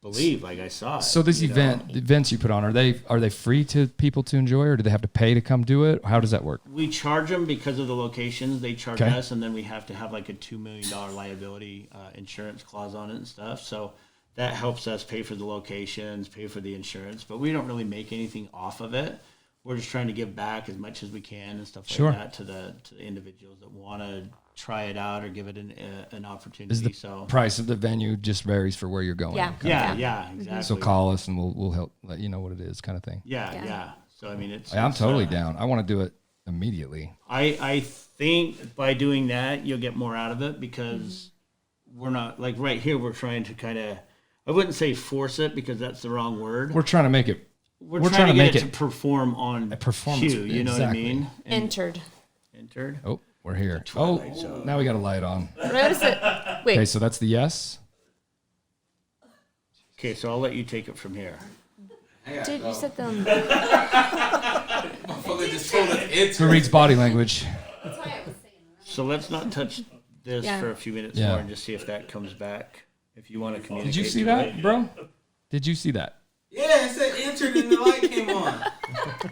believe. Like I saw it. So this you know? event, the events you put on, are they free to people to enjoy, or do they have to pay to come do it? How does that work? We charge them because of the locations. They charge Okay. us, and then we have to have like a $2 million liability insurance clause on it and stuff. So that helps us pay for the locations, pay for the insurance. But we don't really make anything off of it. We're just trying to give back as much as we can and stuff like Sure. that to the individuals that want to try it out or give it an opportunity. Is the So price of the venue just varies for where you're going? Yeah. yeah, exactly. So call us and we'll help let you know what it is, kind of thing. Yeah. So I mean, it's. I'm it's, totally down. I want to do it immediately. I think by doing that you'll get more out of it because we're not like right here. We're trying to kind of. I wouldn't say force it because that's the wrong word. We're trying to make it. We're trying to make get it to perform on a performance, cue. You know exactly. what I mean? And Entered. entered. Oh, we're here. Oh, now we got a light on. Notice it. Wait. Okay, so that's the yes. Okay, so I'll let you take it from here. Dude, you said them. Motherfucker just told us it's Who reads body language? That's why I was saying that. So let's not touch this Yeah. for a few minutes Yeah. more and just see if that comes back. If you want to communicate. Did you see to that, it. bro? Did you see that? Yeah, it said entered and the light came on.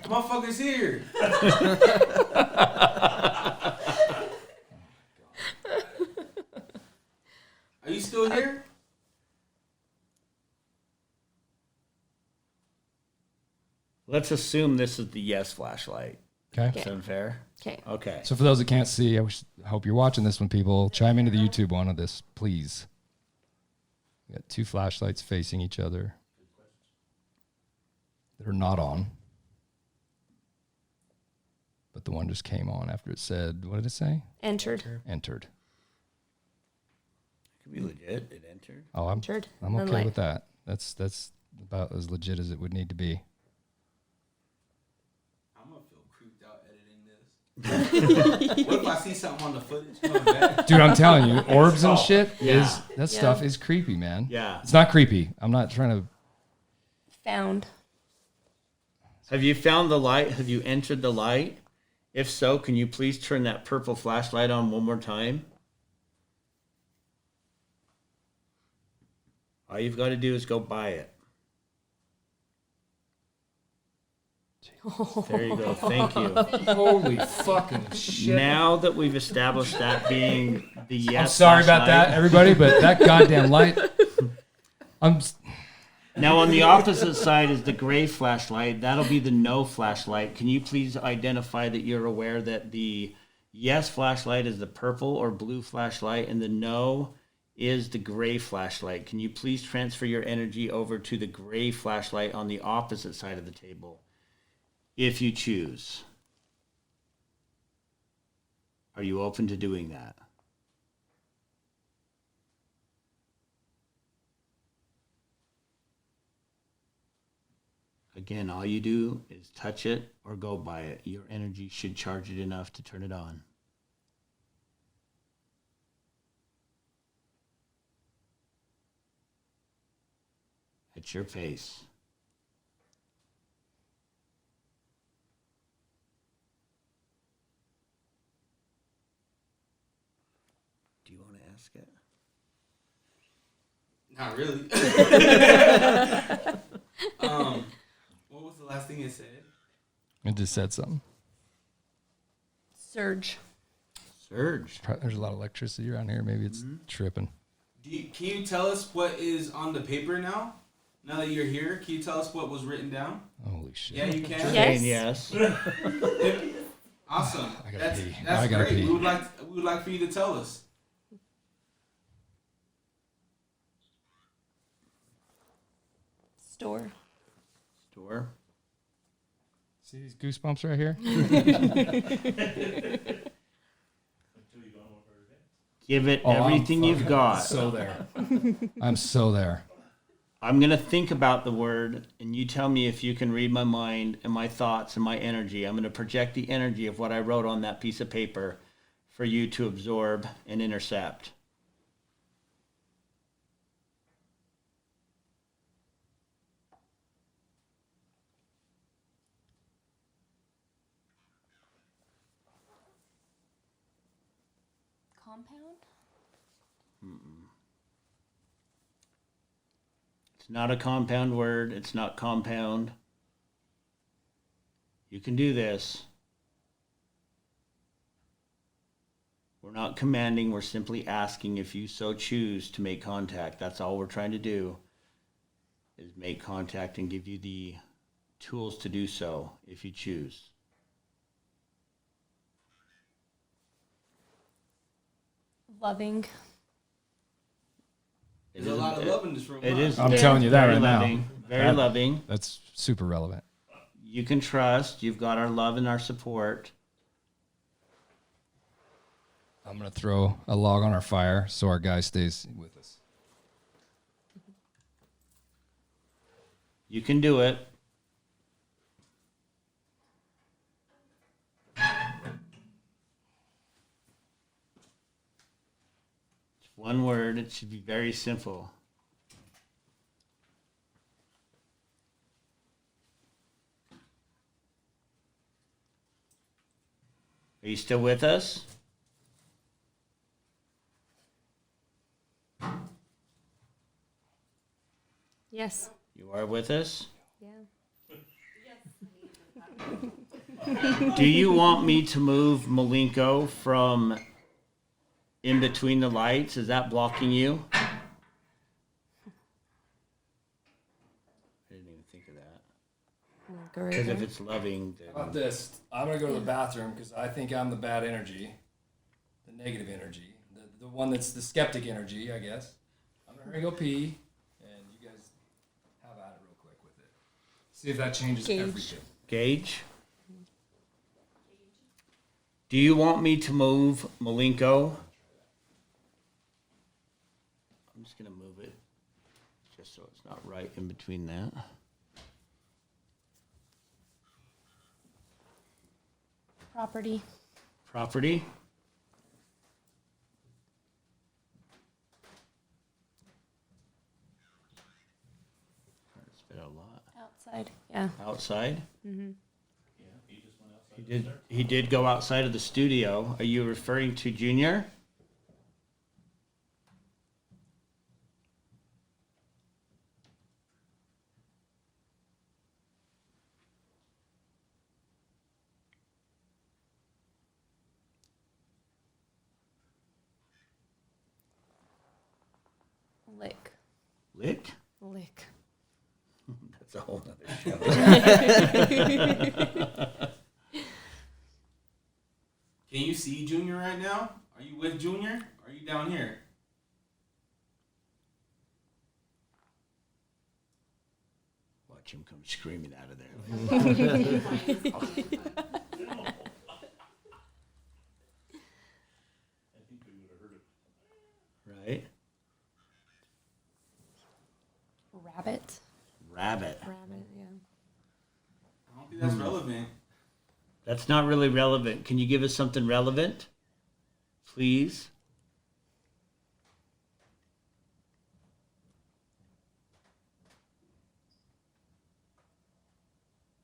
Motherfucker's here. Are you still here? Let's assume this is the yes flashlight. Okay. Sound fair? Okay. Okay. So for those that can't see, I hope you're watching this one, people. Chime into the YouTube one of this, please. We got 2 flashlights facing each other that are not on. But the one just came on after it said, what did it say? Entered. Entered. Could be legit. It entered. Oh, I'm Entered. okay Nonlight. with that. That's about as legit as it would need to be. I'm gonna feel creeped out editing this. What if I see something on the footage coming back? Dude, I'm telling you, orbs and shit Yeah. that stuff is creepy, man. Yeah. It's not creepy. I'm not trying to. Found. Have you found the light? Have you entered the light? If so, can you please turn that purple flashlight on one more time? All you've got to do is go buy it. There you go. Thank you. Holy fucking shit. Now that we've established that being the yes, I'm sorry about that, flashlight. everybody, but that goddamn light. Now on the opposite side is the gray flashlight. That'll be the no flashlight. Can you please identify that you're aware that the yes flashlight is the purple or blue flashlight and the no is the gray flashlight? Can you please transfer your energy over to the gray flashlight on the opposite side of the table if you choose? Are you open to doing that? Again, all you do is touch it or go by it. Your energy should charge it enough to turn it on. At your pace. Do you want to ask it? Not really. What was the last thing it said? It just said something. Surge. Surge. There's a lot of electricity around here. Maybe it's tripping. Can you tell us what is on the paper now? Now that you're here, can you tell us what was written down? Holy shit. Yeah, you can. Yes. Saying yes. Awesome. I gotta That's pee. that's I gotta great. pee. We would like for you to tell us. Store. Store. See these goosebumps right here? Give it Oh, I'm everything you've got. So there. I'm so there. I'm going to think about the word, and you tell me if you can read my mind and my thoughts and my energy. I'm going to project the energy of what I wrote on that piece of paper for you to absorb and intercept. Compound? It's not a compound word. It's not compound. You can do this. We're not commanding. We're simply asking if you so choose to make contact. That's all we're trying to do is make contact and give you the tools to do so if you choose. Loving. There's a lot of love in this room. It huh? is. I'm very, telling you that very right now. loving, Very That- loving. That's super relevant. You can trust. You've got our love and our support. I'm going to throw a log on our fire so our guy stays with us. You can do it. It's one word. It should be very simple. Are you still with us? Yes. You are with us? Yeah. Do you want me to move Malenko from in between the lights? Is that blocking you? think of that. Go right Because if there. it's loving, How about then this? I'm gonna go to the bathroom because I think I'm the bad energy, the negative energy, the one that's the skeptic energy, I guess. I'm gonna go pee, and you guys have at it real quick with it. See if that changes Gauge. everything. Gage. Do you want me to move Malenko? I'm just gonna move it, just so it's not right in between that. Property. Property. It's been a lot. Outside. Yeah. Outside. He did go outside of the studio. Are you referring to Junior? Lick. Lick? Lick. That's a whole nother show. Can you see Junior right now? Are you with Junior? Are you down here? Watch him come screaming out of there. Right? Rabbit. Rabbit. Rabbit. Yeah. I don't think that's relevant. That's not really relevant. Can you give us something relevant? Please?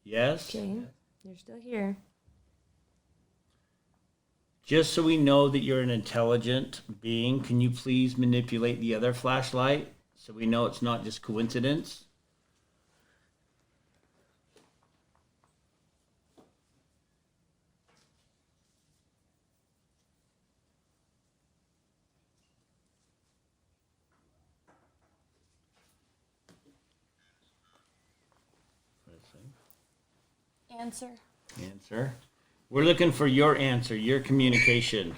Yes? Okay. You're still here. Just so we know that you're an intelligent being, can you please manipulate the other flashlight so we know it's not just coincidence? Answer. Answer. We're looking for your answer, your communication.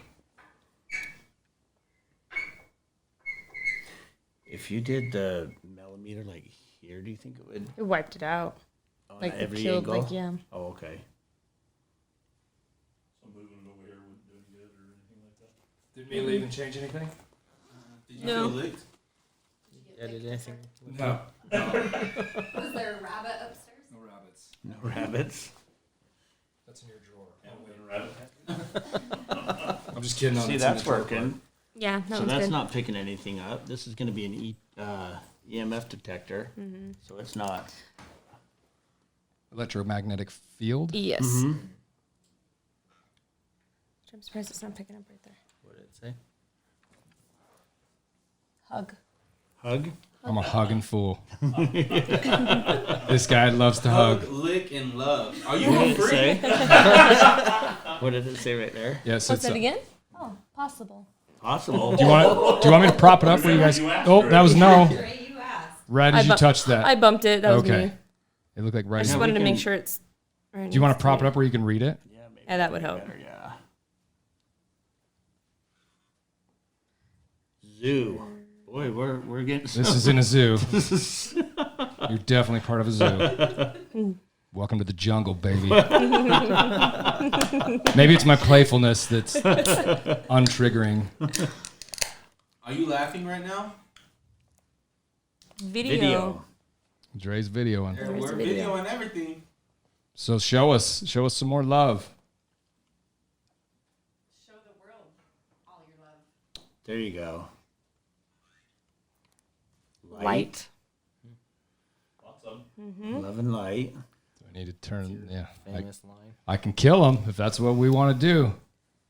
If you did the millimeter like here, do you think it would? It wiped it out. On Like the every killed, angle? like yeah. Oh, okay. So moving it over here wouldn't do any good or anything like that. Did Mila even change anything? Did you No. feel licked? Yeah, did anything? No. Was there a rabbit upstairs? No rabbits. No rabbits. That's in your drawer. And rabbit. I'm just kidding. See, that's working. Yeah, that So was that's good. not picking anything up. This is going to be an EMF detector. So it's not. Electromagnetic field. Yes. Mm-hmm. I'm surprised it's not picking up right there. What did it say? Hug. Hug. I'm a hugging fool. This guy loves to hug. Lick, and love. Are you What a did it freak? say? What did it say right there? Yes. What's that again? Oh, possible. Possible. Do you want me to prop it up where you guys? Oh, that was no. Ray, you asked. Right as you touched I that. bumped it. That was Okay. me. It looked like right. I just Yeah, wanted we to make can- sure it's. Where Do you want to prop it up where you can read it? Yeah, maybe Yeah, that would that'd be help. better, yeah. Zoo. Boy, we're getting. This is in a zoo. You're definitely part of a zoo. Welcome to the jungle, baby. Maybe it's my playfulness that's untriggering. Are you laughing right now? Video. Dre's videoing. There, There's we're a video. videoing everything. So show us some more love. Show the world all your love. There you go. Light. Lots of them. Love and light. Do I need to turn? Yeah, Famous line. I can kill him if that's what we want to do.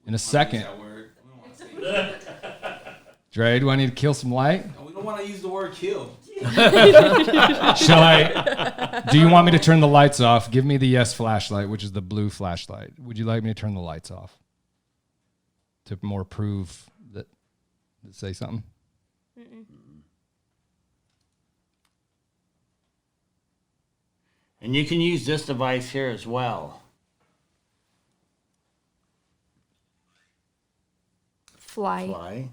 In a second, That word. We don't want to say that. Dre, do I need to kill some light? And we don't want to use the word kill. Shall I? Do you want me to turn the lights off? Give me the yes flashlight, which is the blue flashlight. Would you like me to turn the lights off to more prove that? Say something. And you can use this device here as well. Fly.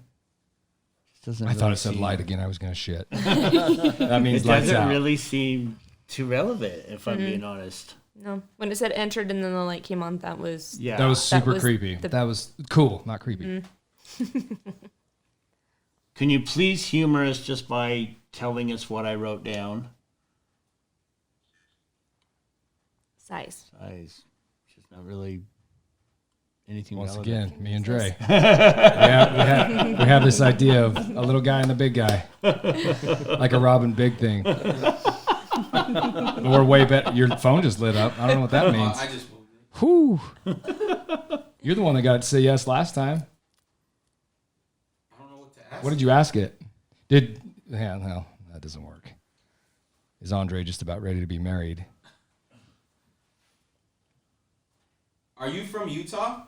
Doesn't I thought really it said seem- light again. I was going to shit. That means It lights doesn't out. really seem too relevant, if I'm being honest. No. When it said entered and then the light came on, that was Yeah. That was super was creepy. the- That was cool, not creepy. Can you please humor us just by telling us what I wrote down? size. Size. Just not really anything Once relevant. again, me and Dre. we have this idea of a little guy and a big guy, like a Robin Big thing. We're way better. Your phone just lit up. I don't know what that means. I just moved it. Whew. You're the one that got to say yes last time. I don't know what to ask. What did you ask it? Yeah, no, that doesn't work. Is Andre just about ready to be married? Are you from Utah?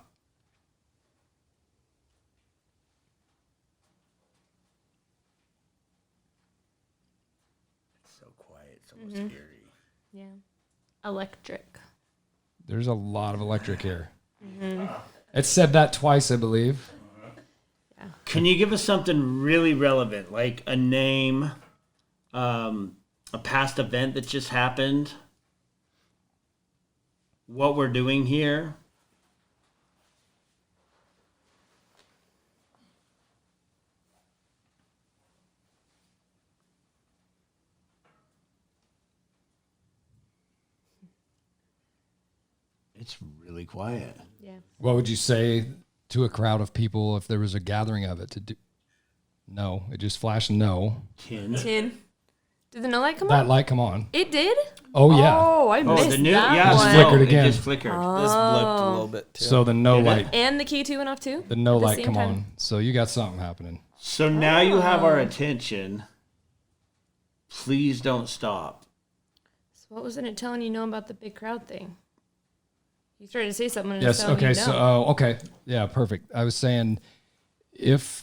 So quiet, so scary. Yeah. Electric. There's a lot of electric here. It said that twice, I believe. Can you give us something really relevant, like a name, a past event that just happened, what we're doing here? It's really quiet. Yeah. What would you say to a crowd of people if there was a gathering of it to do? No, it just flashed no. Tin. Tin. Did the no light come That on? light, come on. It did? Oh, yeah. Oh, I Oh, missed the new, that yeah, Just one. flickered no, again. It just flickered. This blipped a little bit too. So the no Did it? light. And the key 2 went off too? The no At the light, same come time? on. So you got something happening. So now you have our attention. Please don't stop. So what wasn't it telling you no about the big crowd thing? You started to say something and Yes. it's telling Okay. you So, no. okay. Yeah. Perfect. I was saying, if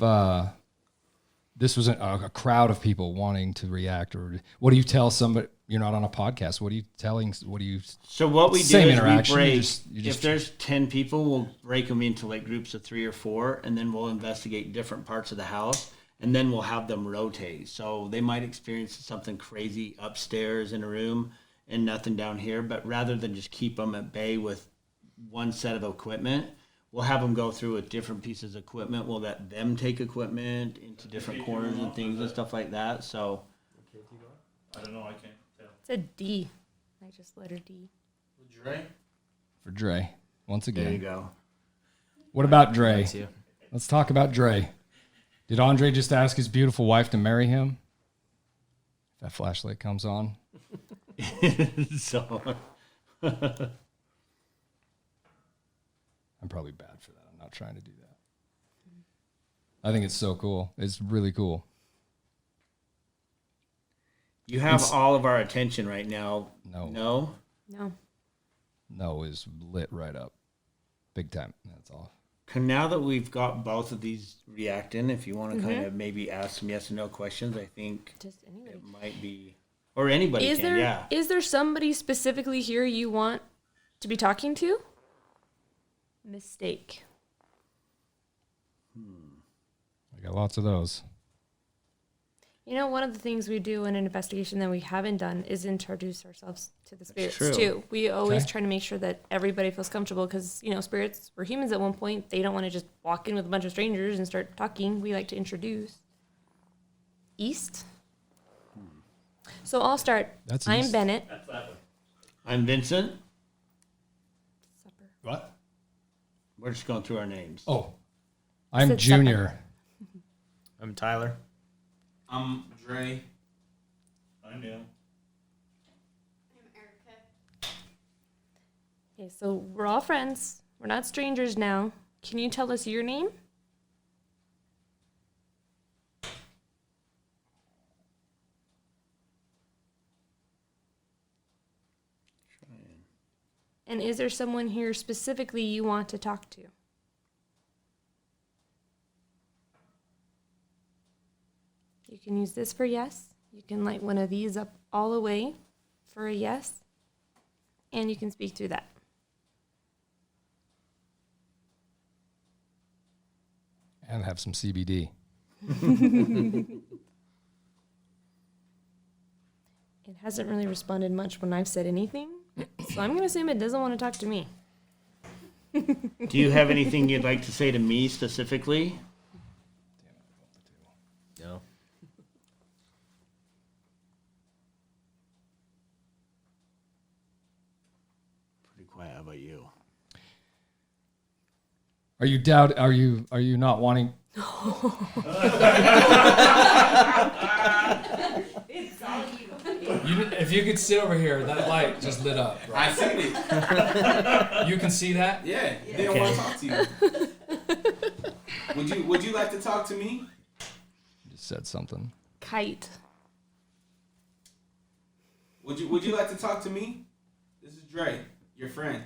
this was a crowd of people wanting to react, or what do you tell somebody? You're not on a podcast. What are you telling? What do you? So what we do Same is we interaction, you break. just- If there's 10 people, we'll break them into like groups of 3 or 4, and then we'll investigate different parts of the house, and then we'll have them rotate. So they might experience something crazy upstairs in a room and nothing down here. But rather than just keep them at bay with one set of equipment, we'll have them go through with different pieces of equipment. We'll let them take equipment into different corners and things and stuff like that. So I don't know. I can't tell. It's a D. I just letter D. Dre? For Dre, once there you again. go. What about Dre? That's you. Let's talk about Dre. Did Andre just ask his beautiful wife to marry him? If that flashlight comes on. So I'm probably bad for that. I'm not trying to do that. I think it's so cool. It's really cool. you have It's- all of our attention right now. No. No? No. No is lit right up. Big time. That's all. Now that we've got both of these reacting, if you want to kind of maybe ask some yes and no questions, I think Just anybody. it might be, or anybody Is can, there is yeah. there somebody specifically here you want to be talking to? Mistake. I got lots of those. You know, one of the things we do in an investigation that we haven't done is introduce ourselves to the spirits true. too. We always Okay. try to make sure that everybody feels comfortable because, you know, spirits were humans at one point. They don't want to just walk in with a bunch of strangers and start talking. We like to introduce. East. So I'll start. That's I'm East. Bennett. That's that one. I'm Vincent. Supper. What? We're just going through our names. Oh, I'm Said Junior. I'm Tyler. I'm Dre. I knew. I'm Erica. Okay, so we're all friends. We're not strangers now. Can you tell us your name? And is there someone here specifically you want to talk to? You can use this for yes. You can light one of these up all the way for a yes. and you can speak through that. And have some CBD. It hasn't really responded much when I've said anything, so I'm going to assume it doesn't want to talk to me. Do you have anything you'd like to say to me specifically? No. Pretty quiet. How about you? Are you not wanting? If you could sit over here, that light just lit up. Bro. I seen it. You can see that? Yeah, they don't want to talk to you. Would you like to talk to me? Just said something. Kite. Would you like to talk to me? This is Dre, your friend.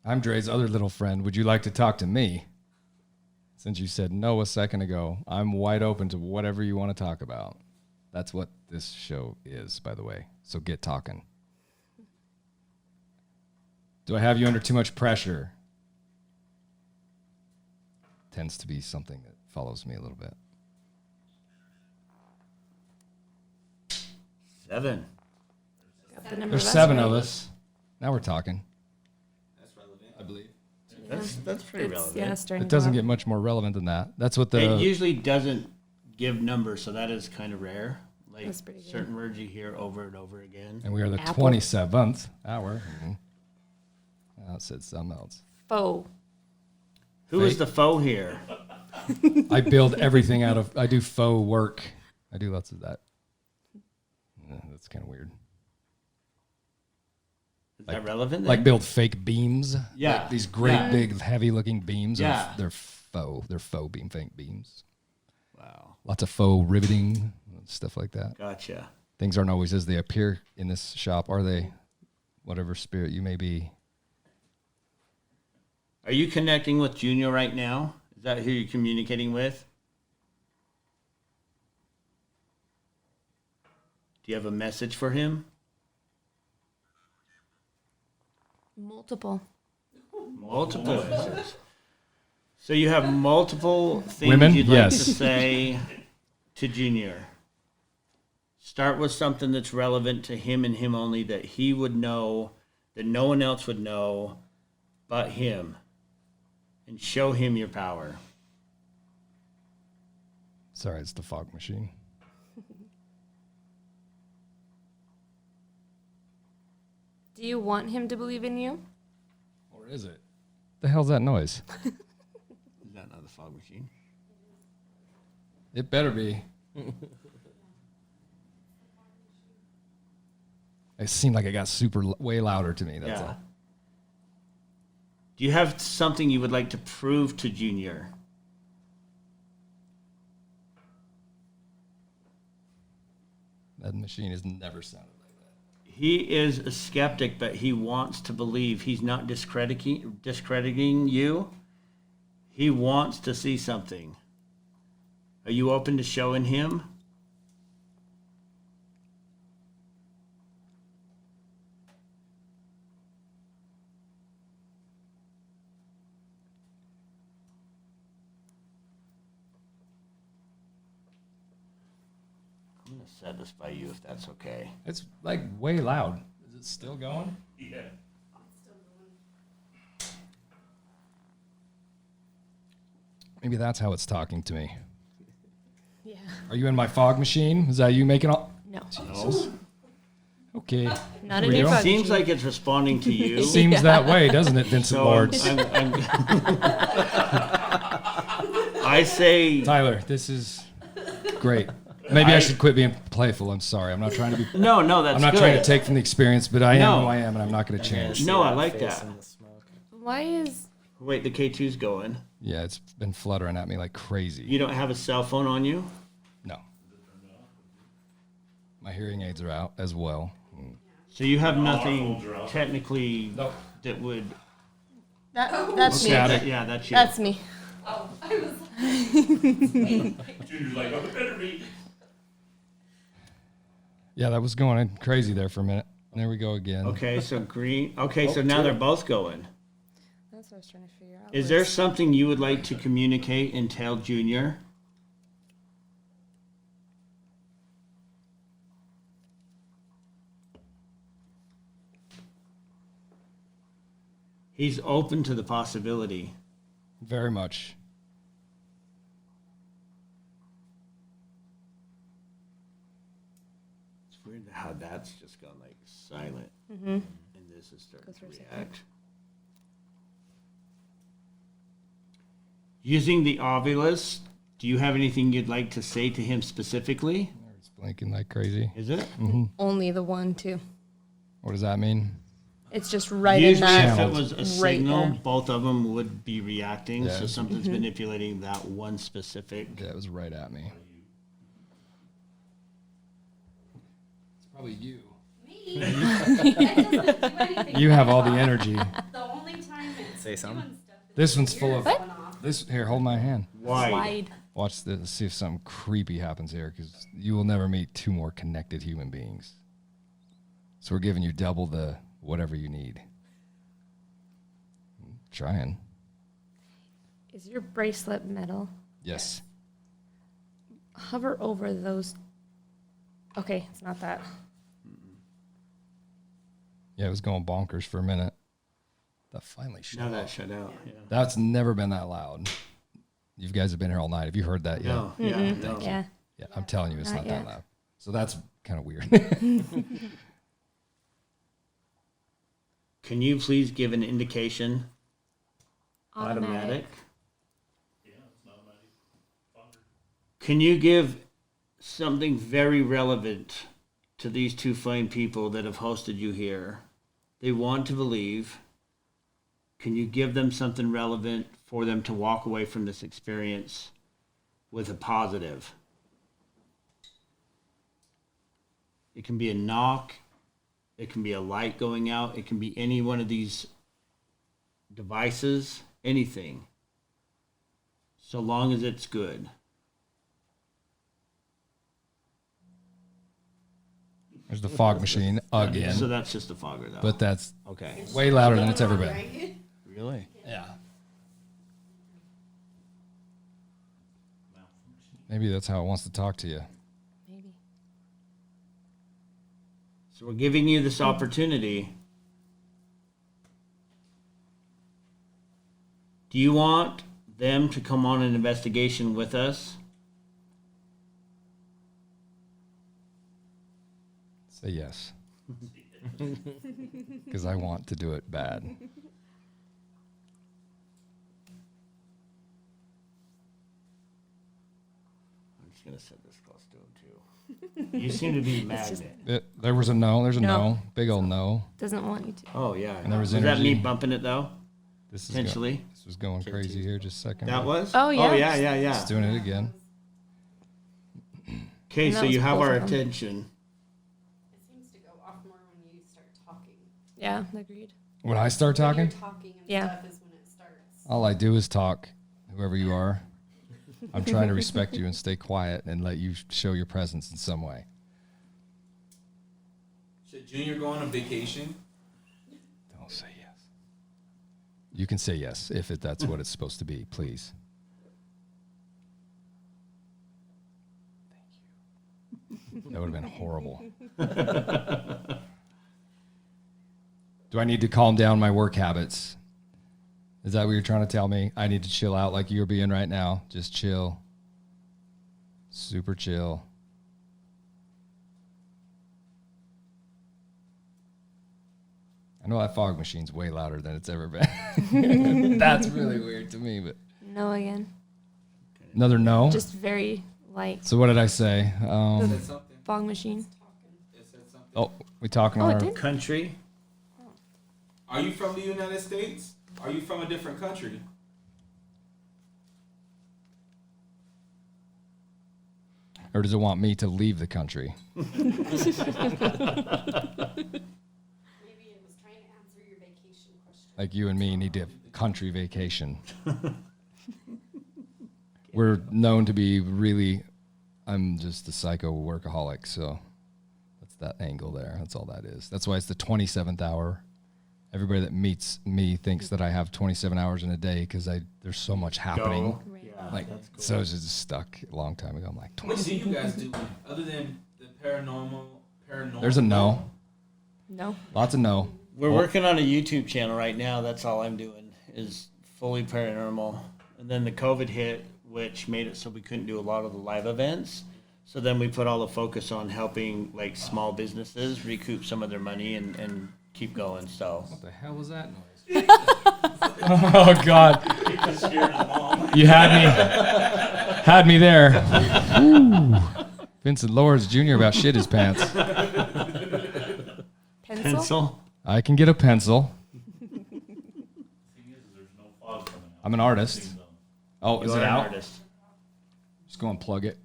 I'm Dre's other little friend. Would you like to talk to me? Since you said no a second ago, I'm wide open to whatever you want to talk about. That's what this show is, by the way. So get talking. Do I have you under too much pressure? Tends to be something that follows me a little bit. 7. Got the number There's of us 7 right. of us. Now we're talking. That's relevant. I believe. That's pretty relevant. Yeah, it's starting It to doesn't go get much more relevant than that. That's what It the usually doesn't give numbers, so that is kind of rare. Like That's pretty good. certain words you hear over and over again. and we are the Apple. 27th hour. Oh, it said something else. Faux. Who is the foe here? I build everything out of. I do faux work. I do lots of that. That's kind of weird. Is that relevant? Like then? build fake beams. Yeah. Like these great Yeah. big heavy-looking beams. Yeah. They're faux. They're faux beam, fake beams. Wow. Lots of faux riveting stuff like that. Gotcha. Things aren't always as they appear in this shop, are they? Whatever spirit you may be. Are you connecting with Junior right now? Is that who you're communicating with? Do you have a message for him? Multiple. Multiple messages. So you have multiple things Women? you'd like Yes. to say to Junior. Start with something that's relevant to him and him only, that he would know, that no one else would know but him. And show him your power. Sorry, it's the fog machine. Do you want him to believe in you? Or is it? The hell's that noise? Is that not the fog machine? It better be. It seemed like it got way louder to me. That's all. Do you have something you would like to prove to Junior? That machine has never sounded like that. He is a skeptic, but he wants to believe. He's not discrediting you. He wants to see something. Are you open to showing him? I'm going to satisfy you if that's okay. It's like way loud. Is it still going? Yeah. Maybe that's how it's talking to me. Yeah. Are you in my fog machine? Is that you making all? No. Jesus. Okay. Not Here in we your go. fog Seems machine. like it's responding to you. Seems that way, doesn't it, Vincent So Lords? I say Tyler, this is great. Maybe I should quit being playful. I'm sorry. I'm not trying to be. no, that's I'm not good. trying to take from the experience, but I am No. who I am, and I'm not going to change. No, I like Face that. in the smoke. Why is Wait, the K2's going. Yeah, it's been fluttering at me like crazy. You don't have a cell phone on you? No. My hearing aids are out as well. So you have All our nothing phones are off. technically Nope. that would. that's me? Static. Yeah, that's you. That's me. Oh, I was Junior's like, oh, it better be. Yeah, that was going crazy there for a minute. There we go again. Okay, so green. Okay, so now they're both going. That's what I was trying to figure out. Is there something you would like to communicate and tell Junior? He's open to the possibility. Very much. It's weird how that's just gone like silent, Mm-hmm. and this is starting Goes to for a second. react. Using the Ovilus, do you have anything you'd like to say to him specifically? It's blinking like crazy. Is it? Only the one, too. What does that mean? It's just right Usually, in if that. it was a right signal, there. both of them would be reacting. Yeah. So something's manipulating that one specific. Yeah, it was right at me. It's probably you. Me? That doesn't do anything. You have all the energy. The only time it's Say something. doing stuff is This one's full of ears going off. this. Here, hold my hand. Wide. Wide. Watch this. See if something creepy happens here, because you will never meet two more connected human beings. So we're giving you double the whatever you need. Trying. Is your bracelet metal? Yes. Hover over those. Okay, it's not that. Yeah, it was going bonkers for a minute. That finally shut Now off. that shut out. Yeah. That's never been that loud. You guys have been here all night. Have you heard that yet? No. Yeah. No. Yeah. Yeah, I'm telling you, it's Not not that yet. loud. So that's kind of weird. Can you please give an indication? Automatic. Yeah, it's an automatic fogger. Can you give something very relevant to these two fine people that have hosted you here? They want to believe. Can you give them something relevant for them to walk away from this experience with a positive? It can be a knock. It can be a light going out. It can be any one of these devices, anything. So long as it's good. There's the fog machine again. So that's just a fogger, though. But that's okay. way louder than it's ever been. Right? Really? Yeah. Maybe that's how it wants to talk to you. Maybe. So we're giving you this opportunity. Do you want them to come on an investigation with us? Say yes. Because I want to do it bad. I'm just going to set this close to him, too. You seem to be magnet. There was a no. There's a No. no. Big old no. Doesn't want you to. Oh, yeah. And there was that me energy. bumping it, though? This is Potentially. This was going crazy here just a second. That was? Oh, yeah. Oh, yeah, yeah, yeah. Just doing it again. Okay, And that so was you have both our of them. attention. It seems to go off more when you start talking. Yeah, agreed. When I start When talking, you're talking and Yeah. stuff is when it starts. all I do is talk, whoever you are. I'm trying to respect you and stay quiet and let you show your presence in some way. Should Junior go on a vacation? Don't say yes. You can say yes if that's what it's supposed to be, please. Thank you. That would have been horrible. Do I need to calm down my work habits? Is that what you're trying to tell me? I need to chill out like you're being right now. Just chill. Super chill. I know that fog machine's way louder than it's ever been. That's really weird to me, but No again. another no. Just very light. So what did I say? Said something. Fog machine. It said something. Oh, we talking Oh, on it our did? Country. Are you from the United States? Are you from a different country? or does it want me to leave the country? Maybe it was trying to answer your vacation question. Like you and me need to have country vacation. We're known to be really, I'm just a psycho workaholic, so that angle there. That's all that is. That's why it's the 27th hour. Everybody that meets me thinks that I have 27 hours in a day because there's so much happening. Go. Yeah, Like, that's cool. so I was just stuck a long time ago. I'm like, What do you guys do other than the paranormal? there's a no. No. Lots of no. We're working on a YouTube channel right now. That's all I'm doing is fully paranormal. And then the COVID hit, which made it so we couldn't do a lot of the live events. So then we put all the focus on helping like small businesses recoup some of their money and keep going. So What the hell was that noise? Oh God! You had me there. Ooh. Vincent Lawrence Jr. about shit his pants. pencil. I can get a pencil. I'm an artist. Oh, is You it are an out? artist. Just go and plug it.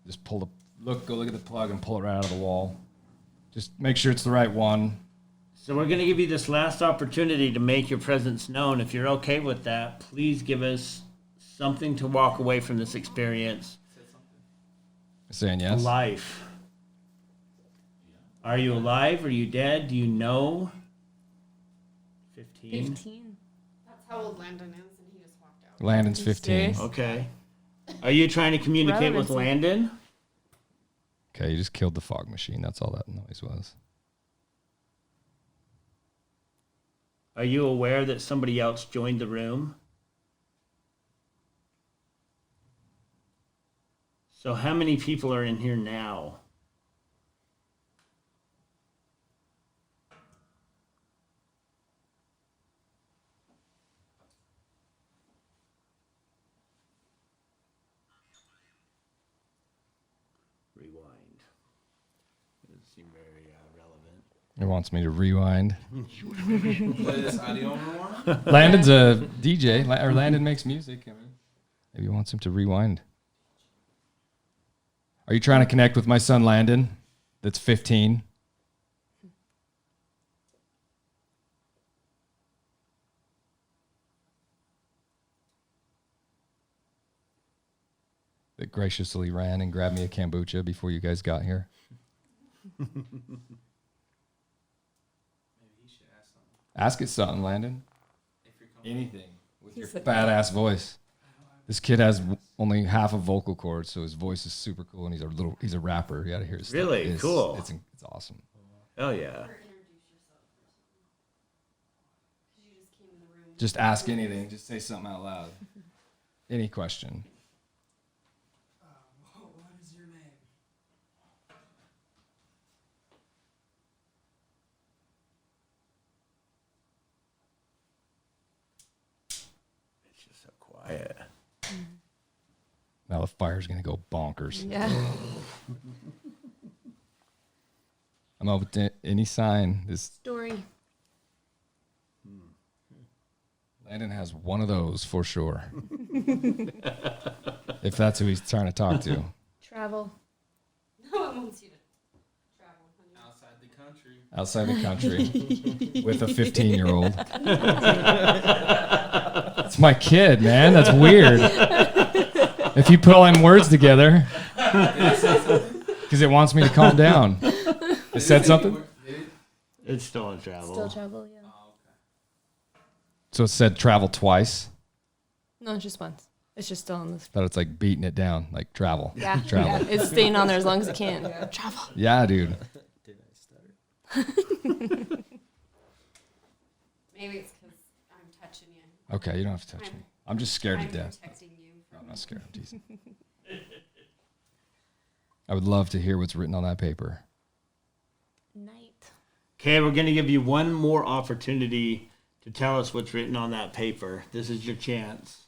Just go look at the plug and pull it right out of the wall. Just make sure it's the right one. So we're going to give you this last opportunity to make your presence known. If you're okay with that, please give us something to walk away from this experience. Saying yes. Life. Are you alive? Are you dead? Do you know? 15. 15. That's how old Landon is, and he just walked out. Landon's You 15. serious? Okay. Are you trying to communicate with Relevancy. Landon? Okay, you just killed the fog machine. That's all that noise was. Are you aware that somebody else joined the room? So how many people are in here now? Rewind. Doesn't seem very relevant. It wants me to rewind. Play this audio more. Landon's a DJ, or Landon makes music. I mean, maybe he wants him to rewind. Are you trying to connect with my son Landon, that's 15? That graciously ran and grabbed me a kombucha before you guys got here. Ask it something, Landon. Anything with your badass voice. This kid has only half a vocal cord, so his voice is super cool, and he's a rapper. You gotta hear his stuff. Really? It's, Cool. It's awesome. Oh yeah. Introduce yourself or something. 'Cause you just came in the room. Just ask anything. Just say something out loud. Any question. What is your name? It's just so quiet. Now the fire's gonna go bonkers. Yeah. I'm open to any sign. This Story. Landon has one of those for sure. If that's who he's trying to talk to. Travel. No one wants you to travel, honey. Outside the country. Outside the country with a 15-year-old. It's my kid, man. That's weird. If you put all them words together, because it wants me to calm down. It said something? It's still in travel. Still travel, yeah. So it said travel twice, No, it's just once. It's just still on this. but it's like beating it down, like travel. Yeah. Travel. Yeah. It's staying on there as long as it can. Travel. Yeah, dude. Did I stutter? Maybe it's because I'm touching you. Okay, you don't have to touch me. I'm just scared I'm to death. protecting you I'm from not scared. I'm teasing. I would love to hear what's written on that paper. Night. Okay, we're going to give you one more opportunity to tell us what's written on that paper. This is your chance.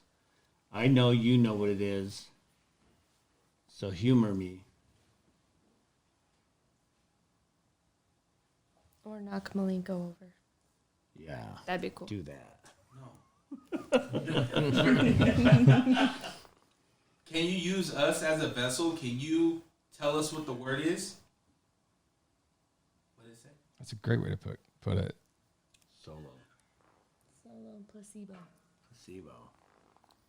I know you know what it is. So humor me. Or knock Malenko over. Yeah, That'd be cool. do that. Can you use us as a vessel? Can you tell us what the word is? What is it? That's a great way to put it. Solo. Solo placebo. Placebo.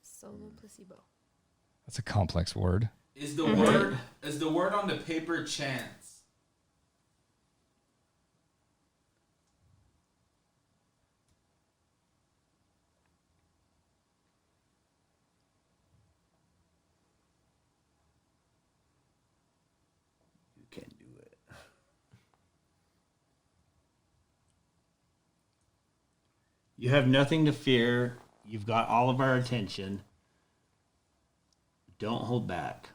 Solo placebo. That's a complex word. Is the word on the paper chance? You have nothing to fear. You've got all of our attention. Don't hold back.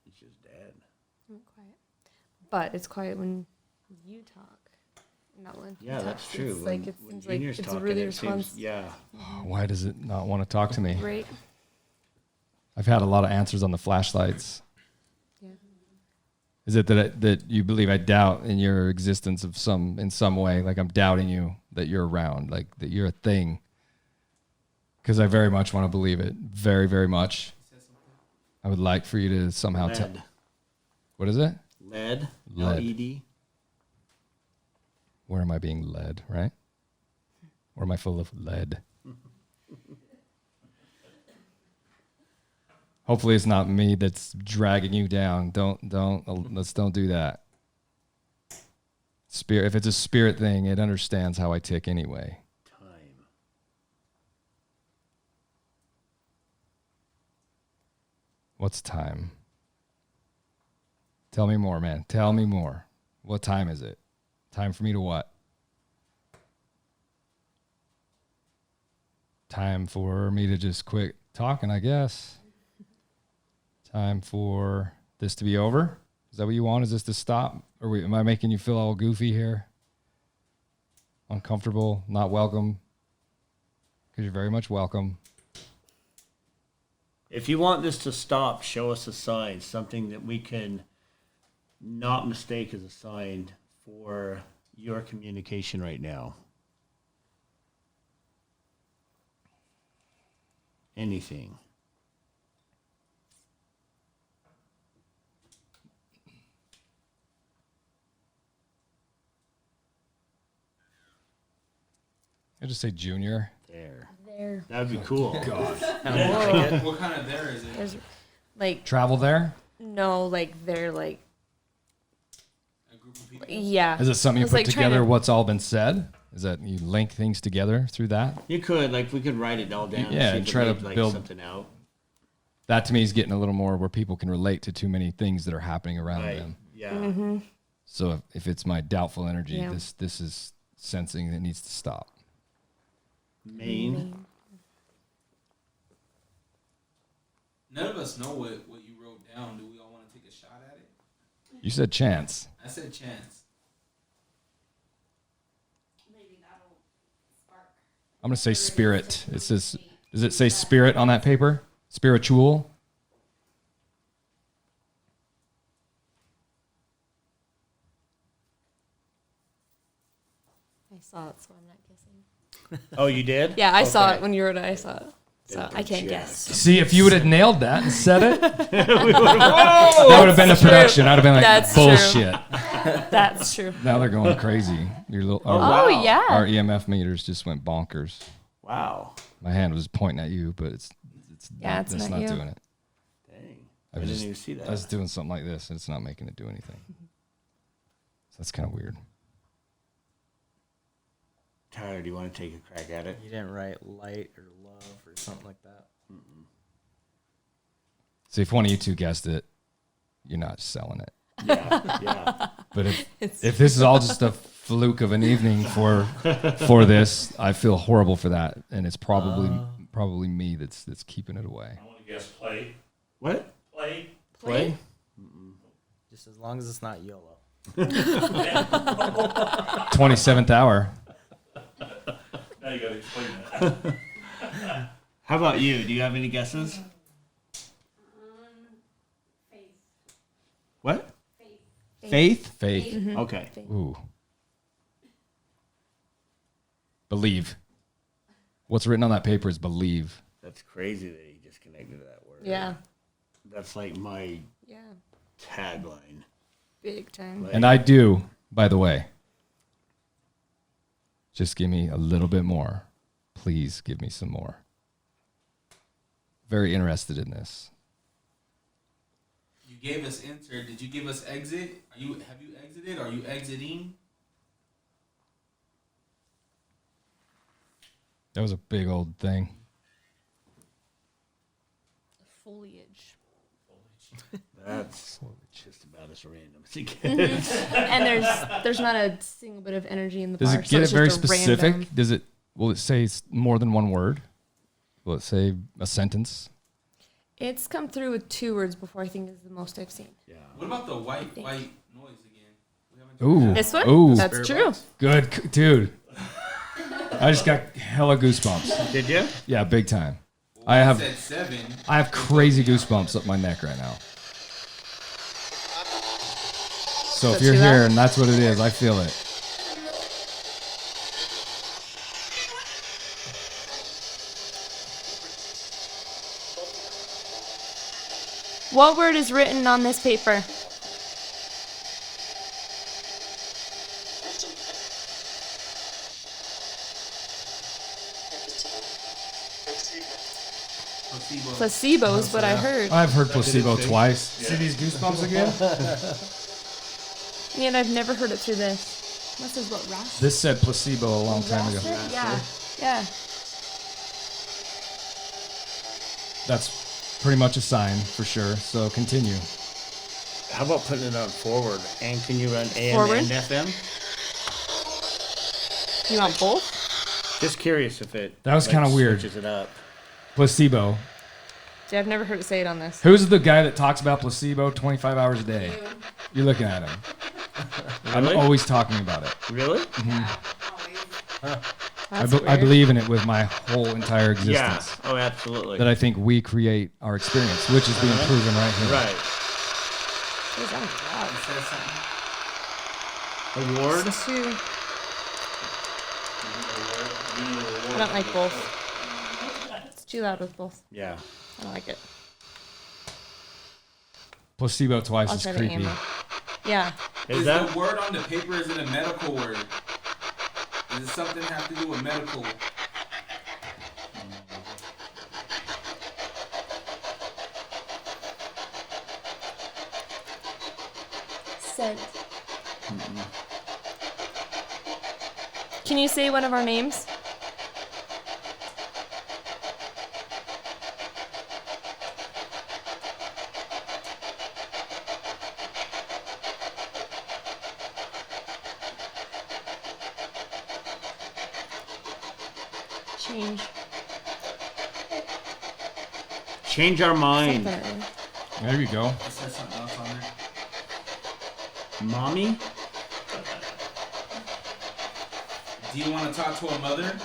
It's just dead. Quiet. But it's quiet when you talk. Not when he Yeah, talks. that's true. It's like it seems like Junior's it's talking, really it seems- responsive. yeah. Why does it not want to talk to me? Right. I've had a lot of answers on the flashlights. Yeah. Is it that you believe I doubt in your existence of in some way? Like I'm doubting you that you're around, like that you're a thing. Because I very much want to believe it, very, very much. I would like for you to somehow tell. Lead. What is it? Lead. Lead. LED. Where am I being led? Right? Or am I full of lead? Hopefully it's not me that's dragging you down. Don't do that. Spirit, if it's a spirit thing, it understands how I tick anyway. Time. What's time? Tell me more, man. Tell me more. What time is it? Time for me to what? Time for me to just quit talking, I guess. Time for this to be over? Is that what you want? Is this to stop? Or am I making you feel all goofy here? Uncomfortable? Not welcome? Because you're very much welcome. If you want this to stop, show us a sign, something that we can not mistake as a sign for your communication right now. Anything. I just say junior. There. There. That would be cool. God. What kind of there is it? There's like Travel there? no, like they're like A group of people? yeah. Is it something I you was, put like, trying together to- what's all been said? Is that you link things together through that? You could, like, we could write it all down. Yeah, see and if it try to made, like, build- something out. That to me is getting a little more where people can relate to too many things that are happening around Right. them. Yeah. So if it's my doubtful energy, Yeah. this is sensing that needs to stop. Maine. None of us know what you wrote down. Do we all want to take a shot at it? You said chance. I said chance. Maybe that'll spark. I'm going to say spirit. It says, does it say spirit on that paper? Spiritual? I saw it, so I'm not guessing. Oh, you did? Yeah, I saw Okay. it when you wrote it. I saw it, so I can't guess. See, if you would have nailed that and said it, that would have been the production. I'd have been like, That's true. bullshit. That's true. Now they're going crazy. Your little, Oh wow. yeah. our EMF meters just went bonkers. Wow. My hand was pointing at you, but it's Yeah, it's that's not you. doing it. Dang. I I was didn't just- even see that. I was doing something like this, and it's not making it do anything. So that's kind of weird. Tyler, do you want to take a crack at it? You didn't write light or love or something like that. See, if one of you two guessed it, you're not selling it. Yeah. Yeah. But if this is all just a fluke of an evening for this, I feel horrible for that, and it's probably me that's keeping it away. I want to guess play. What? Play. Play? Just as long as it's not YOLO. 27th hour. Now you got to explain that. How about you? Do you have any guesses? Faith. What? Faith. Faith? Faith. Okay. Ooh. Believe. What's written on that paper is believe. That's crazy that he just connected to that word. Yeah. That's like my Yeah. tagline. Big time. And I do, by the way. Just give me a little bit more. Please give me some more. Very interested in this. You gave us enter. Did you give us exit? Have you exited? Are you exiting? That was a big old thing. foliage. That's just about as random as it gets. And there's not a single bit of energy in the Does bar. it so get it's it very just a specific? random- Will it say more than one word? Will it say a sentence? It's come through with 2 words before, I think is the most I've seen. What about the white noise again? We haven't Ooh. This one? Ooh. That's true. Good, dude. I just got hella goosebumps. Did you? Yeah, big time. I I said 7. have crazy goosebumps up my neck right now. So if That's you're too here loud? and that's what it is, I feel it. What word is written on this paper? Placebo is what I heard. I've heard placebo twice. See these goosebumps again? And I've never heard it through this. This is what Rash. This said placebo a long time ago. Yeah. Yeah. That's pretty much a sign for sure. So continue. How about putting it on forward? And can you run AM Forward? and FM? You want both? Just curious if it. That was kinda weird. Switches it up. Placebo. See, I've never heard it say it on this. Who's the guy that talks about placebo 25 hours a day? You're looking at him. Really? I'm always talking about it. Really? I, That's I weird. believe in it with my whole entire Yeah. existence. Oh, absolutely. That I think we create our experience, which is being proven right here. Right. Jeez, that was loud. Award? It's too. I don't like both. It's too loud with both. Yeah. I don't like it. Placebo twice I'll is try the creepy. ammo. Yeah. Is that? the word on the paper, is it a medical word? Does it something have to do with medical? Scent. Can you say one of our names? Change. Change our mind. Something. There you go. It says something else on there. Mommy? Do you want to talk to a mother?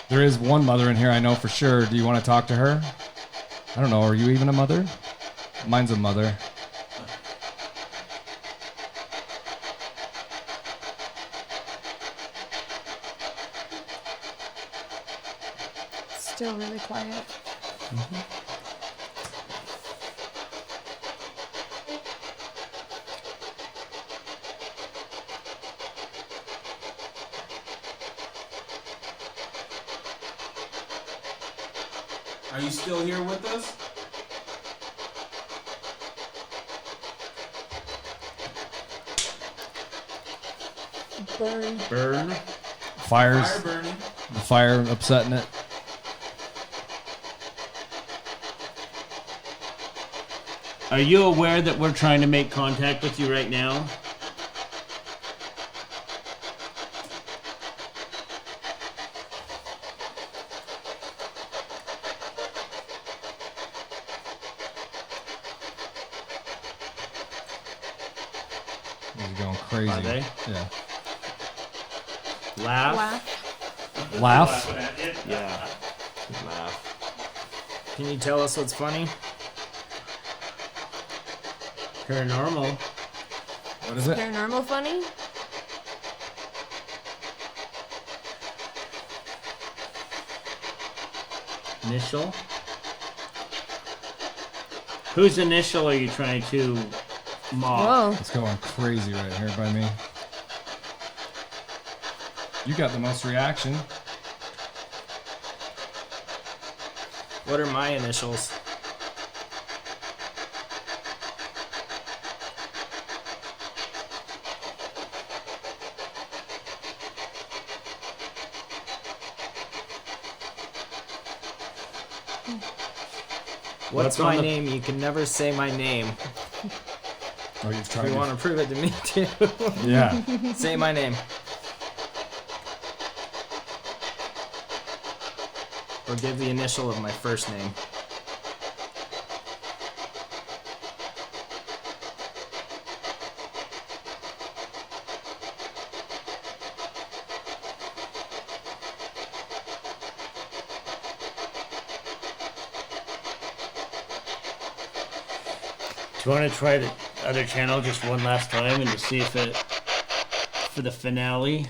There is one mother in here I know for sure. Do you want to talk to her? I don't know. Are you even a mother? Mine's a mother. Still really quiet. Are you still here with us? Burn. Burn? Fires. Fire burning. The fire upsetting it. Are you aware that we're trying to make contact with you right now? He's going crazy. Are they? Yeah. Laugh? Laugh. Laugh. Yeah. Laugh. Can you tell us what's funny? Paranormal. What is it? Paranormal funny? Initial? Whose initial are you trying to mock? Whoa. It's going crazy right here by me. You got the most reaction. What are my initials? What's my name? You can never say my name. Oh, you've If tried you to. want to prove it to me too. Yeah. Say my name. Or give the initial of my first name. Do you want to try the other channel just one last time and to see if it for the finale,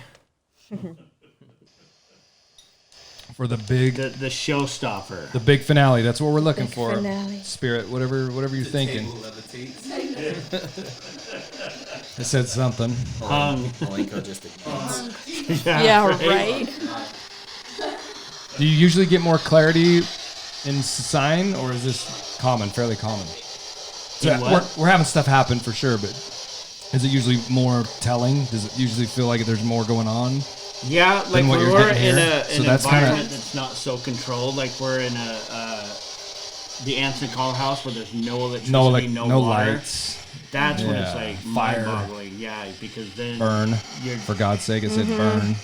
For the big the showstopper? the big finale. That's what we're looking Big for. finale. Spirit, whatever you're thinking. Table levitates. I said something. Hung. Malenko just admits. Yeah, right. Do you usually get more clarity in sign, or is this common, fairly common? So In what? we're having stuff happen for sure, but is it usually more telling? Does it usually feel like there's more going on? Yeah, like what when you're we're getting in here. an So that's kinda- environment that's not so controlled, like we're in the Anson Call House where there's no electricity, No water. lights, That's when Yeah. it's like Fire. mind-boggling. Yeah, because then burn. you're For God's sake, it said burn.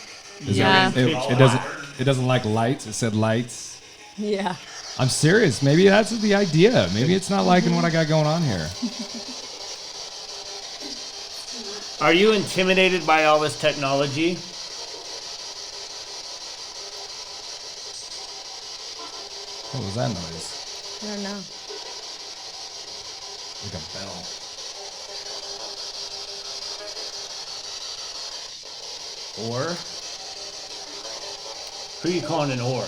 Is Yeah. It doesn't like lights. It said lights. Yeah. I'm serious. Maybe that's the idea. Maybe it's not liking what I got going on here. Are you intimidated by all this technology? What was that noise? I don't know. Like a bell. Or who are you calling an or?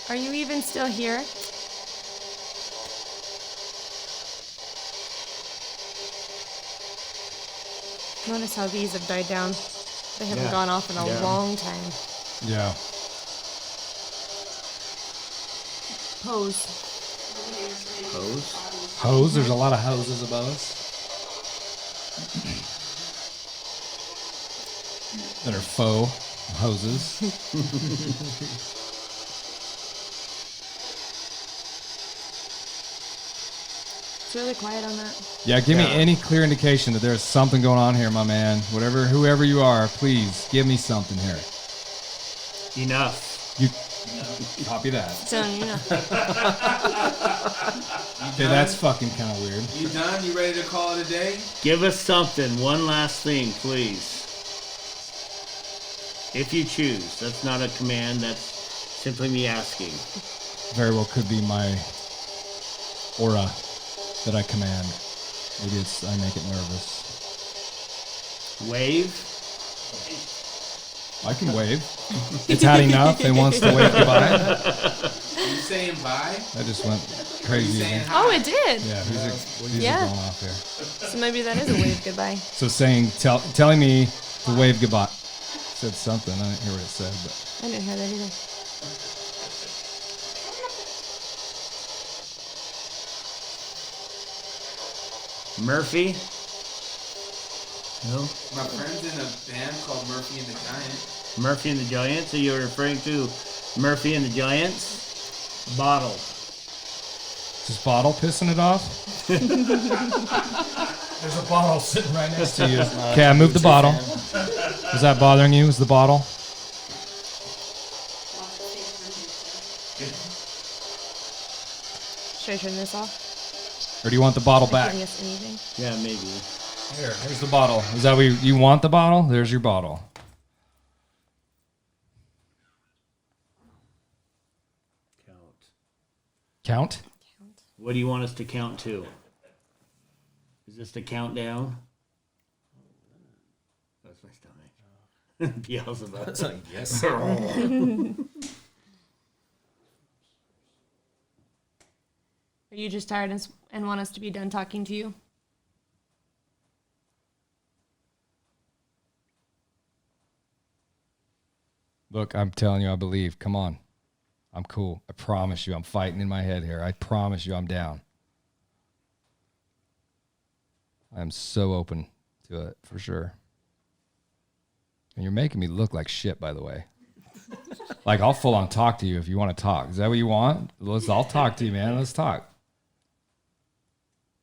Are you even still here? Notice how these have died down. They haven't Yeah. gone off in a Yeah. long time. Yeah. Pose. Hose? Hose. There's a lot of hoses above us. That are faux hoses. It's really quiet on that. Yeah, give me any clear indication that there's something going on here, my man. Whoever you are, please give me something here. Enough. You copy that. So, you know. Okay, that's fucking kind of weird. You done? You ready to call it a day? Give us something. One last thing, please. If you choose. That's not a command. That's simply me asking. Very well could be my aura that I command. Maybe I make it nervous. Wave. I can wave. It's had enough. It wants to wave goodbye. Are you saying bye? That just went Are you crazy. saying again. hi? Oh, it did. Yeah, who's Yeah. going off here? So maybe that is a wave goodbye. So telling me to wave goodbye. Said something. I didn't hear what it said, but I didn't hear that either. Murphy. No. My friend's in a band called Murphy and the Giant. Murphy and the Giants. So you're referring to Murphy and the Giants? Bottle. is this bottle pissing it off? There's a bottle sitting right next to you. Okay, I moved the bottle. Is that bothering you? Is the bottle? Should I turn this off? Or do you want the bottle back? Giving us anything? Yeah, maybe. Here's the bottle. Is that what you want the bottle? There's your bottle. Count? What do you want us to count to? Is this the countdown? That's my stomach. Beelzebub. Yes, sir. Are you just tired and want us to be done talking to you? Look, I'm telling you, I believe. Come on. I'm cool. I promise you. I'm fighting in my head here. I promise you I'm down. I'm so open to it for sure. And you're making me look like shit, by the way. Like, I'll full on talk to you if you want to talk. Is that what you want? I'll talk to you, man. Let's talk.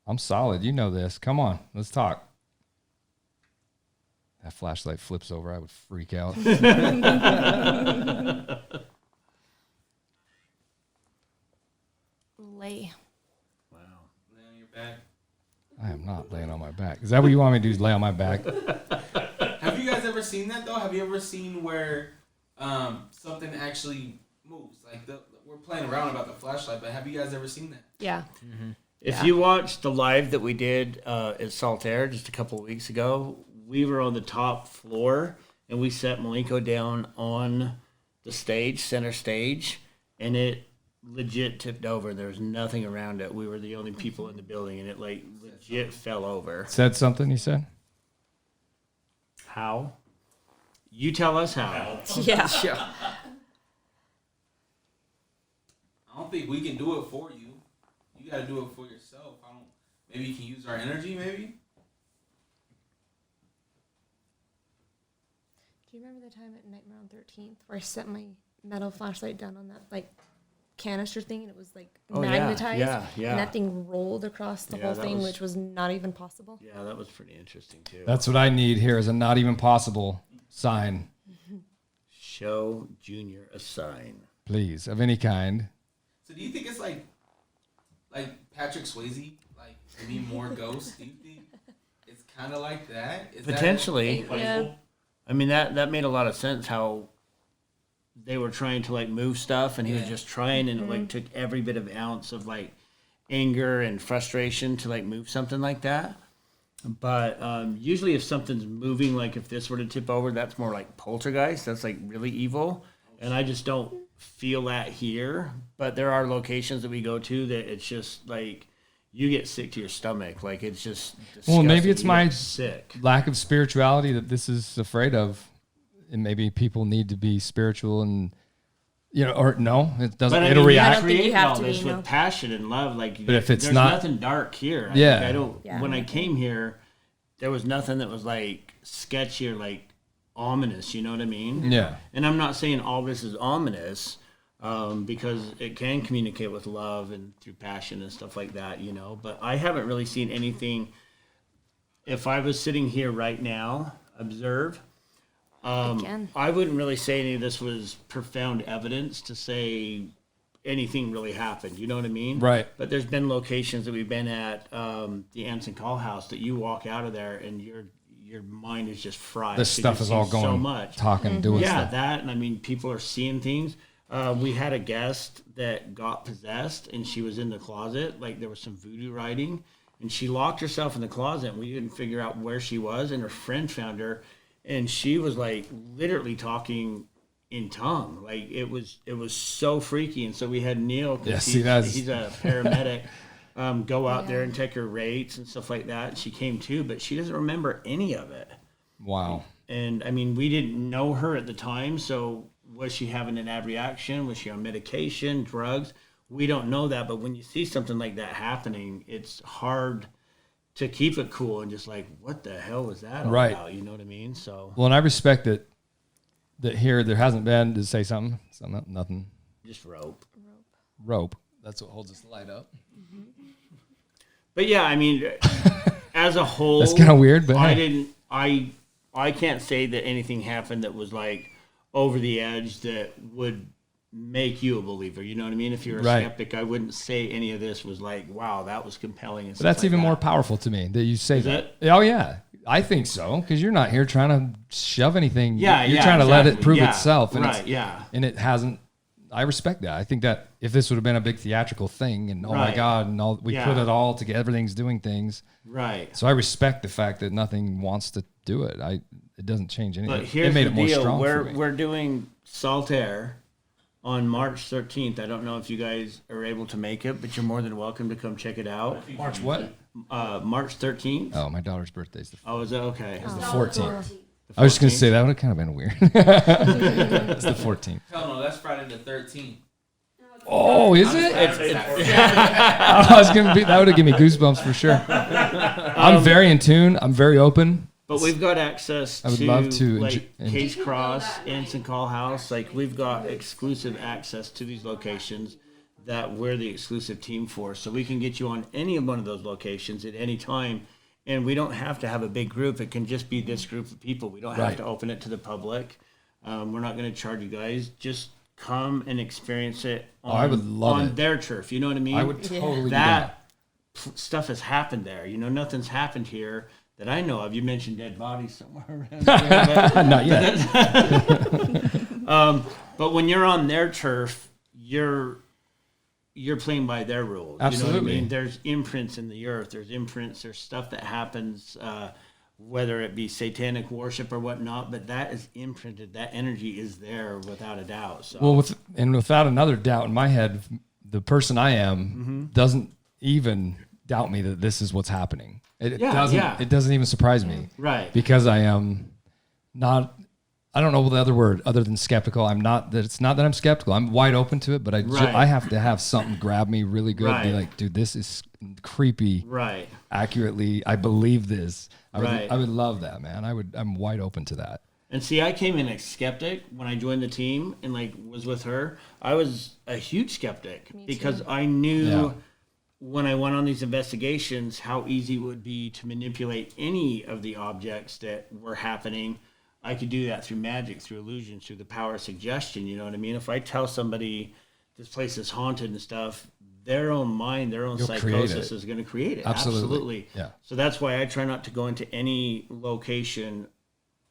I'm solid. You know this. Come on. Let's talk. That flashlight flips over. I would freak out. Lay. Wow. Lay on your back. I am not laying on my back. Is that what you want me to do, is lay on my back? Have you guys ever seen that though? Have you ever seen where something actually moves? Like we're playing around about the flashlight, but have you guys ever seen that? Yeah. If you watched the live that we did at Saltaire just a couple of weeks ago, we were on the top floor and we set Malenko down on the stage, center stage, and it legit tipped over. There was nothing around it. We were the only people in the building, and it like legit fell over. Said something, you said? How? You tell us how. Yeah. I don't think we can do it for you. You got to do it for yourself. Maybe you can use our energy. Maybe. Do you remember the time at Nightmare on 13th where I set my metal flashlight down on that like canister thing and it was like magnetized? Yeah. And that thing rolled across the whole that thing, was- which was not even possible. Yeah, that was pretty interesting too. That's what I need here is a not even possible sign, Show Junior a sign. please, of any kind. So do you think it's like Patrick Swayze, like maybe more ghosts? Do you think it's kind of like that? Is Potentially. Yeah. I mean, that made a lot of sense how they were trying to like move stuff and he was just trying and it like took every bit of ounce of like anger and frustration to like move something like that. But usually if something's moving, like if this were to tip over, that's more like poltergeist. That's like really evil. And I just don't feel that here. But there are locations that we go to that it's just like you get sick to your stomach. Like it's just disgusting. Well, maybe it's You my get sick. lack of spirituality that this is afraid of. And maybe people need to be spiritual and, or no, it doesn't, But I it'll mean, react. I don't think you created have all to this be, with no. passion and love. Like, But if it's there's not- nothing dark here. Yeah. I don't. Yeah. When I came here, there was nothing that was like sketchy or like ominous. You know what I mean? Yeah. And I'm not saying all this is ominous, because it can communicate with love and through passion and stuff like that. But I haven't really seen anything. If I was sitting here right now, observe. Again. I wouldn't really say any of this was profound evidence to say anything really happened. You know what I mean? Right. But there's been locations that we've been at, the Anson Call House, that you walk out of there and your mind is just fried. This 'cause stuff you've is all seen going, so much. talking, doing Yeah, stuff. that, and I mean, people are seeing things. We had a guest that got possessed, and she was in the closet. Like there was some voodoo writing, and she locked herself in the closet. And we didn't figure out where she was, and her friend found her, and she was like literally talking in tongue. Like it was so freaky. And so we had Neil, 'cause Yeah, see, that's- he's a paramedic. Go out there and take her rates and stuff like that. She came too, but she doesn't remember any of it. Wow. And I mean, we didn't know her at the time, so was she having an abreaction? Was she on medication, drugs? We don't know that, but when you see something like that happening, it's hard to keep it cool and just like, what the hell was that all Right. about? You know what I mean? So Well, and I respect that here there hasn't been to say something. Nothing. just rope. Rope. That's what holds this light up. But yeah, I mean, as a whole, That's kind of weird, but I hey. didn't. I can't say that anything happened that was like over the edge that would make you a believer. You know what I mean? If you're a Right. skeptic, I wouldn't say any of this was like, wow, that was compelling. And But that's stuff like even more that. powerful to me that you say Is that. Oh yeah, I think so because you're not here trying to shove anything. Yeah, you're yeah, trying to let it exactly. prove Yeah, itself, and right? Yeah, and it hasn't. I respect that. I think that if this would have been a big theatrical thing, and oh my Right. god, and all we Yeah. put it all together, everything's doing things. right. So I respect the fact that nothing wants to do it. It doesn't change anything. But here's it made the it more deal: strong for me. we're doing Saltaire on March 13th. I don't know if you guys are able to make it, but you're more than welcome to come check it out. March what? March 13th. Oh, my daughter's birthday's the Oh, is that okay? the No, 14th. the I was just gonna say that would have kind of been weird. It's the 14th. Hell no, that's Friday the 13th. No, Oh, is it? I was gonna be. That would have given me goosebumps for sure. I'm very in tune. I'm very open. But we've got access I would to, love to like enjoy- Case Cross, Ensign Call House. Like we've got exclusive access to these locations that we're the exclusive team for. So we can get you on any one of those locations at any time. And we don't have to have a big group. It can just be this group of people. We don't have Right. to open it to the public. We're not going to charge you guys. Just come and experience it on, I would love on it. their turf. You know what I mean? I would totally do that stuff has happened there. You know, nothing's happened here that I know of. You mentioned dead bodies somewhere around here. that. Not yet. But when you're on their turf, you're playing by their rules. You know what I Absolutely. mean? There's imprints in the earth. There's imprints. There's stuff that happens, whether it be satanic worship or whatnot. But that is imprinted. That energy is there without a doubt. So Well, without another doubt in my head, the person I am doesn't even doubt me that this is what's happening. It doesn't. yeah. It doesn't even surprise me. Right. Because I am not. I don't know the other word other than skeptical. I'm not that. It's not that I'm skeptical. I'm wide open to it, but Right. I have to have something grab me really good and be Right. like, dude, this is creepy. Right. Accurately, I believe this. Right. I would love that, man. I'm wide open to that. And see, I came in a skeptic when I joined the team and like was with her. I was a huge skeptic because I knew Yeah. when I went on these investigations how easy it would be to manipulate any of the objects that were happening. I could do that through magic, through illusion, through the power of suggestion. You know what I mean? If I tell somebody this place is haunted and stuff, their own mind, their own You'll create psychosis it. is going to create it. Absolutely. Yeah. So that's why I try not to go into any location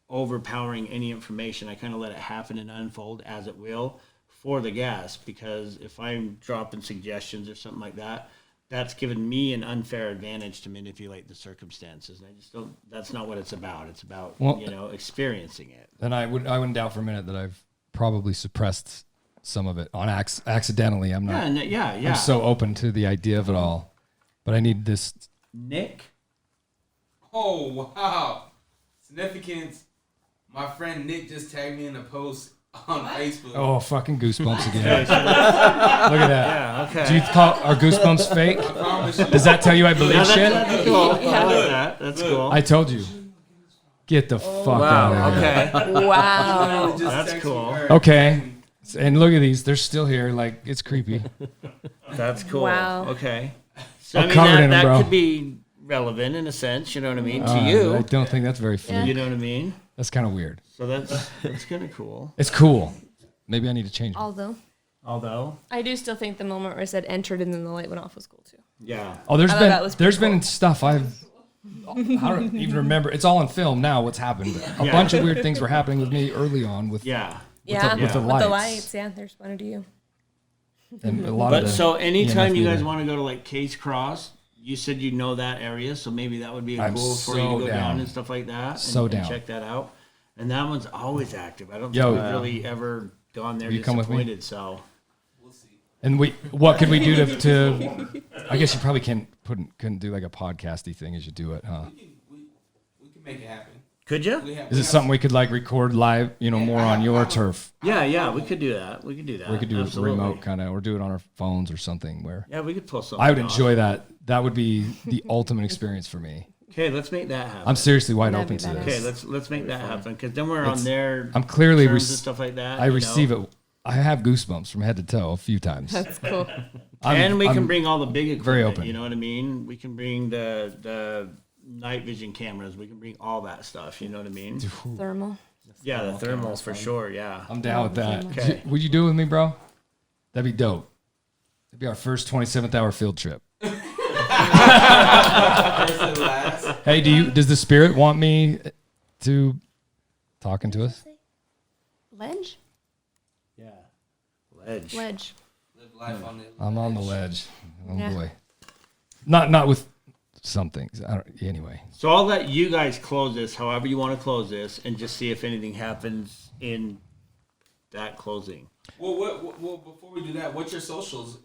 overpowering any information. I kind of let it happen and unfold as it will for the guest, because if I'm dropping suggestions or something like that, that's given me an unfair advantage to manipulate the circumstances. And I just don't, that's not what it's about. It's about, Well, experiencing it. And I wouldn't doubt for a minute that I've probably suppressed some of it on accidentally. I'm not. Yeah. I'm so open to the idea of it all, but I need this. Nick? Oh wow, significance. My friend Nick just tagged me in a post on Facebook. Oh, fucking goosebumps again! Look at that. Yeah, okay. Do you call our goosebumps fake? I promise you. Does that tell you I believe Yeah, shit? that's cool. I like that. That's cool. I told you. Get the fuck out of here. Okay. Wow. Just That's texted cool. her. Okay. And look at these. They're still here. Like, it's creepy. That's cool. Wow. Okay. So I'm covered in 'em, that bro. could be relevant in a sense, you know what I mean, to I you. don't think that's very funny. You know what I mean? That's kind of weird. So that's kind of cool. It's cool. Maybe I need to change it. Although, I do still think the moment where it said entered and then the light went off was cool too. yeah. Oh, there's I thought that was been pretty cool. stuff I don't even remember. It's all on film now. What's happened? A bunch of weird things were happening with me early on with Yeah. Yeah, with the with lights. the lights. Yeah, they responded to you. and a lot But of the so anytime EMF you guys meter. want to go to like Case Cross, you said you know that area, so maybe that would be I'm cool for you so to go down. down and stuff like that. So and down. check that out. And that one's always active. I don't Yo. think we've really ever gone there Will you come with me? disappointed. So And what could we do to I guess you probably couldn't do like a podcasty thing as you do it, huh? We can make it happen. could you? Is it something we could like record live, more on your turf? Yeah, we could do that. We could do that. We could do Absolutely. a remote kind of, or do it on our phones or something where Yeah, we could pull something. I would off. enjoy that. That would be the ultimate experience for me. Okay, let's make that happen. I'm seriously wide That'd open be to badass. this. Okay, let's make that happen because then we're on It's- their I'm clearly terms and stuff like that. I receive it. I have goosebumps from head to toe a few times. That's cool. And we can I'm bring all the big equipment. very open. You know what I mean? We can bring the night vision cameras. We can bring all that stuff. You know what I mean? Thermal. Yeah, the thermals for sure. Yeah. I'm down with that. Okay. Would you do it with me, bro? That'd be dope. That'd be our first 27th hour field trip. First and last. Hey, does the spirit want me to talking to us? Ledge? Yeah. Ledge. Ledge. Live life on it. I'm on the ledge. Oh Yeah. boy. Not with some things. Anyway. So I'll let you guys close this however you want to close this and just see if anything happens in that closing. Well, before we do that, what's your socials?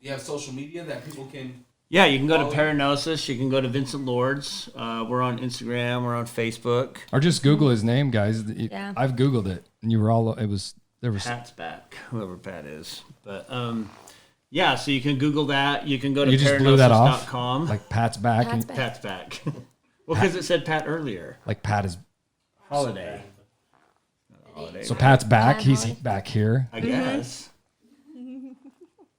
You have social media that people can. Yeah, you can go to Oh. Paranosis. You can go to Vincent Lords. We're on Instagram. We're on Facebook. Or just Google his name, guys. Yeah. I've Googled it, and you were all. There was. Pat's back, whoever Pat is. But Yeah, so you can Google that. You can go to You just blew that off? paranosis.com. Like Pat's back. Pat's and, back. Pat's back. Well, because it said Pat earlier. Like Pat is. Holiday. So Pat's back. Pat He's Holiday. back here. I guess.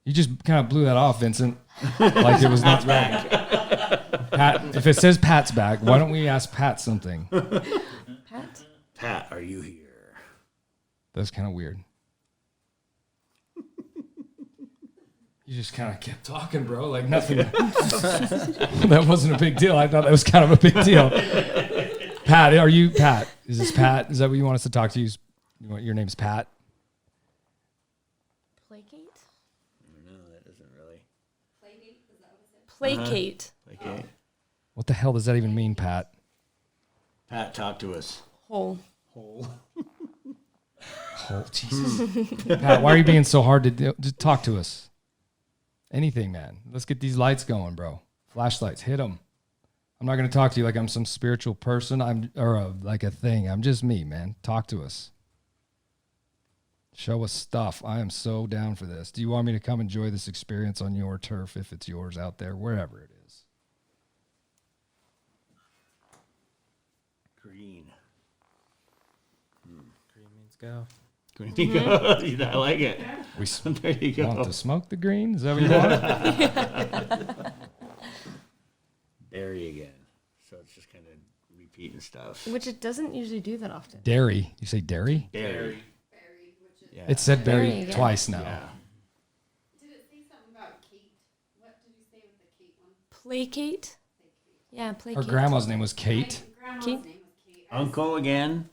You just kind of blew that off, Vincent. Like it was not back. Pat, if it says Pat's back, why don't we ask Pat something? Pat. Pat, are you here? That's kind of weird. You just kind of kept talking, bro. Like nothing. That wasn't a big deal. I thought that was kind of a big deal. Pat, are you Pat? Is this Pat? Is that what you want us to talk to you? Your name's Pat? Placate. No, that isn't really. Placate. Okay. What the hell does that even mean, Pat? Pat, talk to us. Whole. Whole. Oh, Jesus. Pat, why are you being so hard to do? Just talk to us. Anything, man. Let's get these lights going, bro. Flashlights, hit them. I'm not going to talk to you like I'm some spiritual person like a thing. I'm just me, man. Talk to us. Show us stuff. I am so down for this. Do you want me to come enjoy this experience on your turf if it's yours out there, wherever it is? Green. Green means go. Green. Mm-hmm. I like it. We There you go. want to smoke the green? Is that what you want? Berry again. So it's just kind of repeating stuff. Which it doesn't usually do that often. Dairy. You say dairy? Berry. Berry, which is. Yeah. It said berry Berry again. twice now. Yeah. Did it say something about Kate? What did you say with the Kate one? Placate. Yeah, placate. Her grandma's name was Kate. My grandma's Kate? name was Kate. Uncle again.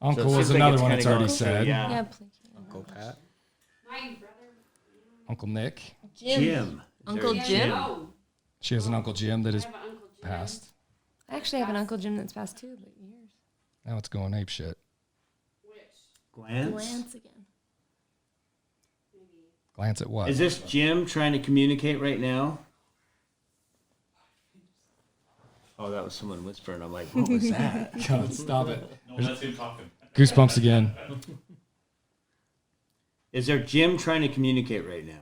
Uncle So it was seems like another it's one kinda it's already going through, said. Yeah. Yeah, placate. Uncle Pat. My brother. Uncle Nick. Jim. Uncle Is there a Jim? No. She has an Uncle Jim that I is have an Uncle Jim. passed. I actually have an Uncle Jim that's passed too, but years. Now it's going ape shit. Which? Glance. Glance again. Maybe. Glance at what? Is this Jim trying to communicate right now? Oh, that was someone whispering. I'm like, what was that? God, stop it. No, that's him talking. Goosebumps again. Is there Jim trying to communicate right now?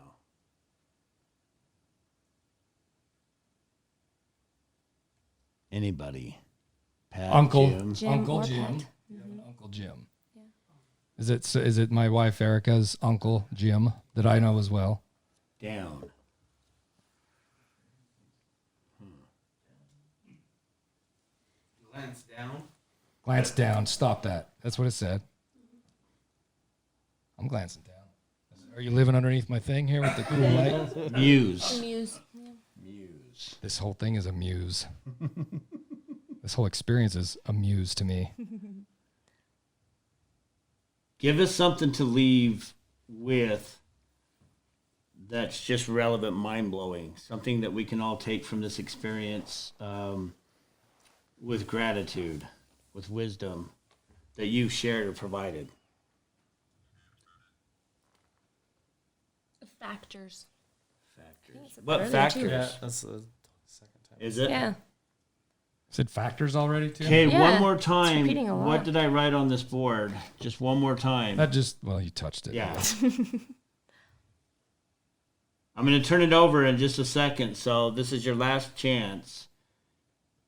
Anybody? Pat, Uncle. Jim? Jim Uncle or Jim. Pat. You have an Uncle Jim. Is it my wife Erica's Uncle Jim that I know as well? Down. Glance down. Glance down. Stop that. That's what it said. I'm glancing down. Are you living underneath my thing here with the cool light? Muse. Muse. Yeah. Muse. This whole thing is a muse. This whole experience is a muse to me. Give us something to leave with that's just relevant, mind-blowing. Something that we can all take from this experience with gratitude, with wisdom that you've shared or provided. Factors. Factors. it's up What earlier, factors? too. Yeah, that's the second time. Is it? Yeah. Said factors already too? Okay, Yeah, one more it's time. repeating a lot. What did I write on this board? Just one more time. That just, well, you touched it. Yeah. I'm going to turn it over in just a second. So this is your last chance.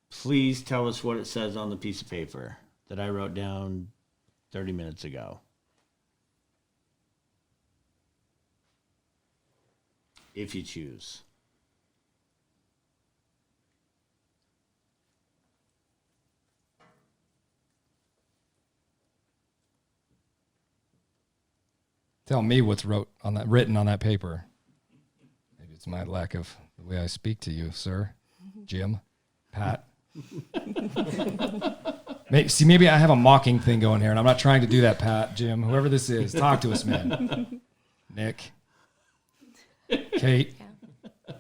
Please tell us what it says on the piece of paper that I wrote down 30 minutes ago. If you choose. Tell me what's written on that paper. Maybe it's my lack of the way I speak to you, sir, Jim, Pat. Maybe I have a mocking thing going here, and I'm not trying to do that, Pat, Jim, whoever this is. Talk to us, man. Nick, Kate. Yeah.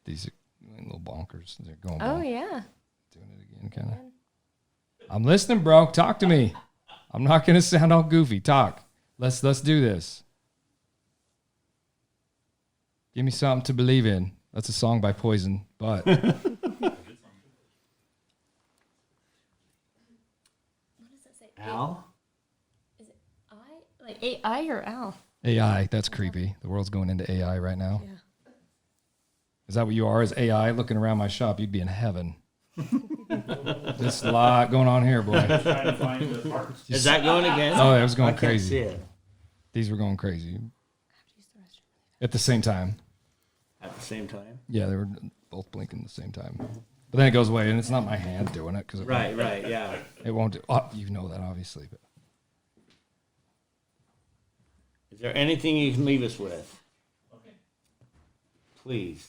These are little bonkers. They're going. Oh bonk. yeah. Doing it again, kind of. I'm listening, bro. Talk to me. I'm not gonna sound all goofy. Talk. Let's do this. Give me something to believe in. That's a song by Poison, but What does that say? Al? Is it I? Like AI or Al? AI, that's creepy. The world's going into AI right now. Yeah. Is that what you are? Is AI looking around my shop? You'd be in heaven. There's a lot going on here, boy. Trying to find the parts. Is that going again? Oh, it was I going can't crazy. see it These were going crazy. At the same time. at the same time. Yeah, they were both blinking at the same time. But then it goes away, and it's not my hand doing it because Right, yeah. it won't do. Oh, you know that obviously. But Is there anything you can leave us with? Okay. Please.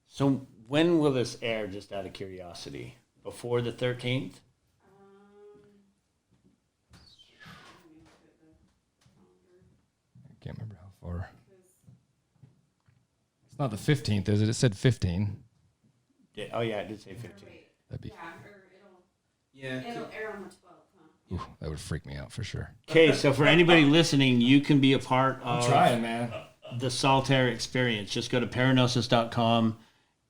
So when will this air, just out of curiosity? Before the 13th? I can't remember how far. It's not the 15th, is it? It said 15. Oh, yeah, it did say 15th. That'd be. It'll air on the 12th, huh? Ooh, that would freak me out for sure. Okay, so for anybody listening, you can be a part of man. the Saltaire experience. Just go to paranosis.com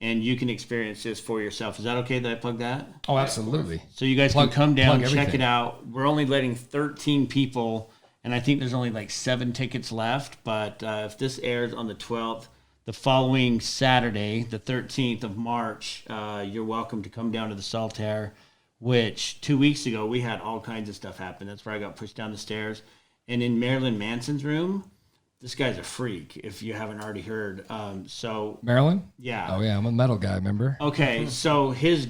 and you can experience this for yourself. Is that okay that I plug that? Oh, absolutely. So you guys Plug- can come down, plug check everything. it out. We're only letting 13 people, and I think there's only like 7 tickets left. But if this airs on the 12th, the following Saturday, the 13th of March, you're welcome to come down to the Saltaire, which 2 weeks ago we had all kinds of stuff happen. That's where I got pushed down the stairs. And in Marilyn Manson's room, this guy's a freak, if you haven't already heard. Maryland? Yeah. Oh, yeah. I'm a metal guy, remember? Okay, so his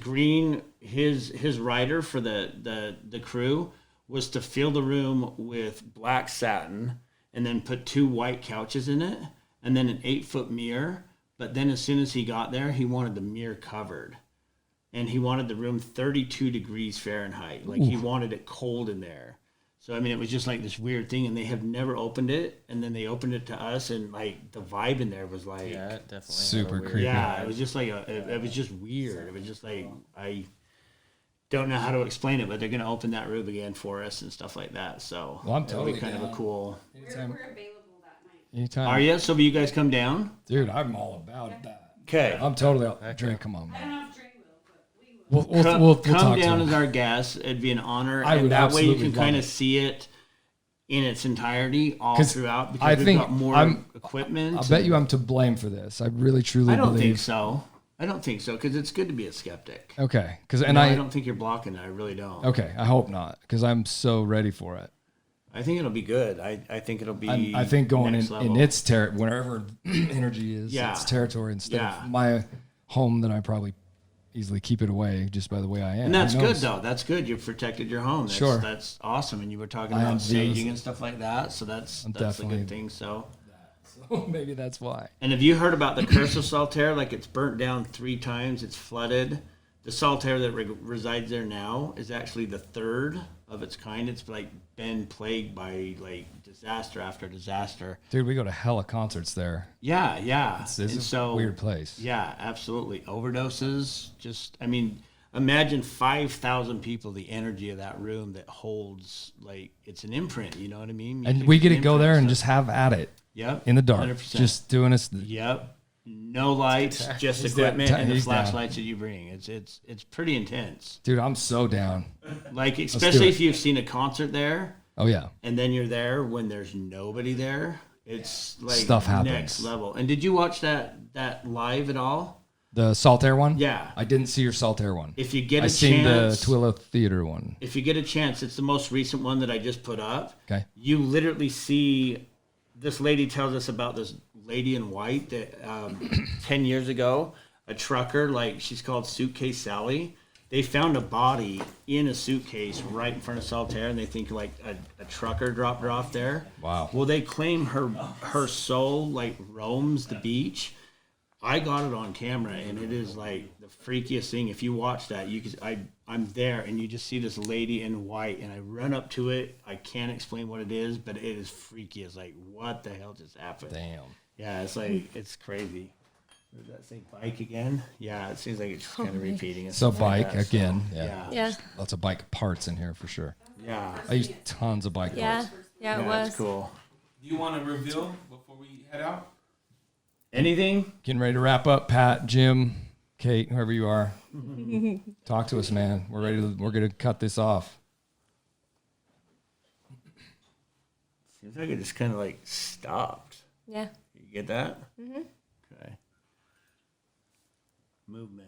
rider for the crew was to fill the room with black satin and then put 2 white couches in it and then an 8-foot mirror. But then as soon as he got there, he wanted the mirror covered. And he wanted the room 32 degrees Fahrenheit. Like, he wanted it cold in there. So, I mean, it was just like this weird thing, and they have never opened it. And then they opened it to us, and like the vibe in there was like, Yeah, it definitely. Super had a weird creepy. yeah, it was just like it was just weird. It was just like, I don't know how to explain it, but they're gonna open that room again for us and stuff like that. So Well, I'm it'll totally be kind of a down. cool. We're available that night. Anytime. Are you? So will you guys come down? Dude, I'm all about that. Okay. I'm totally out. Dre, come on, I don't man. know if Dre will, but we will. We'll Come talk to down him. as our guest. It'd be an honor. I and would that way you absolutely can kind love of it. see it in its entirety all 'Cause throughout because I we've think got more I'm- equipment. I bet you I'm to blame for this. I really, truly I don't believe. think so. I don't think so because it's good to be a skeptic. Okay. Because No, I don't think you're blocking it. I really don't. Okay, I hope not, because I'm so ready for it. I think it'll be good. I think it'll be. I think going next in level. its territory, wherever energy is, Yeah. its territory instead Yeah. of my home, then I probably easily keep it away just by the way I am. And that's Who good knows? though. That's good. You've protected your home. That's, Sure. That's awesome. And you were talking I am about staging jealous. and stuff like that. So that's a definitely- good thing. So. Maybe that's why. And have you heard about the curse of Saltaire? Like it's burnt down 3 times. It's flooded. The Saltaire that resides there now is actually the 3rd of its kind. It's like been plagued by like disaster after disaster. Dude, we go to hella concerts there. Yeah, yeah. It's And a so weird place. Yeah, absolutely. Overdoses. Just, I mean, imagine 5,000 people. The energy of that room that holds like it's an imprint. You know what I mean? And Music we is get an to go there imprint, and so- just have at it Yep. in the dark, 100%. just doing us. Yep. No lights, just He's equipment down. and the He's down. flashlights that you bring. It's pretty intense. Dude, I'm so down. Like do especially it. if you've seen a concert there Oh yeah, and then you're there when there's nobody there. It's like Stuff happens. next level. And did you watch that live at all? the Saltaire one. Yeah. I didn't see your Saltaire one. If you get I a seen the chance, Twilla Theater one. if you get a chance, it's the most recent one that I just put up. Okay. You literally see this lady tells us about this lady in white that 10 years ago, a trucker, like she's called Suitcase Sally, they found a body in a suitcase right in front of Saltaire, and they think like a trucker dropped her off there. Wow. Well, they claim her soul like roams the beach. I got it on camera, and it is like the freakiest thing. If you watch that, you can. I'm there, and you just see this lady in white, and I run up to it. I can't explain what it is, but it is freaky. It's like, what the hell just happened? Damn. Yeah, it's like it's crazy. Does that say bike again? Yeah, it seems like it's just kind of repeating itself. So like bike that, so, again. Yeah. Yeah. Yeah. Lots of bike parts in here for sure. Yeah. I use tons of bike Yeah. parts. Yeah, it Yeah, was. it's cool. Do you want to reveal before we head out? Anything? Getting ready to wrap up, Pat, Jim. Kate, whoever you are, talk to us, man. We're gonna cut this off. Seems like it just kind of like stopped. Yeah. You get that? Mm-hmm. Okay. Movement.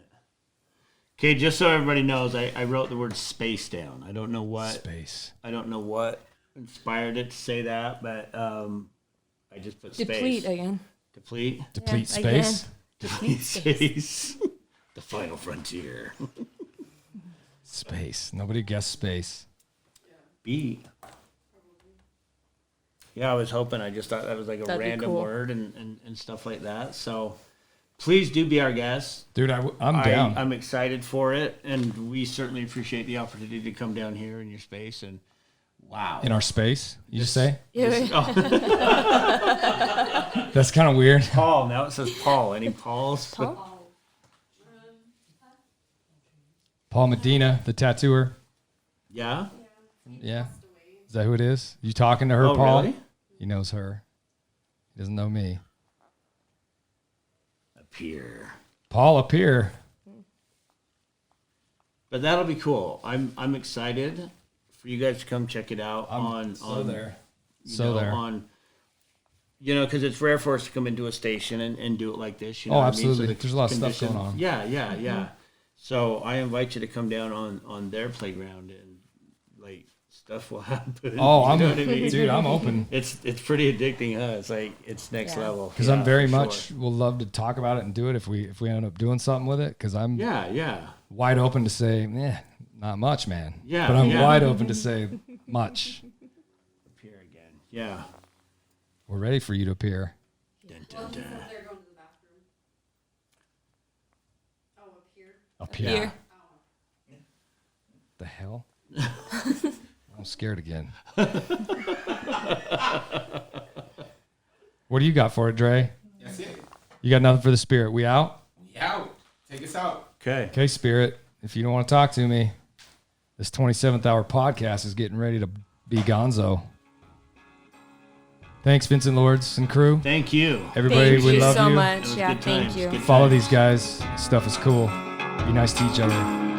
Okay, just so everybody knows, I wrote the word space down. I don't know what Space. I don't know what inspired it to say that, but I just put space. Deplete again. Deplete. Deplete Yeah, space. again. Deplete space. The final frontier. Space. Nobody guessed space. B. Yeah, I was hoping. I just thought that was like a That'd be random cool. word and stuff like that. So please do be our guest. Dude, I'm down. I'm excited for it, and we certainly appreciate the opportunity to come down here in your space. And wow, In our space, you say? Yeah. That's kind of weird. Paul. Now it says Paul. Any Pauls? Paul? Paul Medina, the tattooer. Yeah. Yeah. Is that who it is? You talking to her, Oh, Paul? really? He knows her. He doesn't know me. Up here. Paul up here. But that'll be cool. I'm excited for you guys to come check it out on there. you So know, there. on. You know, because it's rare for us to come into a station and do it like this. You know Oh, what I mean? absolutely. the There's a lot of stuff going on. Yeah, yeah, yeah. So I invite you to come down on their playground and like stuff will happen. Oh, You know what I mean? dude, I'm open. It's pretty addicting, huh? It's like it's next Yeah. level. Because Yeah, I'm very for much sure. will love to talk about it and do it if we end up doing something with it. Because I'm Yeah. wide open to say, not much, man. Yeah, But I'm yeah. wide open to say much. Appear again. Yeah. We're ready for you to appear. Dun, Well, dun, he's dun. up there going to the bathroom. Oh, up here? Up here. Here. Oh. The hell? I'm scared again. What do you got for it, Dre? That's it. You got nothing for the spirit. We out? We out. Take us out. Okay. Okay, spirit. If you don't want to talk to me, this 27th hour podcast is getting ready to be gonzo. Thanks, Vincent Lords and crew. Thank you. Everybody, Thank we you love so you. It much. was Yeah, good thank times. you. Good Follow times. these guys. Stuff is cool. Be nice to each other.